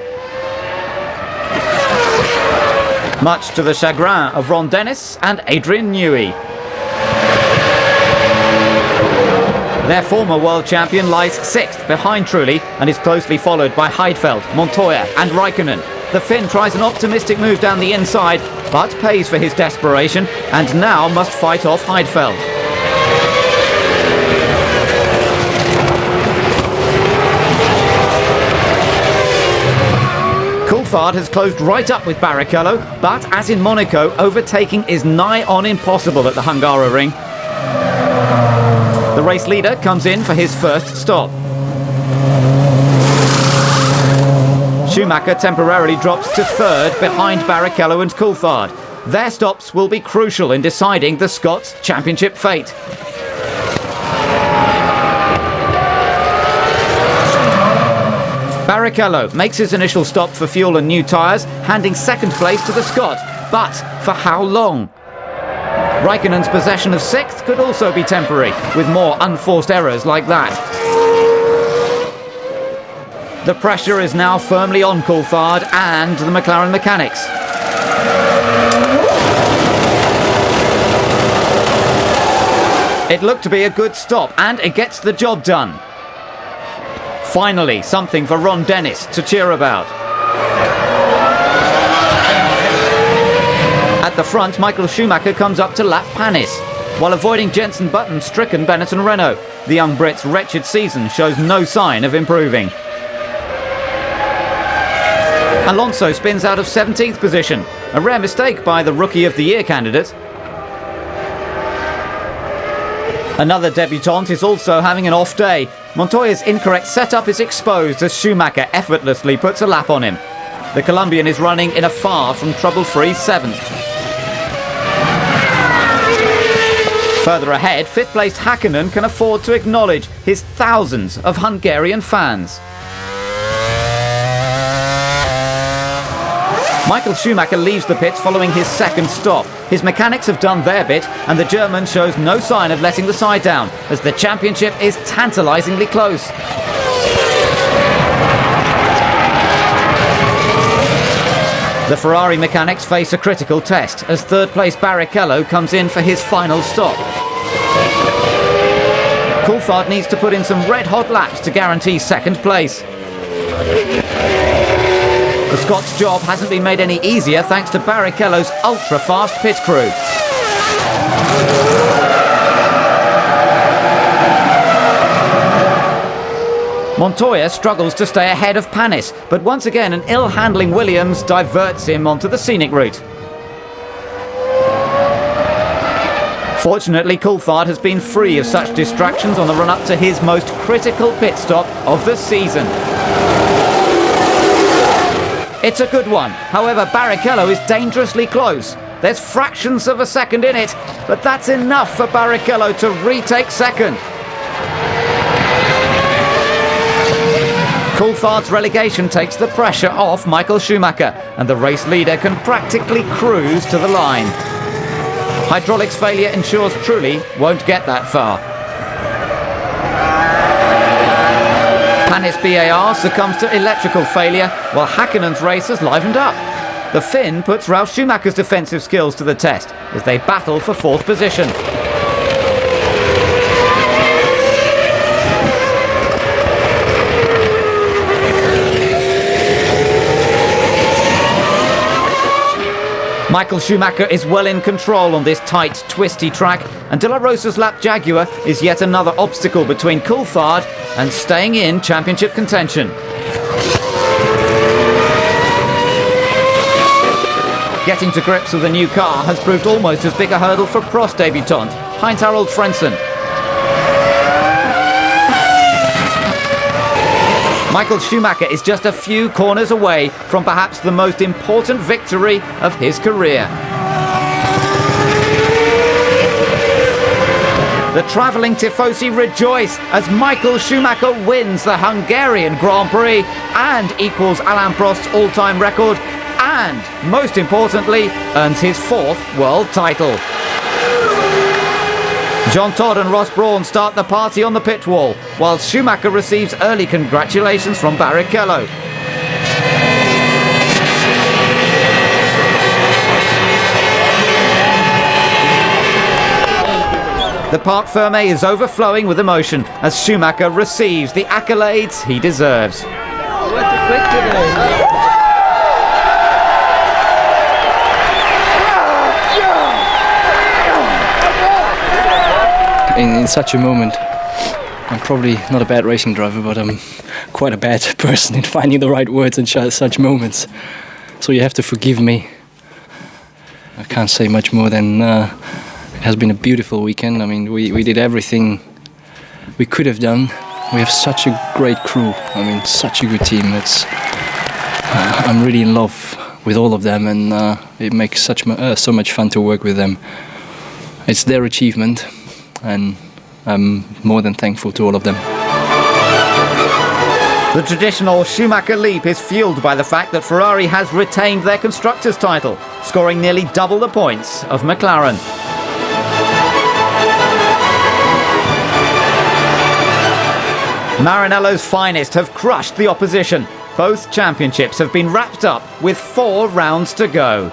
S1: Much to the chagrin of Ron Dennis and Adrian Newey. Their former world champion lies 6th behind Trulli and is closely followed by Heidfeld, Montoya and Raikkonen. The Finn tries an optimistic move down the inside, but pays for his desperation and now must fight off Heidfeld. Coulthard has closed right up with Barrichello, but as in Monaco, overtaking is nigh on impossible at the Hungaroring. The race leader comes in for his first stop. Schumacher temporarily drops to 3rd behind Barrichello and Coulthard. Their stops will be crucial in deciding the Scots' championship fate. Barrichello makes his initial stop for fuel and new tyres, handing 2nd place to the Scot. But for how long? Raikkonen's possession of 6th could also be temporary, with more unforced errors like that. The pressure is now firmly on Coulthard and the McLaren mechanics. It looked to be a good stop, and it gets the job done. Finally, something for Ron Dennis to cheer about. At the front, Michael Schumacher comes up to lap Panis, while avoiding Jenson Button's stricken Benetton Renault. The young Brit's wretched season shows no sign of improving. Alonso spins out of 17th position, a rare mistake by the Rookie of the Year candidate. Another debutant is also having an off day. Montoya's incorrect setup is exposed as Schumacher effortlessly puts a lap on him. The Colombian is running in a far from trouble-free 7th. Further ahead, 5th placed Hakkinen can afford to acknowledge his thousands of Hungarian fans. Michael Schumacher leaves the pits following his 2nd stop. His mechanics have done their bit, and the German shows no sign of letting the side down, as the championship is tantalisingly close. The Ferrari mechanics face a critical test, as 3rd place Barrichello comes in for his final stop. Coulthard needs to put in some red-hot laps to guarantee 2nd place. The Scots' job hasn't been made any easier thanks to Barrichello's ultra-fast pit crew. Montoya struggles to stay ahead of Panis, but once again an ill-handling Williams diverts him onto the scenic route. Fortunately, Coulthard has been free of such distractions on the run-up to his most critical pit stop of the season. It's a good one. However, Barrichello is dangerously close. There's fractions of a second in it, but that's enough for Barrichello to retake 2nd. Coulthard's relegation takes the pressure off Michael Schumacher, and the race leader can practically cruise to the line. Hydraulics failure ensures Trulli won't get that far. Panis BAR succumbs to electrical failure, while Hakkinen's race has livened up. The Finn puts Ralf Schumacher's defensive skills to the test as they battle for 4th position. Michael Schumacher is well in control on this tight, twisty track, and De La Rosa's lap Jaguar is yet another obstacle between Coulthard and staying in championship contention. Getting to grips with a new car has proved almost as big a hurdle for Prost debutant Heinz-Harald Frentzen. Michael Schumacher is just a few corners away from perhaps the most important victory of his career. The travelling tifosi rejoice as Michael Schumacher wins the Hungarian Grand Prix and equals Alain Prost's all-time record, and, most importantly, earns his 4th world title. John Todd and Ross Brawn start the party on the pit wall, while Schumacher receives early congratulations from Barrichello. The Parc Fermé is overflowing with emotion as Schumacher receives the accolades he deserves.
S13: In such a moment, I'm probably not a bad racing driver, but I'm quite a bad person in finding the right words in such moments. So you have to forgive me. I can't say much more than it has been a beautiful weekend. I mean, we did everything we could have done. We have such a great crew. I mean, such a good team. I'm really in love with all of them, and it makes so much fun to work with them. It's their achievement, and I'm more than thankful to all of them.
S1: The traditional Schumacher leap is fueled by the fact that Ferrari has retained their constructors' title, scoring nearly double the points of McLaren. Maranello's finest have crushed the opposition. Both championships have been wrapped up with 4 rounds to go.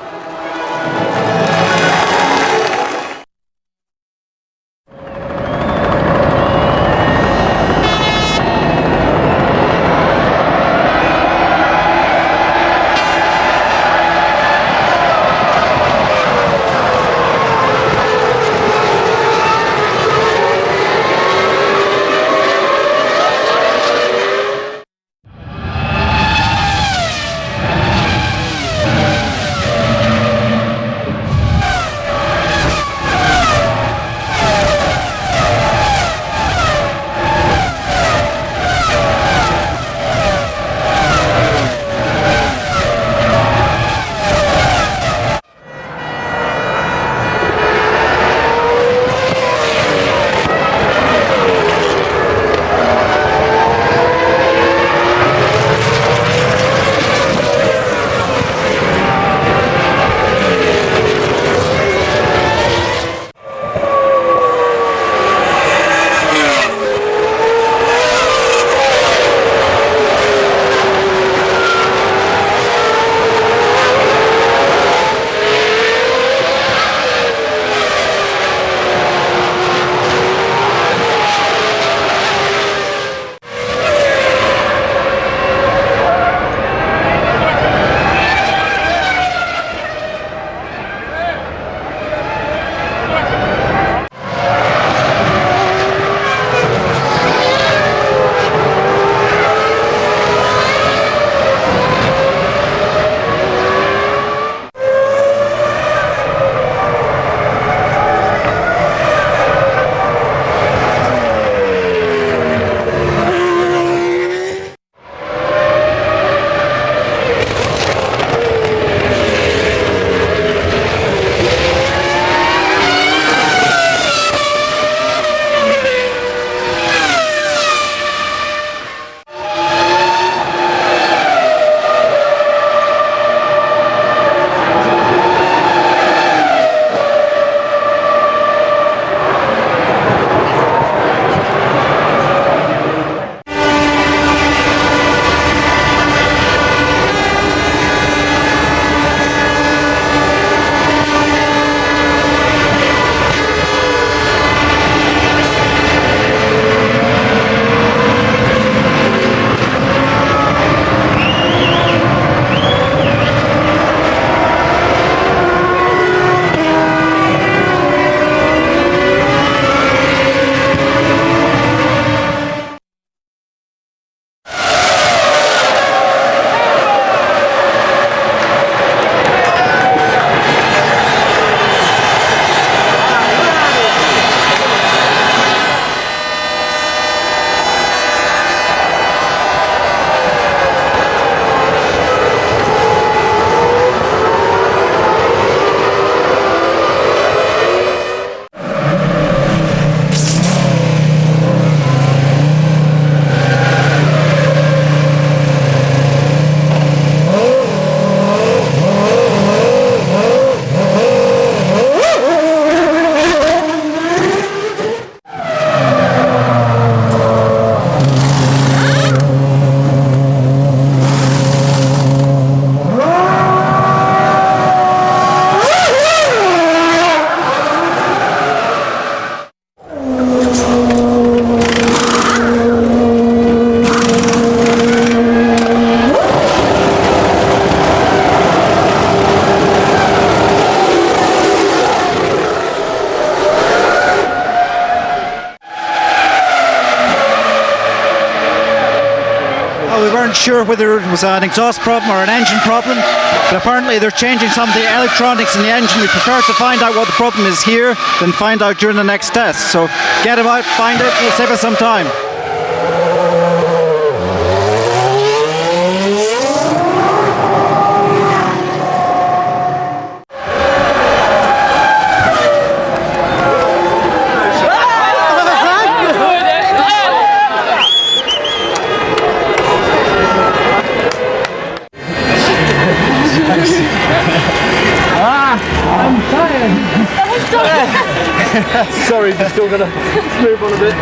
S12: Well, we weren't sure whether it was an exhaust problem or an engine problem, but apparently they're changing some of the electronics in the engine. We prefer to find out what the problem is here than find out during the next test. So get them out, find it, it'll save us some time.
S21: I'm tired. Sorry, just still gonna move on a bit.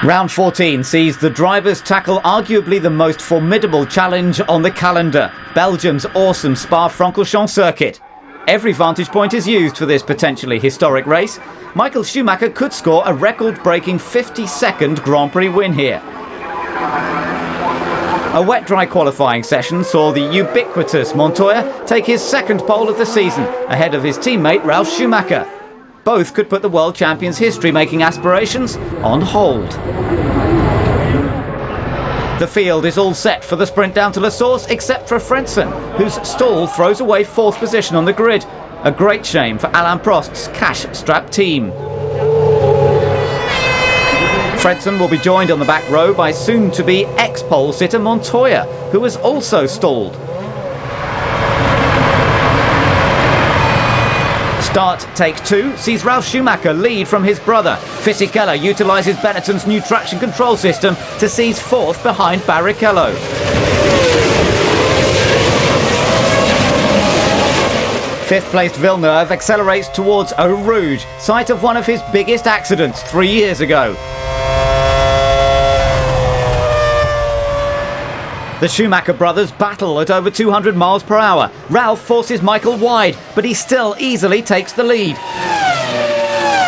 S1: Round 14 sees the drivers tackle arguably the most formidable challenge on the calendar, Belgium's awesome Spa-Francorchamps circuit. Every vantage point is used for this potentially historic race. Michael Schumacher could score a record-breaking 52nd Grand Prix win here. A wet-dry qualifying session saw the ubiquitous Montoya take his second pole of the season, ahead of his teammate Ralf Schumacher. Both could put the world champions' history-making aspirations on hold. The field is all set for the sprint down to La Source, except for Frentzen, whose stall throws away fourth position on the grid. A great shame for Alain Prost's cash-strapped team. Frentzen will be joined on the back row by soon-to-be ex-pole sitter Montoya, who has also stalled. Start take two sees Ralf Schumacher lead from his brother. Fisichella utilises Benetton's new traction control system to seize fourth behind Barrichello. Fifth-placed Villeneuve accelerates towards Eau Rouge, site of one of his biggest accidents 3 years ago. The Schumacher brothers battle at over 200 miles per hour. Ralf forces Michael wide, but he still easily takes the lead.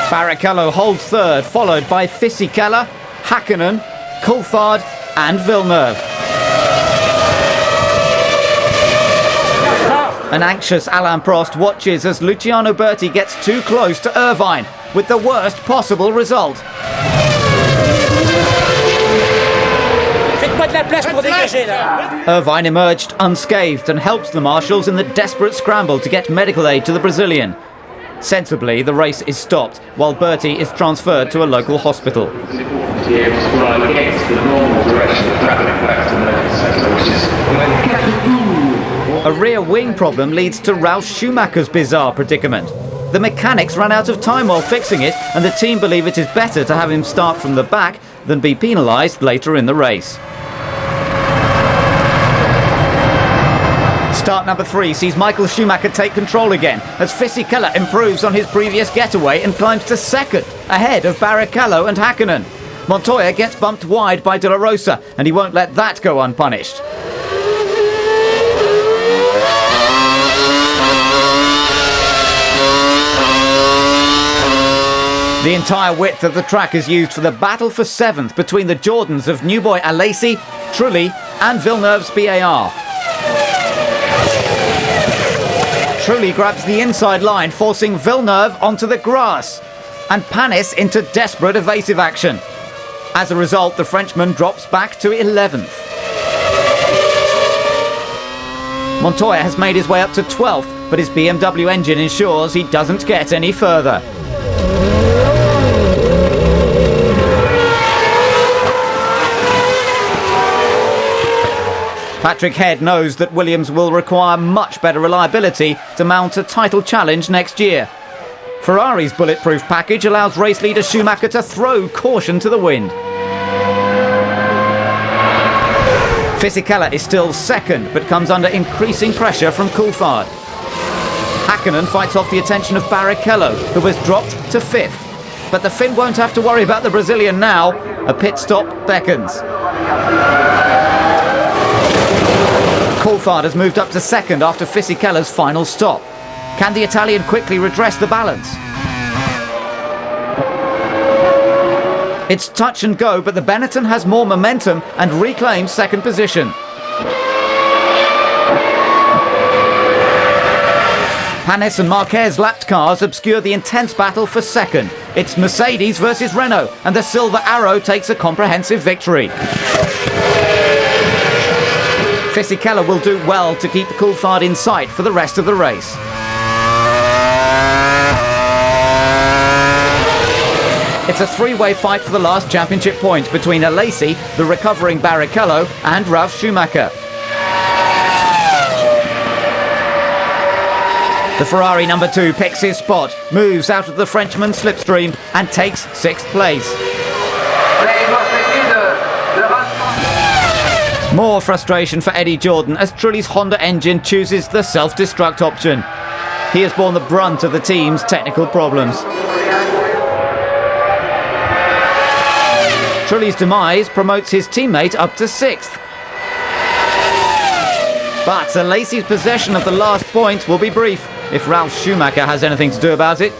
S1: Barrichello holds third, followed by Fisichella, Hakkinen, Coulthard and Villeneuve. An anxious Alain Prost watches as Luciano Berti gets too close to Irvine, with the worst possible result. Irvine emerged unscathed and helps the marshals in the desperate scramble to get medical aid to the Brazilian. Sensibly, the race is stopped, while Berti is transferred to a local hospital. A rear wing problem leads to Ralf Schumacher's bizarre predicament. The mechanics ran out of time while fixing it, and the team believe it is better to have him start from the back than be penalised later in the race. Start number 3 sees Michael Schumacher take control again as Fisichella improves on his previous getaway and climbs to second, ahead of Barrichello and Hakkinen. Montoya gets bumped wide by De La Rosa, and he won't let that go unpunished. The entire width of the track is used for the battle for 7th between the Jordans of New Boy Alesi, Trulli and Villeneuve's BAR. Trulli grabs the inside line, forcing Villeneuve onto the grass, and Panis into desperate evasive action. As a result, the Frenchman drops back to 11th. Montoya has made his way up to 12th, but his BMW engine ensures he doesn't get any further. Patrick Head knows that Williams will require much better reliability to mount a title challenge next year. Ferrari's bulletproof package allows race leader Schumacher to throw caution to the wind. Fisichella is still second, but comes under increasing pressure from Coulthard. Hakkinen fights off the attention of Barrichello, who has dropped to 5th. But the Finn won't have to worry about the Brazilian now. A pit stop beckons. Coulthard has moved up to 2nd after Fisichella's final stop. Can the Italian quickly redress the balance? It's touch and go, but the Benetton has more momentum and reclaims 2nd position. Panis and Marquez lapped cars obscure the intense battle for 2nd. It's Mercedes versus Renault, and the Silver Arrow takes a comprehensive victory. Fisichella will do well to keep Coulthard in sight for the rest of the race. It's a 3-way fight for the last championship point between Alesi, the recovering Barrichello, and Ralf Schumacher. The Ferrari number 2 picks his spot, moves out of the Frenchman's slipstream, and takes 6th place. More frustration for Eddie Jordan as Trulli's Honda engine chooses the self-destruct option. He has borne the brunt of the team's technical problems. Trulli's demise promotes his teammate up to 6th. But Alesi's possession of the last point will be brief if Ralf Schumacher has anything to do about it.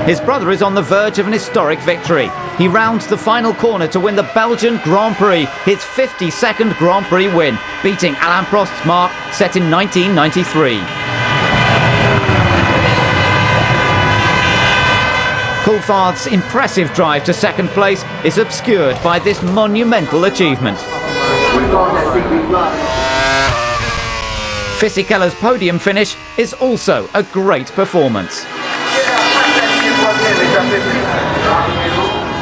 S1: His brother is on the verge of an historic victory. He rounds the final corner to win the Belgian Grand Prix, his 52nd Grand Prix win, beating Alain Prost's mark set in 1993. Coulthard's impressive drive to 2nd place is obscured by this monumental achievement. Fisichella's podium finish is also a great performance.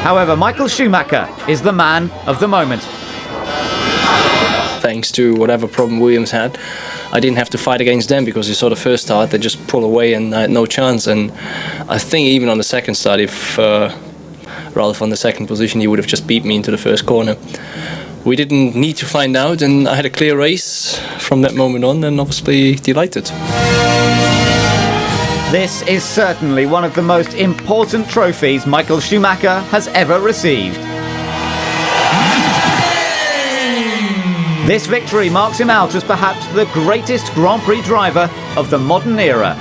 S1: However, Michael Schumacher is the man of the moment.
S13: Thanks to whatever problem Williams had, I didn't have to fight against them because you saw the first start, they just pull away and I had no chance. And I think even on the 2nd start, if Ralf on the 2nd position, he would have just beat me into the 1st corner. We didn't need to find out, and I had a clear race from that moment on, and obviously delighted.
S1: This is certainly one of the most important trophies Michael Schumacher has ever received. This victory marks him out as perhaps the greatest Grand Prix driver of the modern era.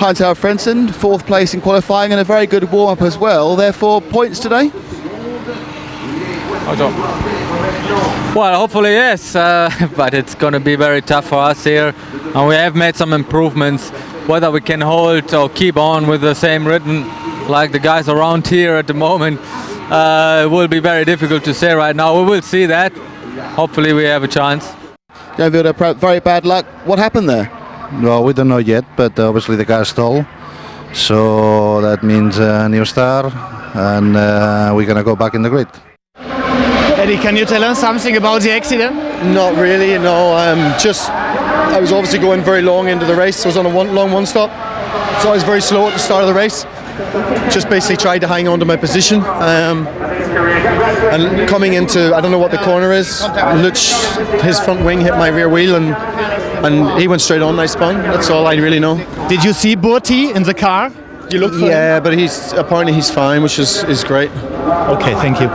S19: Heinz-Harald Frentzen, 4th place in qualifying and a very good warm-up as well. Therefore, points today?
S15: Well, hopefully yes, but it's going to be very tough for us here. And we have made some improvements. Whether we can hold or keep on with the same rhythm like the guys around here at the moment, it will be very difficult to say right now. We will see that. Hopefully we have a chance.
S19: Jan Wilder, very bad luck. What happened there?
S5: Well, we don't know yet, but obviously the car stalled. So that means a new start, and we're going to go back in the grid.
S18: Eddie, can you tell us something about the accident?
S23: Not really, no. I was obviously going very long into the race. I was on a long one stop, so I was very slow at the start of the race. Just basically tried to hang on to my position. And coming into, I don't know what the corner is, Lutz, his front wing hit my rear wheel and he went straight on, I spun. That's all I really know.
S18: Did you see Burti in the car? You look for
S23: Yeah,
S18: him?
S23: but apparently he's fine, which is great.
S18: Okay, thank you.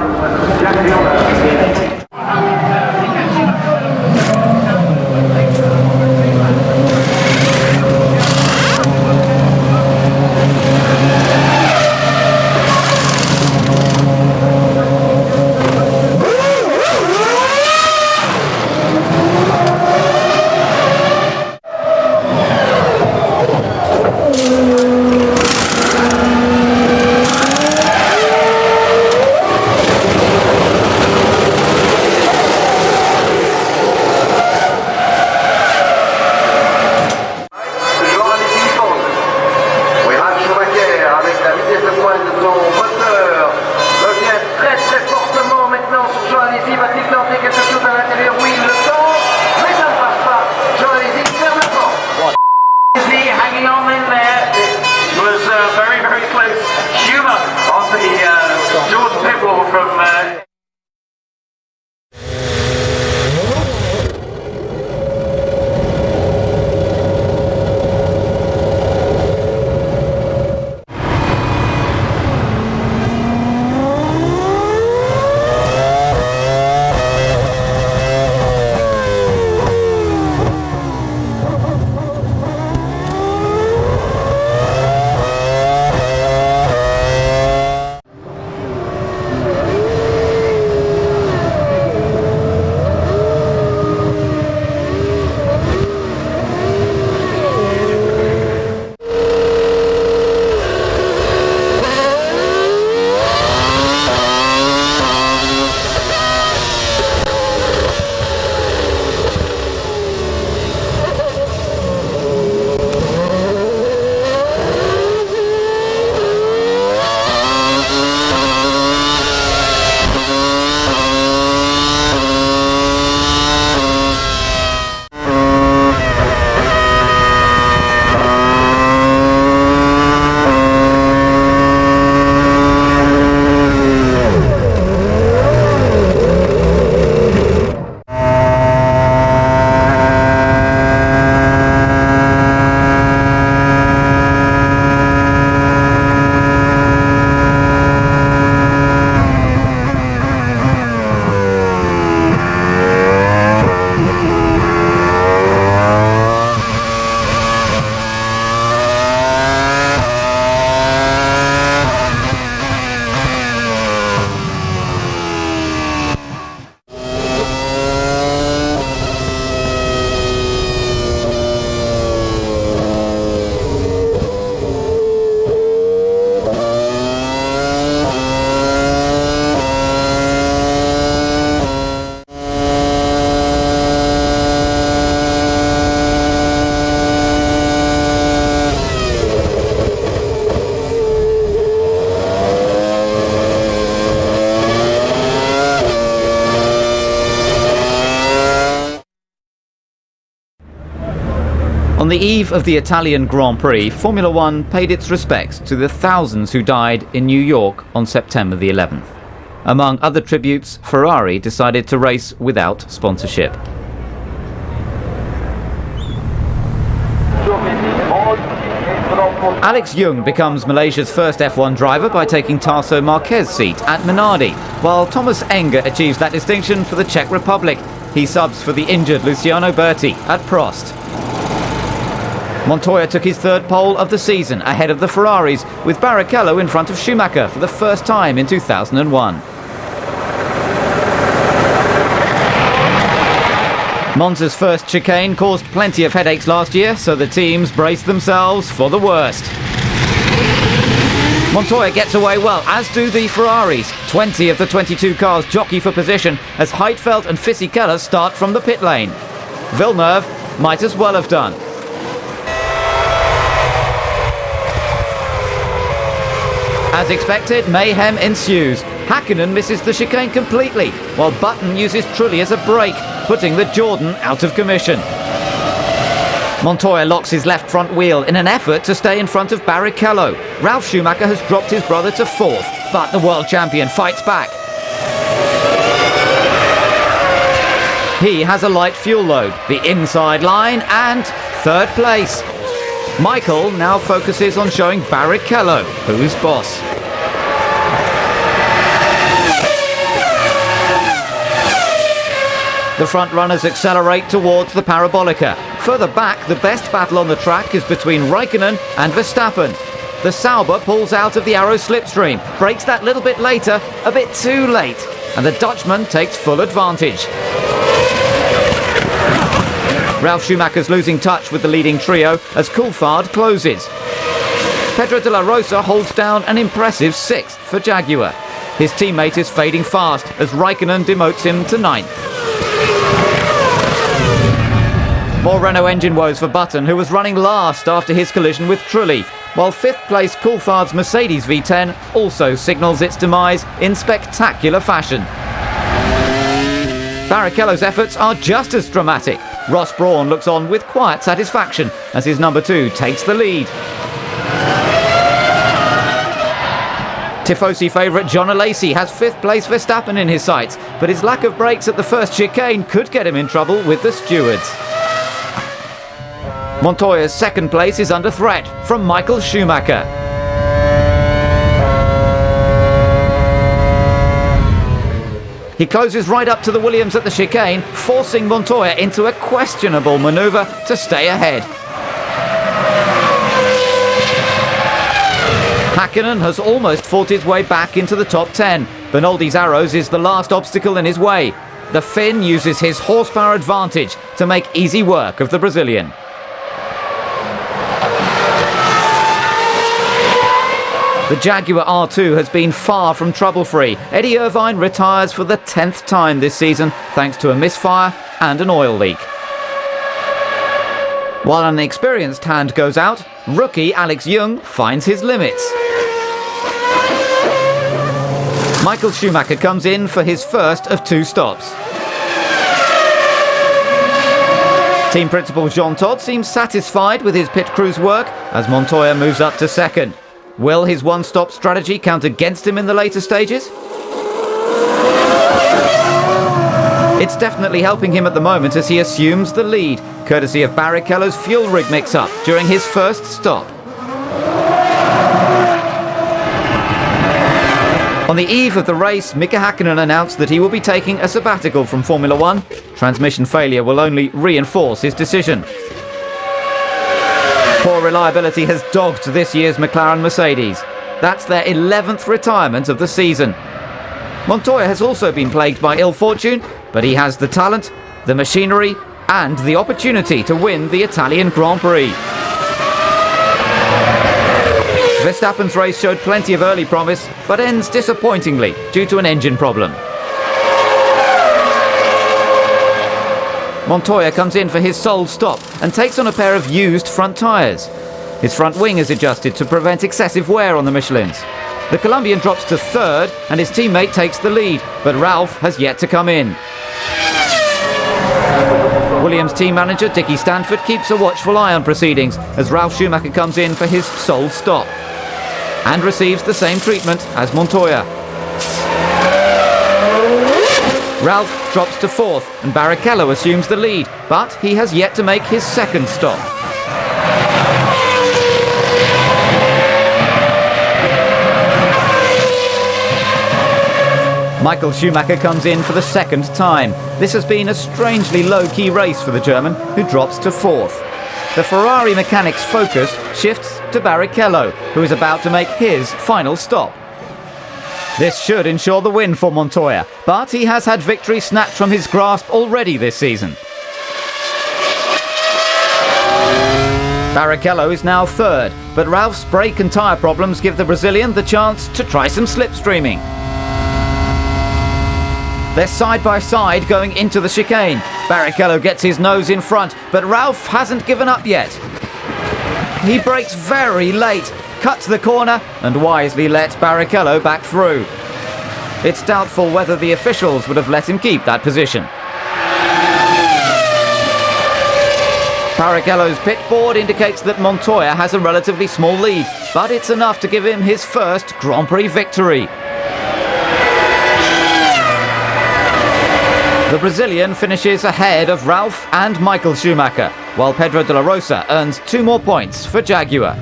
S1: On the eve of the Italian Grand Prix, Formula One paid its respects to the thousands who died in New York on September the 11th. Among other tributes, Ferrari decided to race without sponsorship. Alex Young becomes Malaysia's first F1 driver by taking Tarso Marquez's seat at Minardi, while Thomas Enger achieves that distinction for the Czech Republic. He subs for the injured Luciano Berti at Prost. Montoya took his third pole of the season ahead of the Ferraris, with Barrichello in front of Schumacher for the first time in 2001. Monza's first chicane caused plenty of headaches last year, so the teams braced themselves for the worst. Montoya gets away well, as do the Ferraris. 20 of the 22 cars jockey for position as Heidfeld and Fisichella start from the pit lane. Villeneuve might as well have done. As expected, mayhem ensues. Häkkinen misses the chicane completely, while Button uses Trulli as a brake, putting the Jordan out of commission. Montoya locks his left front wheel in an effort to stay in front of Barrichello. Ralf Schumacher has dropped his brother to fourth, but the world champion fights back. He has a light fuel load, the inside line, and third place. Michael now focuses on showing Barrichello who's boss. The front runners accelerate towards the Parabolica. Further back, the best battle on the track is between Raikkonen and Verstappen. The Sauber pulls out of the Arrow slipstream, brakes that little bit later, a bit too late, and the Dutchman takes full advantage. Ralf Schumacher's losing touch with the leading trio as Coulthard closes. Pedro de la Rosa holds down an impressive 6th for Jaguar. His teammate is fading fast as Raikkonen demotes him to 9th. More Renault engine woes for Button, who was running last after his collision with Trulli, while 5th place Coulthard's Mercedes V10 also signals its demise in spectacular fashion. Barrichello's efforts are just as dramatic. Ross Brawn looks on with quiet satisfaction as his number 2 takes the lead. Tifosi favourite John Alesi has 5th place Verstappen in his sights, but his lack of brakes at the first chicane could get him in trouble with the stewards. Montoya's 2nd place is under threat from Michael Schumacher. He closes right up to the Williams at the chicane, forcing Montoya into a questionable manoeuvre to stay ahead. Häkkinen has almost fought his way back into the top 10. Bernoldi's Arrows is the last obstacle in his way. The Finn uses his horsepower advantage to make easy work of the Brazilian. The Jaguar R2 has been far from trouble-free. Eddie Irvine retires for the 10th time this season, thanks to a misfire and an oil leak. While an experienced hand goes out, rookie Alex Young finds his limits. Michael Schumacher comes in for his first of 2 stops. Team principal Jean Todt seems satisfied with his pit crew's work as Montoya moves up to 2nd. Will his one-stop strategy count against him in the later stages? It's definitely helping him at the moment as he assumes the lead, courtesy of Barrichello's fuel rig mix-up during his first stop. On the eve of the race, Mika Häkkinen announced that he will be taking a sabbatical from Formula One. Transmission failure will only reinforce his decision. Poor reliability has dogged this year's McLaren Mercedes. That's their 11th retirement of the season. Montoya has also been plagued by ill fortune, but he has the talent, the machinery, and the opportunity to win the Italian Grand Prix. Verstappen's race showed plenty of early promise, but ends disappointingly due to an engine problem. Montoya comes in for his sole stop and takes on a pair of used front tyres. His front wing is adjusted to prevent excessive wear on the Michelins. The Colombian drops to 3rd and his teammate takes the lead, but Ralf has yet to come in. Williams team manager Dickie Stanford keeps a watchful eye on proceedings as Ralf Schumacher comes in for his sole stop and receives the same treatment as Montoya. Ralf drops to 4th and Barrichello assumes the lead, but he has yet to make his 2nd stop. Michael Schumacher comes in for the 2nd time. This has been a strangely low-key race for the German, who drops to 4th. the Ferrari mechanic's focus shifts to Barrichello, who is about to make his final stop. This should ensure the win for Montoya, but he has had victory snatched from his grasp already this season. Barrichello is now third, but Ralph's brake and tyre problems give the Brazilian the chance to try some slipstreaming. They're side by side going into the chicane. Barrichello gets his nose in front, but Ralph hasn't given up yet. He brakes very late, cuts the corner and wisely lets Barrichello back through. It's doubtful whether the officials would have let him keep that position. Barrichello's pit board indicates that Montoya has a relatively small lead, but it's enough to give him his first Grand Prix victory. The Brazilian finishes ahead of Ralph and Michael Schumacher, while Pedro de la Rosa earns 2 more points for Jaguar.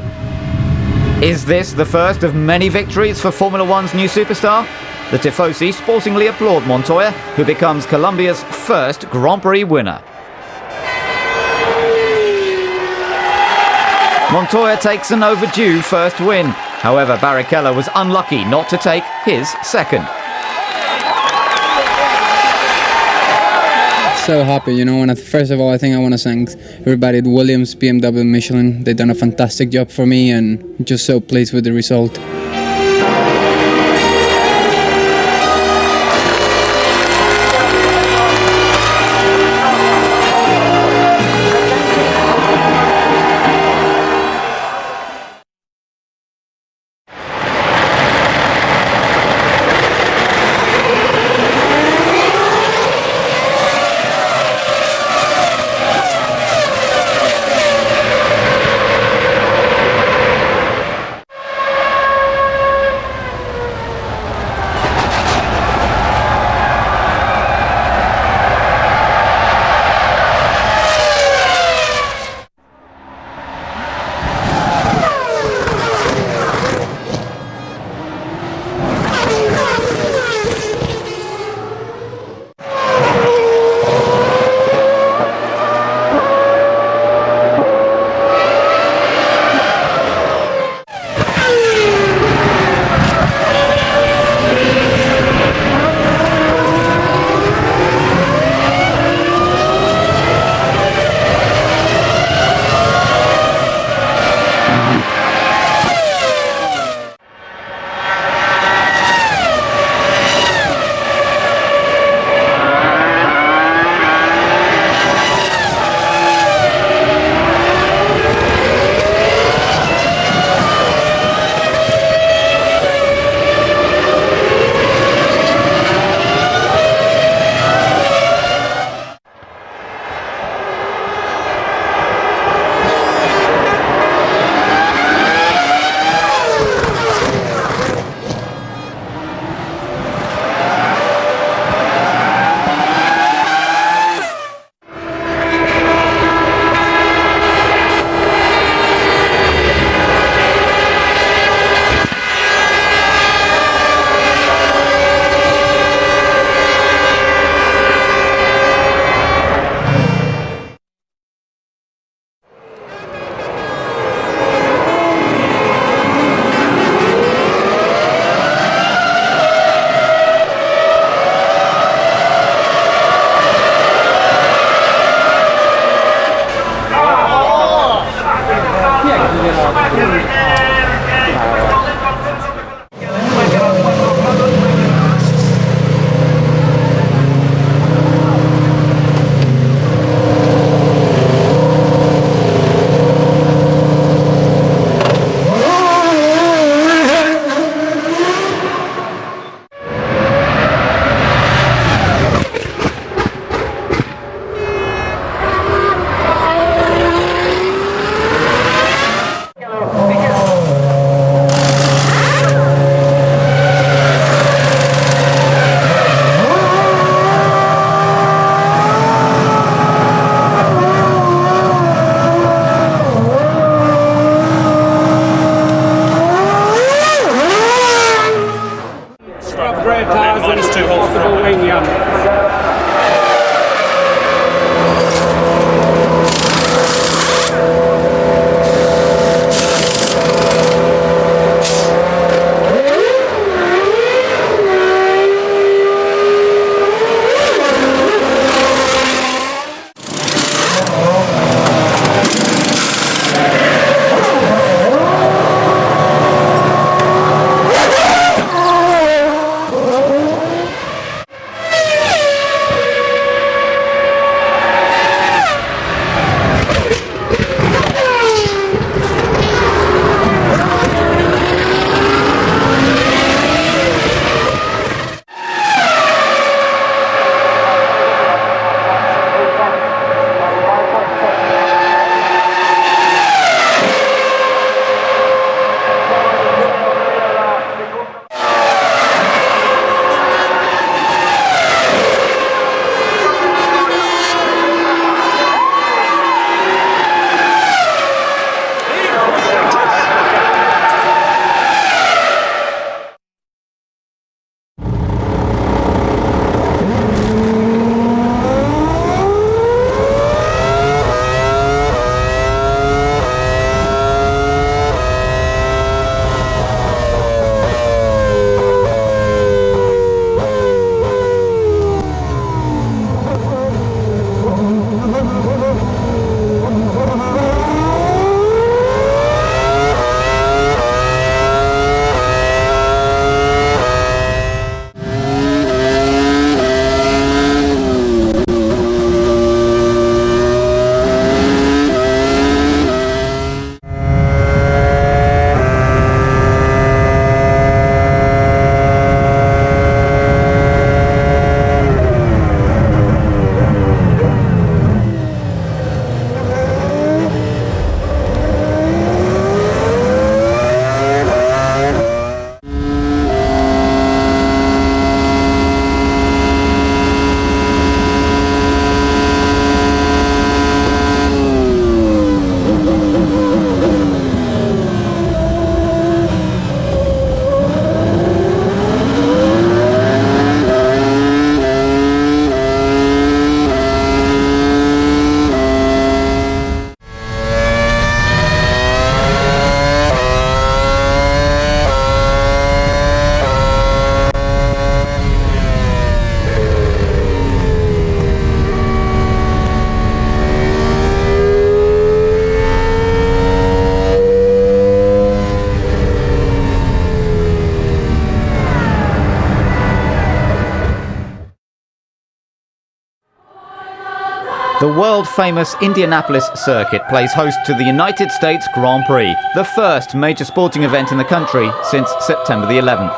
S1: Is this the first of many victories for Formula One's new superstar? The Tifosi sportingly applaud Montoya, who becomes Colombia's first Grand Prix winner. Montoya takes an overdue first win. However, Barrichello was unlucky not to take his second.
S2: So happy, you know, and first of all I think I want to thank everybody at Williams, BMW, Michelin. They've done a fantastic job for me and just so pleased with the result.
S1: The world-famous Indianapolis circuit plays host to the United States Grand Prix, the first major sporting event in the country since September the 11th.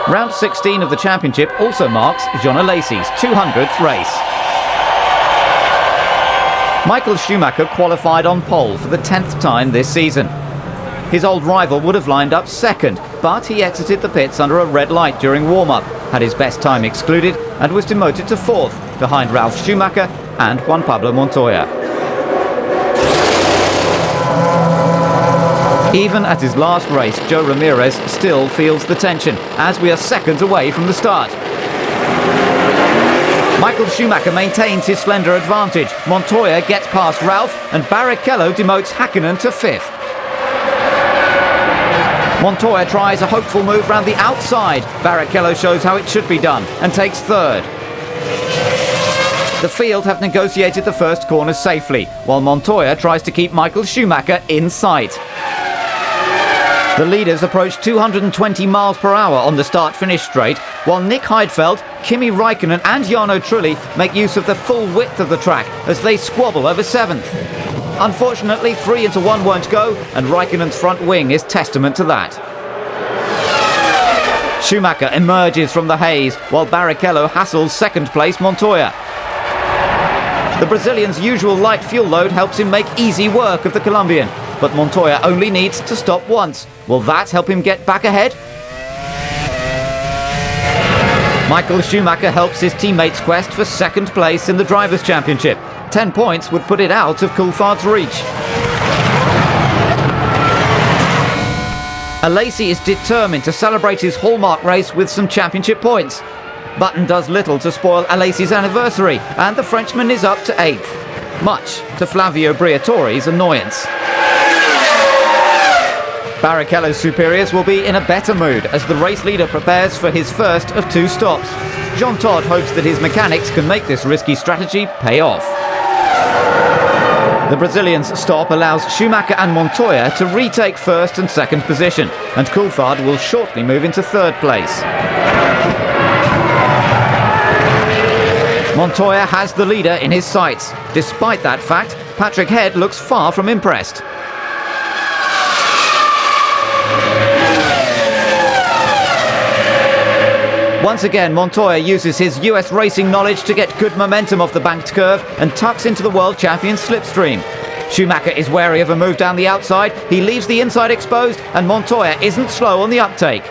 S1: Round 16 of the championship also marks Jean Alesi's 200th race. Michael Schumacher qualified on pole for the 10th time this season. His old rival would have lined up second, but he exited the pits under a red light during warm-up, had his best time excluded, and was demoted to fourth, behind Ralf Schumacher and Juan Pablo Montoya. Even at his last race, Joe Ramirez still feels the tension, as we are seconds away from the start. Michael Schumacher maintains his slender advantage. Montoya gets past Ralf, and Barrichello demotes Hakkinen to fifth. Montoya tries a hopeful move round the outside. Barrichello shows how it should be done and takes third. The field have negotiated the first corner safely, while Montoya tries to keep Michael Schumacher in sight. The leaders approach 220 miles per hour on the start-finish straight, while Nick Heidfeld, Kimi Räikkönen and Jarno Trulli make use of the full width of the track as they squabble over seventh. Unfortunately, 3 into 1 won't go, and Räikkönen's front wing is testament to that. Schumacher emerges from the haze, while Barrichello hassles second-place Montoya. The Brazilian's usual light fuel load helps him make easy work of the Colombian, but Montoya only needs to stop once. Will that help him get back ahead? Michael Schumacher helps his teammates' quest for second place in the Drivers' Championship. 10 points would put it out of Coulthard's reach. Alesi is determined to celebrate his hallmark race with some championship points. Button does little to spoil Alesi's anniversary, and the Frenchman is up to 8th, much to Flavio Briatore's annoyance. Barrichello's superiors will be in a better mood as the race leader prepares for his first of 2 stops. Jean Todt hopes that his mechanics can make this risky strategy pay off. The Brazilian's stop allows Schumacher and Montoya to retake first and second position, and Coulthard will shortly move into third place. Montoya has the leader in his sights. Despite that fact, Patrick Head looks far from impressed. Once again, Montoya uses his US racing knowledge to get good momentum off the banked curve and tucks into the world champion's slipstream. Schumacher is wary of a move down the outside, he leaves the inside exposed, and Montoya isn't slow on the uptake.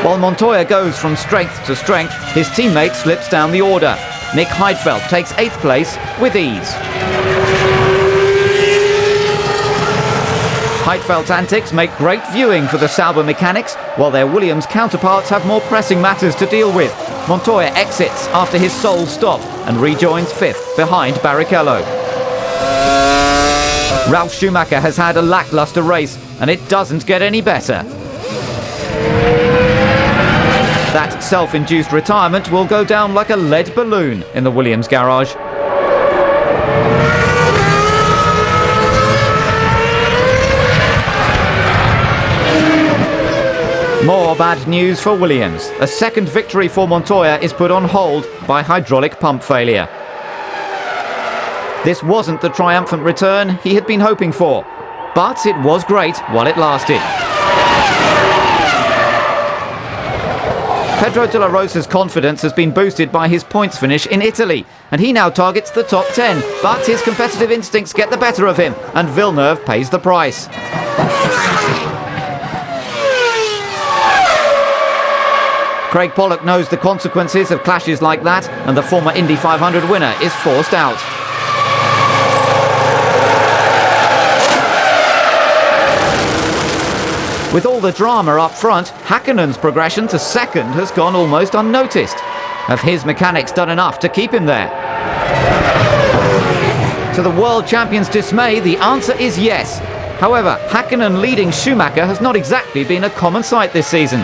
S1: While Montoya goes from strength to strength, his teammate slips down the order. Nick Heidfeld takes 8th place with ease. Heidfeld's antics make great viewing for the Sauber mechanics, while their Williams counterparts have more pressing matters to deal with. Montoya exits after his sole stop and rejoins 5th behind Barrichello. Ralf Schumacher has had a lackluster race, and it doesn't get any better. That self-induced retirement will go down like a lead balloon in the Williams garage. More bad news for Williams. A second victory for Montoya is put on hold by hydraulic pump failure. This wasn't the triumphant return he had been hoping for, but it was great while it lasted. Pedro de la Rosa's confidence has been boosted by his points finish in Italy, and he now targets the top 10, but his competitive instincts get the better of him, and Villeneuve pays the price. Craig Pollock knows the consequences of clashes like that, and the former Indy 500 winner is forced out. With all the drama up front, Hakkinen's progression to second has gone almost unnoticed. Have his mechanics done enough to keep him there? To the world champion's dismay, the answer is yes. However, Hakkinen leading Schumacher has not exactly been a common sight this season.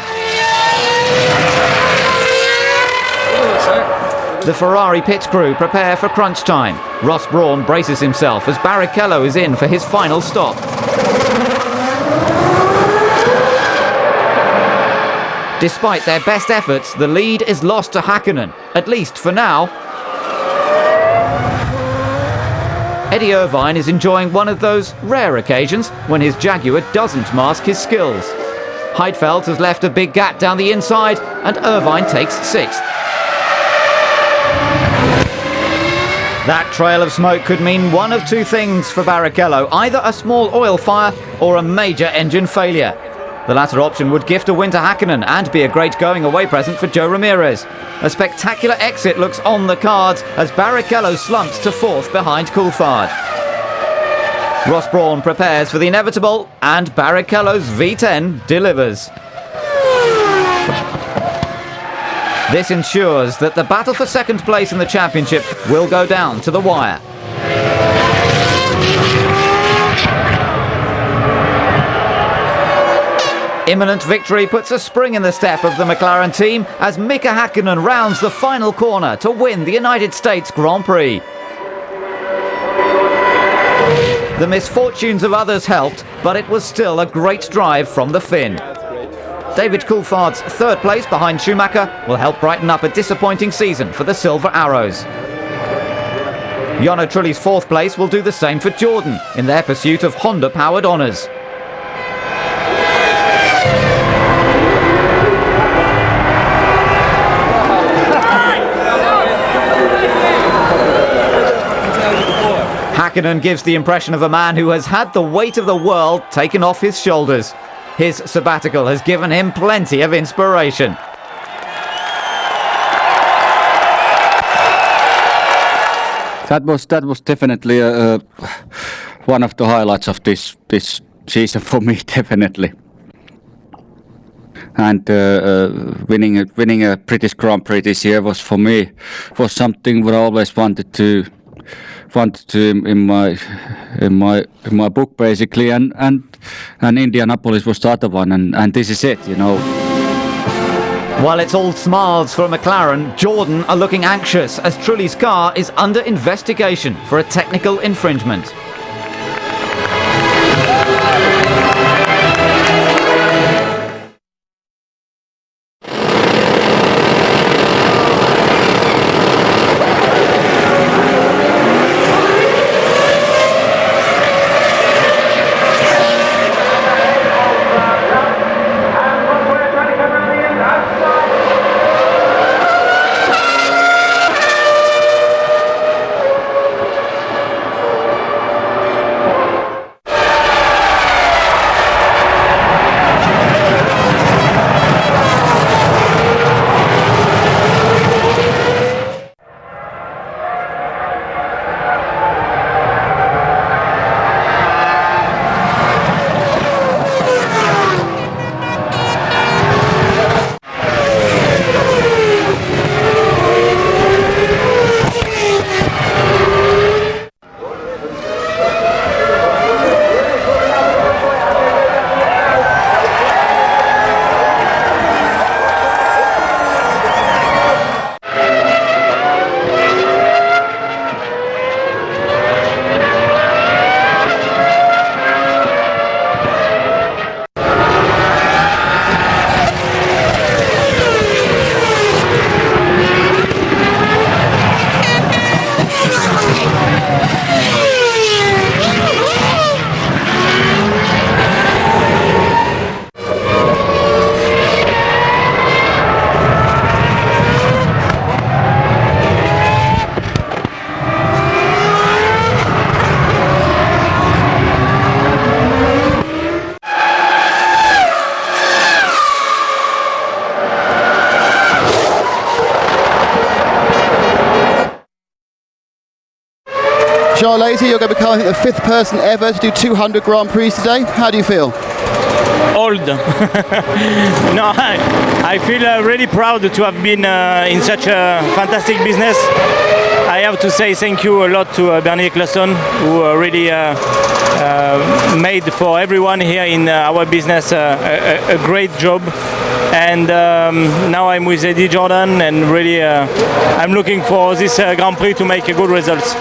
S1: The Ferrari pit crew prepare for crunch time. Ross Brawn braces himself as Barrichello is in for his final stop. Despite their best efforts, the lead is lost to Hakkinen, at least for now. Eddie Irvine is enjoying one of those rare occasions when his Jaguar doesn't mask his skills. Heidfeld has left a big gap down the inside, and Irvine takes 6th. That trail of smoke could mean one of two things for Barrichello, either a small oil fire or a major engine failure. The latter option would gift a win to Hakkinen and be a great going-away present for Joe Ramirez. A spectacular exit looks on the cards as Barrichello slumps to 4th behind Coulthard. Ross Brawn prepares for the inevitable, and Barrichello's V10 delivers. This ensures that the battle for second place in the championship will go down to the wire. Imminent victory puts a spring in the step of the McLaren team as Mika Hakkinen rounds the final corner to win the United States Grand Prix. The misfortunes of others helped, but it was still a great drive from the Finn. David Coulthard's 3rd place behind Schumacher will help brighten up a disappointing season for the Silver Arrows. Jarno Trulli's 4th place will do the same for Jordan in their pursuit of Honda-powered honours. Hakkinen gives the impression of a man who has had the weight of the world taken off his shoulders. His sabbatical has given him plenty of inspiration.
S11: That was definitely one of the highlights of this season for me, definitely. And winning a British Grand Prix this year was for me something what I always wanted to in my book basically, and Indianapolis was the other one, and this is it, you know.
S1: While it's all smiles for McLaren, Jordan are looking anxious as Trulli's car is under investigation for a technical infringement.
S19: Charles Later, you're going to become, I think, the 5th person ever to do 200 Grand Prix today. How do you feel?
S17: Old. No, I feel really proud to have been in such a fantastic business. I have to say thank you a lot to Bernie Eccleston, who really made for everyone here in our business a great job. And now I'm with Eddie Jordan, and really I'm looking for this Grand Prix to make a good results.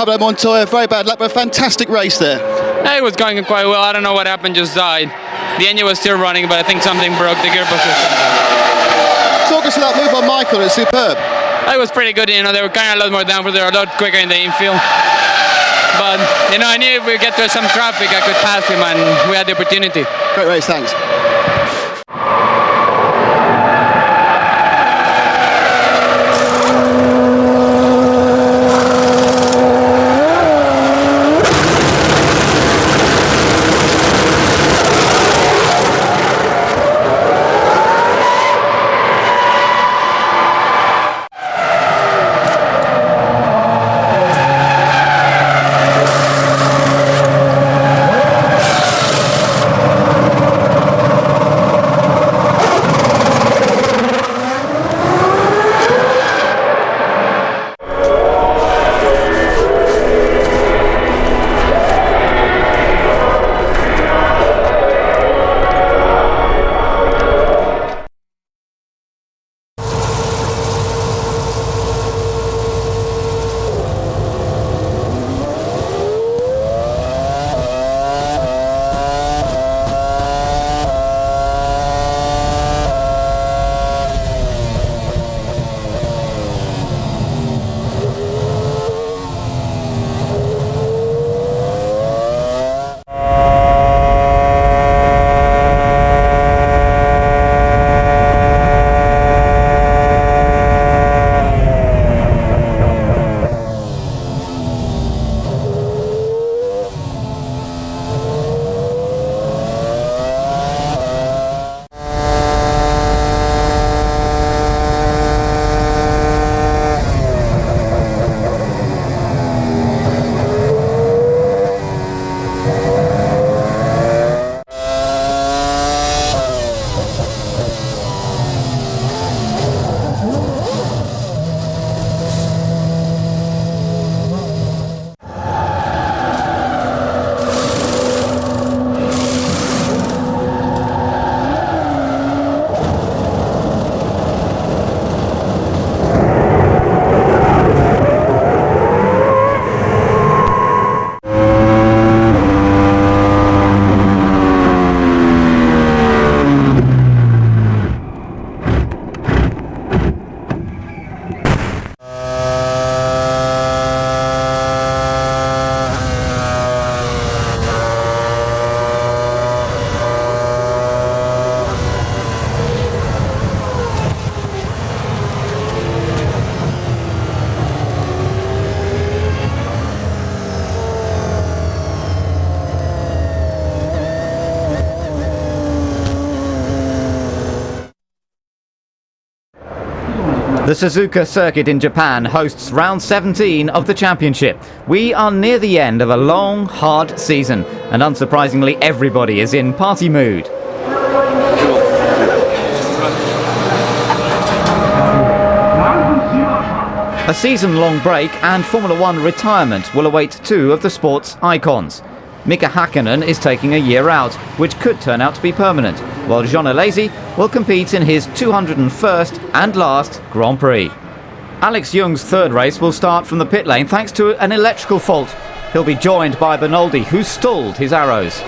S19: Pablo Montoya, very bad luck, but a fantastic race there.
S4: It was going quite well. I don't know what happened, just died. The engine was still running, but I think something broke the gearbox or something.
S19: Talk us to that move on Michael, it's superb.
S4: It was pretty good, they were kind of a lot more downforce, they were a lot quicker in the infield. But, I knew if we get to some traffic, I could pass him, and we had the opportunity.
S19: Great race, thanks.
S1: The Suzuka circuit in Japan hosts round 17 of the championship. We are near the end of a long, hard season, and unsurprisingly everybody is in party mood. A season-long break and Formula One retirement will await two of the sport's icons. Mika Hakkinen is taking a year out, which could turn out to be permanent, while Jean Alesi will compete in his 201st and last Grand Prix. Alex Young's third race will start from the pit lane thanks to an electrical fault. He'll be joined by Bernoldi, who stalled his arrows.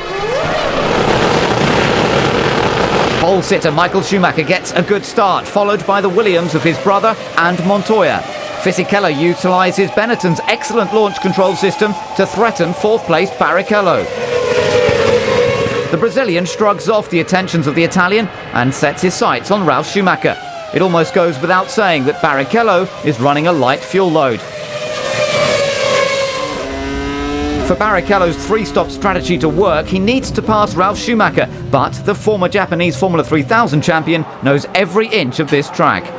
S1: Pole sitter Michael Schumacher gets a good start, followed by the Williams of his brother and Montoya. Fisichella utilises Benetton's excellent launch control system to threaten fourth-placed Barrichello. The Brazilian shrugs off the attentions of the Italian and sets his sights on Ralf Schumacher. It almost goes without saying that Barrichello is running a light fuel load. For Barrichello's three-stop strategy to work, he needs to pass Ralf Schumacher, but the former Japanese Formula 3000 champion knows every inch of this track.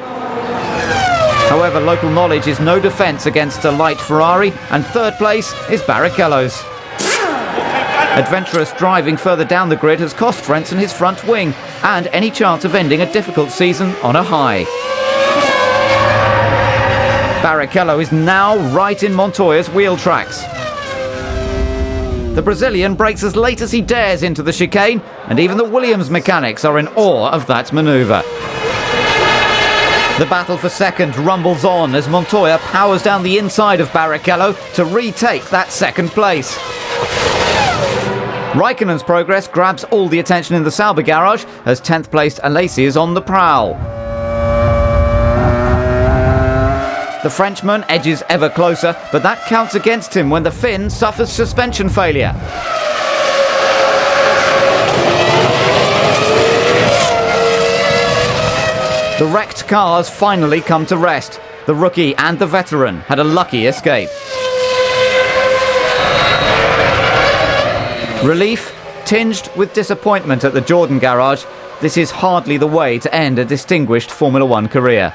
S1: However, local knowledge is no defence against a light Ferrari, and third place is Barrichello's. Adventurous driving further down the grid has cost Frentzen his front wing, and any chance of ending a difficult season on a high. Barrichello is now right in Montoya's wheel tracks. The Brazilian brakes as late as he dares into the chicane, and even the Williams mechanics are in awe of that manoeuvre. The battle for second rumbles on as Montoya powers down the inside of Barrichello to retake that second place. Raikkonen's progress grabs all the attention in the Sauber garage as 10th placed Alesi is on the prowl. The Frenchman edges ever closer, but that counts against him when the Finn suffers suspension failure. The wrecked cars finally come to rest. The rookie and the veteran had a lucky escape. Relief, tinged with disappointment at the Jordan garage. This is hardly the way to end a distinguished Formula One career.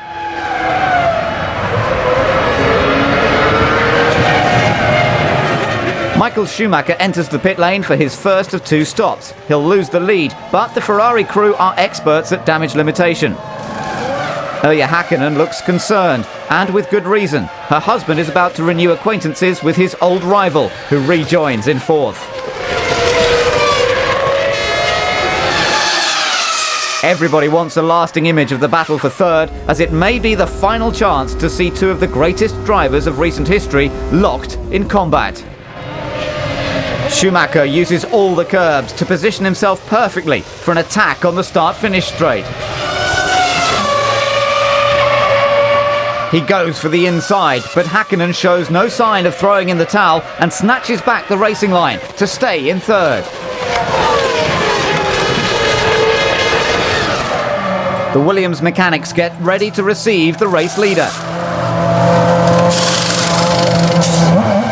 S1: Michael Schumacher enters the pit lane for his first of 2 stops. He'll lose the lead, but the Ferrari crew are experts at damage limitation. Ilja Häkkinen looks concerned, and with good reason. Her husband is about to renew acquaintances with his old rival, who rejoins in 4th. Everybody wants a lasting image of the battle for 3rd, as it may be the final chance to see 2 of the greatest drivers of recent history locked in combat. Schumacher uses all the curbs to position himself perfectly for an attack on the start-finish straight. He goes for the inside, but Häkkinen shows no sign of throwing in the towel and snatches back the racing line to stay in 3rd. The Williams mechanics get ready to receive the race leader.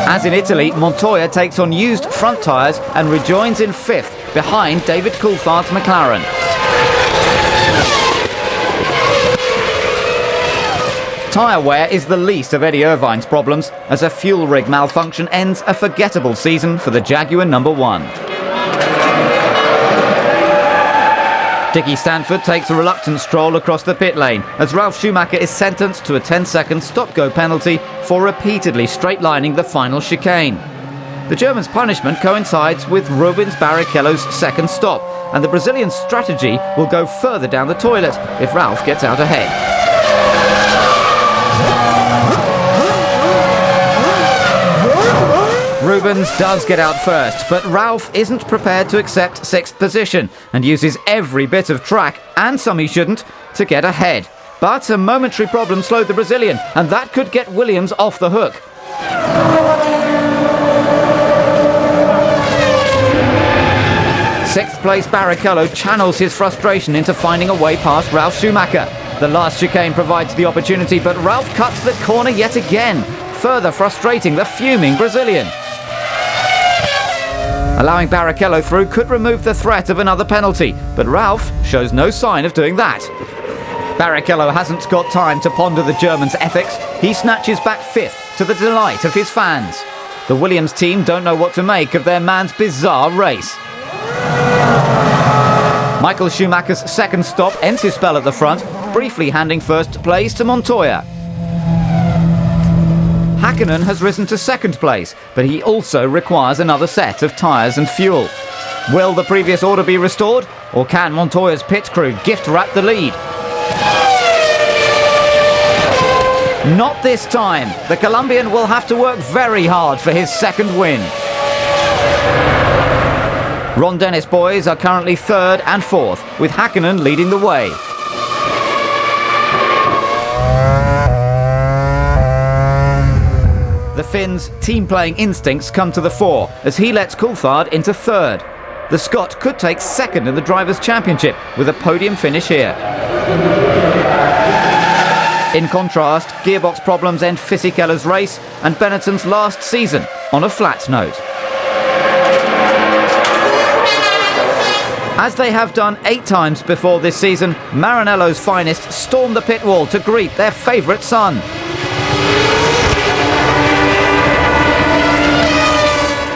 S1: As in Italy, Montoya takes on used front tyres and rejoins in 5th behind David Coulthard's McLaren. Tyre wear is the least of Eddie Irvine's problems, as a fuel rig malfunction ends a forgettable season for the Jaguar number 1. Dickie Stanford takes a reluctant stroll across the pit lane as Ralf Schumacher is sentenced to a 10-second stop-go penalty for repeatedly straight-lining the final chicane. The German's punishment coincides with Rubens Barrichello's second stop, and the Brazilian's strategy will go further down the toilet if Ralf gets out ahead. Rubens does get out first, but Ralf isn't prepared to accept 6th position and uses every bit of track, and some he shouldn't, to get ahead. But a momentary problem slowed the Brazilian, and that could get Williams off the hook. 6th place Barrichello channels his frustration into finding a way past Ralf Schumacher. The last chicane provides the opportunity, but Ralf cuts the corner yet again, further frustrating the fuming Brazilian. Allowing Barrichello through could remove the threat of another penalty, but Ralf shows no sign of doing that. Barrichello hasn't got time to ponder the German's ethics. He snatches back 5th to the delight of his fans. The Williams team don't know what to make of their man's bizarre race. Michael Schumacher's second stop ends his spell at the front, briefly handing first place to Montoya. Häkkinen has risen to 2nd place, but he also requires another set of tyres and fuel. Will the previous order be restored, or can Montoya's pit crew gift-wrap the lead? Not this time. The Colombian will have to work very hard for his 2nd win. Ron Dennis boys are currently 3rd and 4th, with Häkkinen leading the way. The Finn's team-playing instincts come to the fore as he lets Coulthard into 3rd. The Scot could take 2nd in the Drivers' Championship with a podium finish here. In contrast, gearbox problems end Fisichella's race and Benetton's last season on a flat note. As they have done 8 times before this season, Maranello's finest storm the pit wall to greet their favourite son.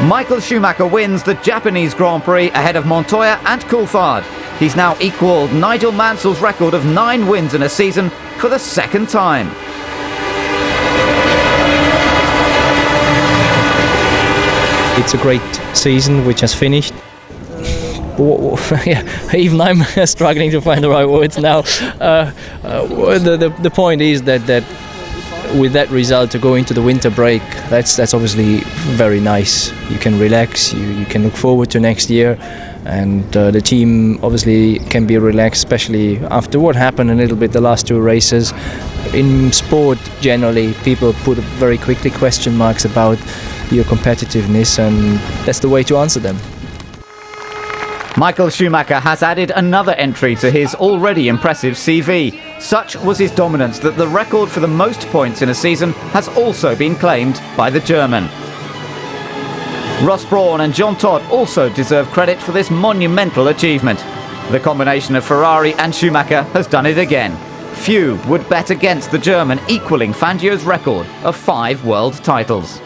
S1: Michael Schumacher wins the Japanese Grand Prix ahead of Montoya and Coulthard. He's now equalled Nigel Mansell's record of 9 wins in a season for the 2nd time.
S7: It's a great season which has finished. even I'm struggling to find the right words now. The point is that with that result to go into the winter break, that's obviously very nice. You can relax, you can look forward to next year, and the team obviously can be relaxed, especially after what happened a little bit the last two races. In sport generally, people put very quickly question marks about your competitiveness, and that's the way to answer them.
S1: Michael Schumacher has added another entry to his already impressive CV. Such was his dominance that the record for the most points in a season has also been claimed by the German. Ross Brawn and John Todd also deserve credit for this monumental achievement. The combination of Ferrari and Schumacher has done it again. Few would bet against the German equalling Fangio's record of 5 world titles.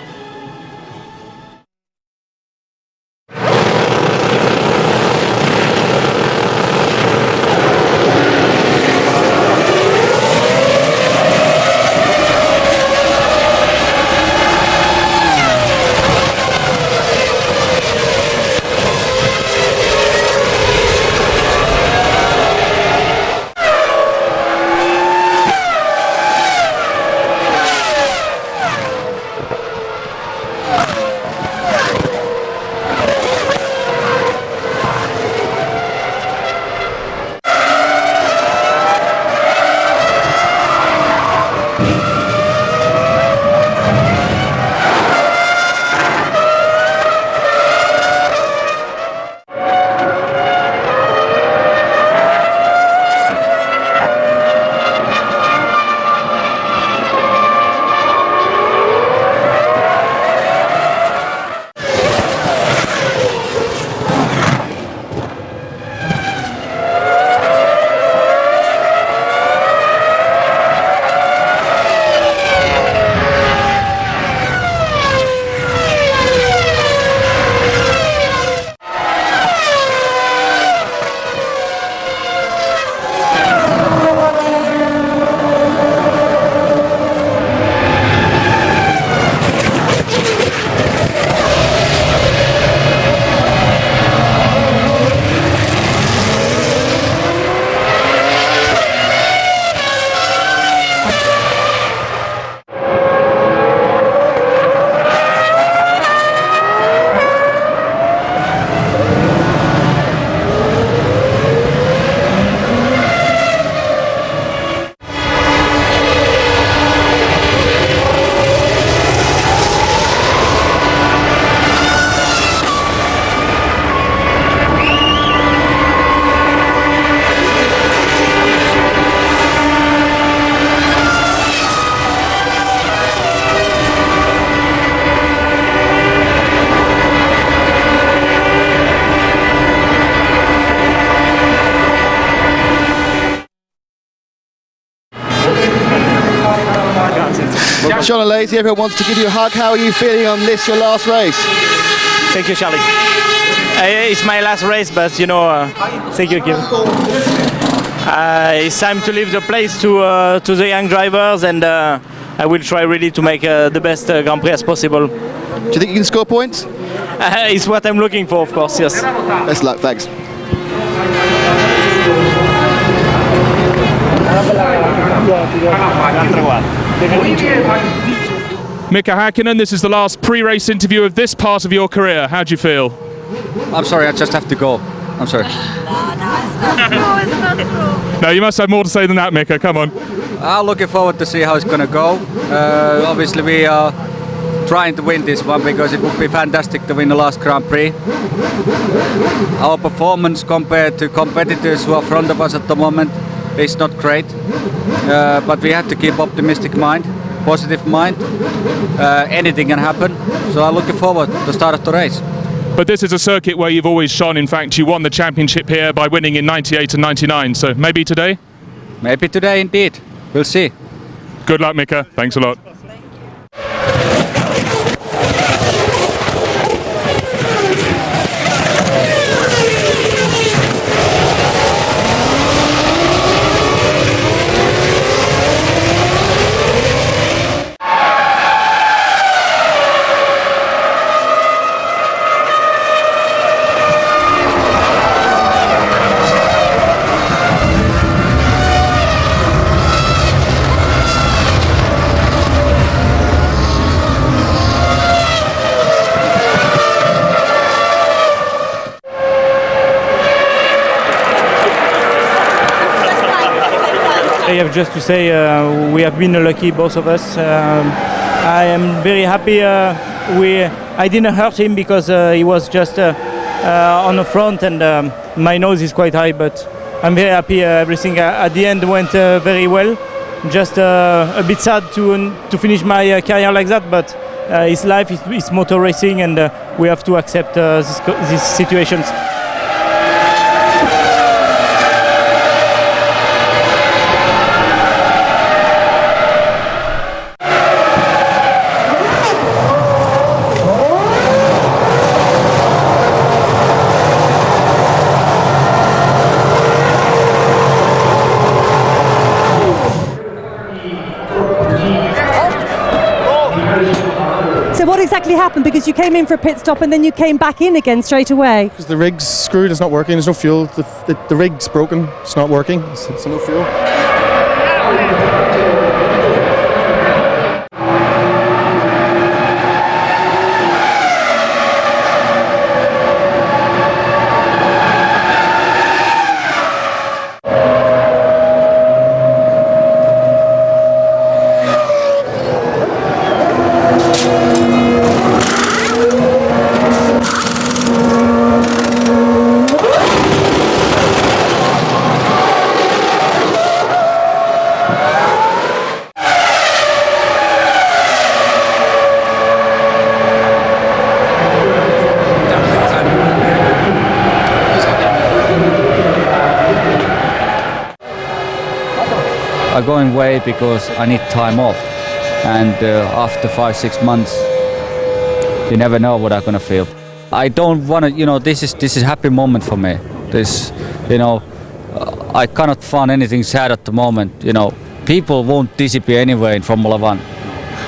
S19: Sean Alesi, everyone wants to give you a hug. How are you feeling on this, your last race?
S17: Thank you, Charlie. It's my last race, but thank you, Kim. It's time to leave the place to the young drivers, and I will try really to make the best Grand Prix as possible.
S19: Do you think you can score points?
S17: It's what I'm looking for, of course, yes.
S19: Best luck, thanks.
S6: Mika Häkkinen, this is the last pre-race interview of this part of your career. How do you feel?
S11: I'm sorry, I just have to go. I'm sorry.
S9: It's not true.
S6: No, you must have more to say than that, Mika. Come on.
S11: I'm looking forward to see how it's going to go. Obviously, we are trying to win this one because it would be fantastic to win the last Grand Prix. Our performance compared to competitors who are in front of us at the moment is not great, but we have to keep optimistic mind, positive mind. Anything can happen, so I'm looking forward to the start of the race.
S6: But this is a circuit where you've always shone. In fact, you won the championship here by winning in 98 and 99, so maybe today?
S11: Maybe today indeed. We'll see.
S6: Good luck, Mika. Thanks a lot.
S17: I have just to say we have been lucky, both of us. I am very happy I didn't hurt him because he was just on the front, and my nose is quite high, but I'm very happy everything at the end went very well. Just a bit sad to finish my career like that, but his life is motor racing, and we have to accept these situations.
S14: So what exactly happened? Because you came in for a pit stop and then you came back in again straight away.
S23: Because the rig's screwed, it's not working, there's no fuel. The rig's broken, it's not working, it's no fuel.
S11: I'm going away because I need time off, and after 5-6 months you never know what I'm gonna feel. I don't want to, this is a happy moment for me. This, I cannot find anything sad at the moment. People won't disappear anyway in Formula 1.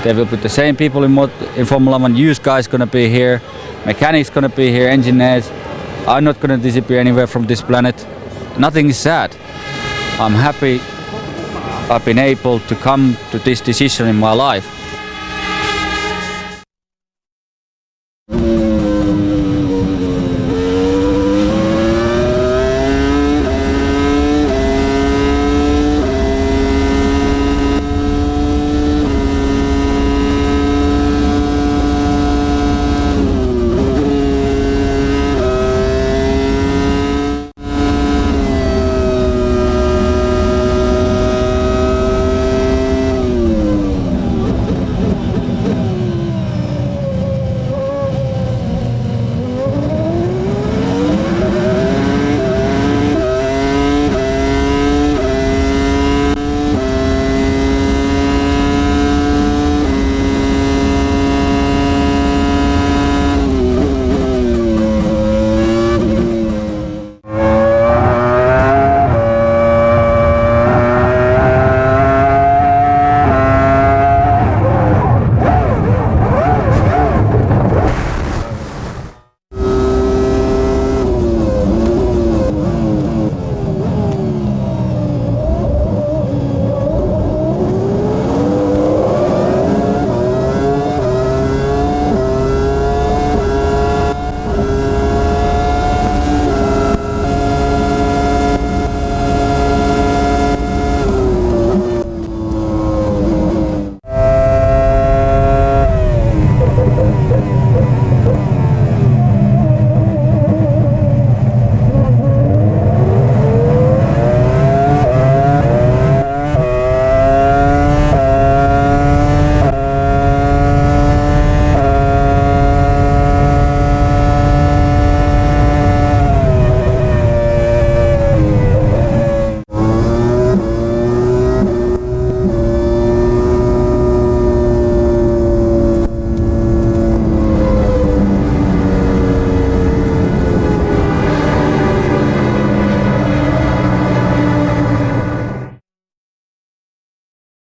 S11: There will be the same people in Formula 1. Used guys gonna be here, mechanics gonna be here, engineers. I'm not gonna disappear anywhere from this planet. Nothing is sad. I'm happy I've been able to come to this decision in my life.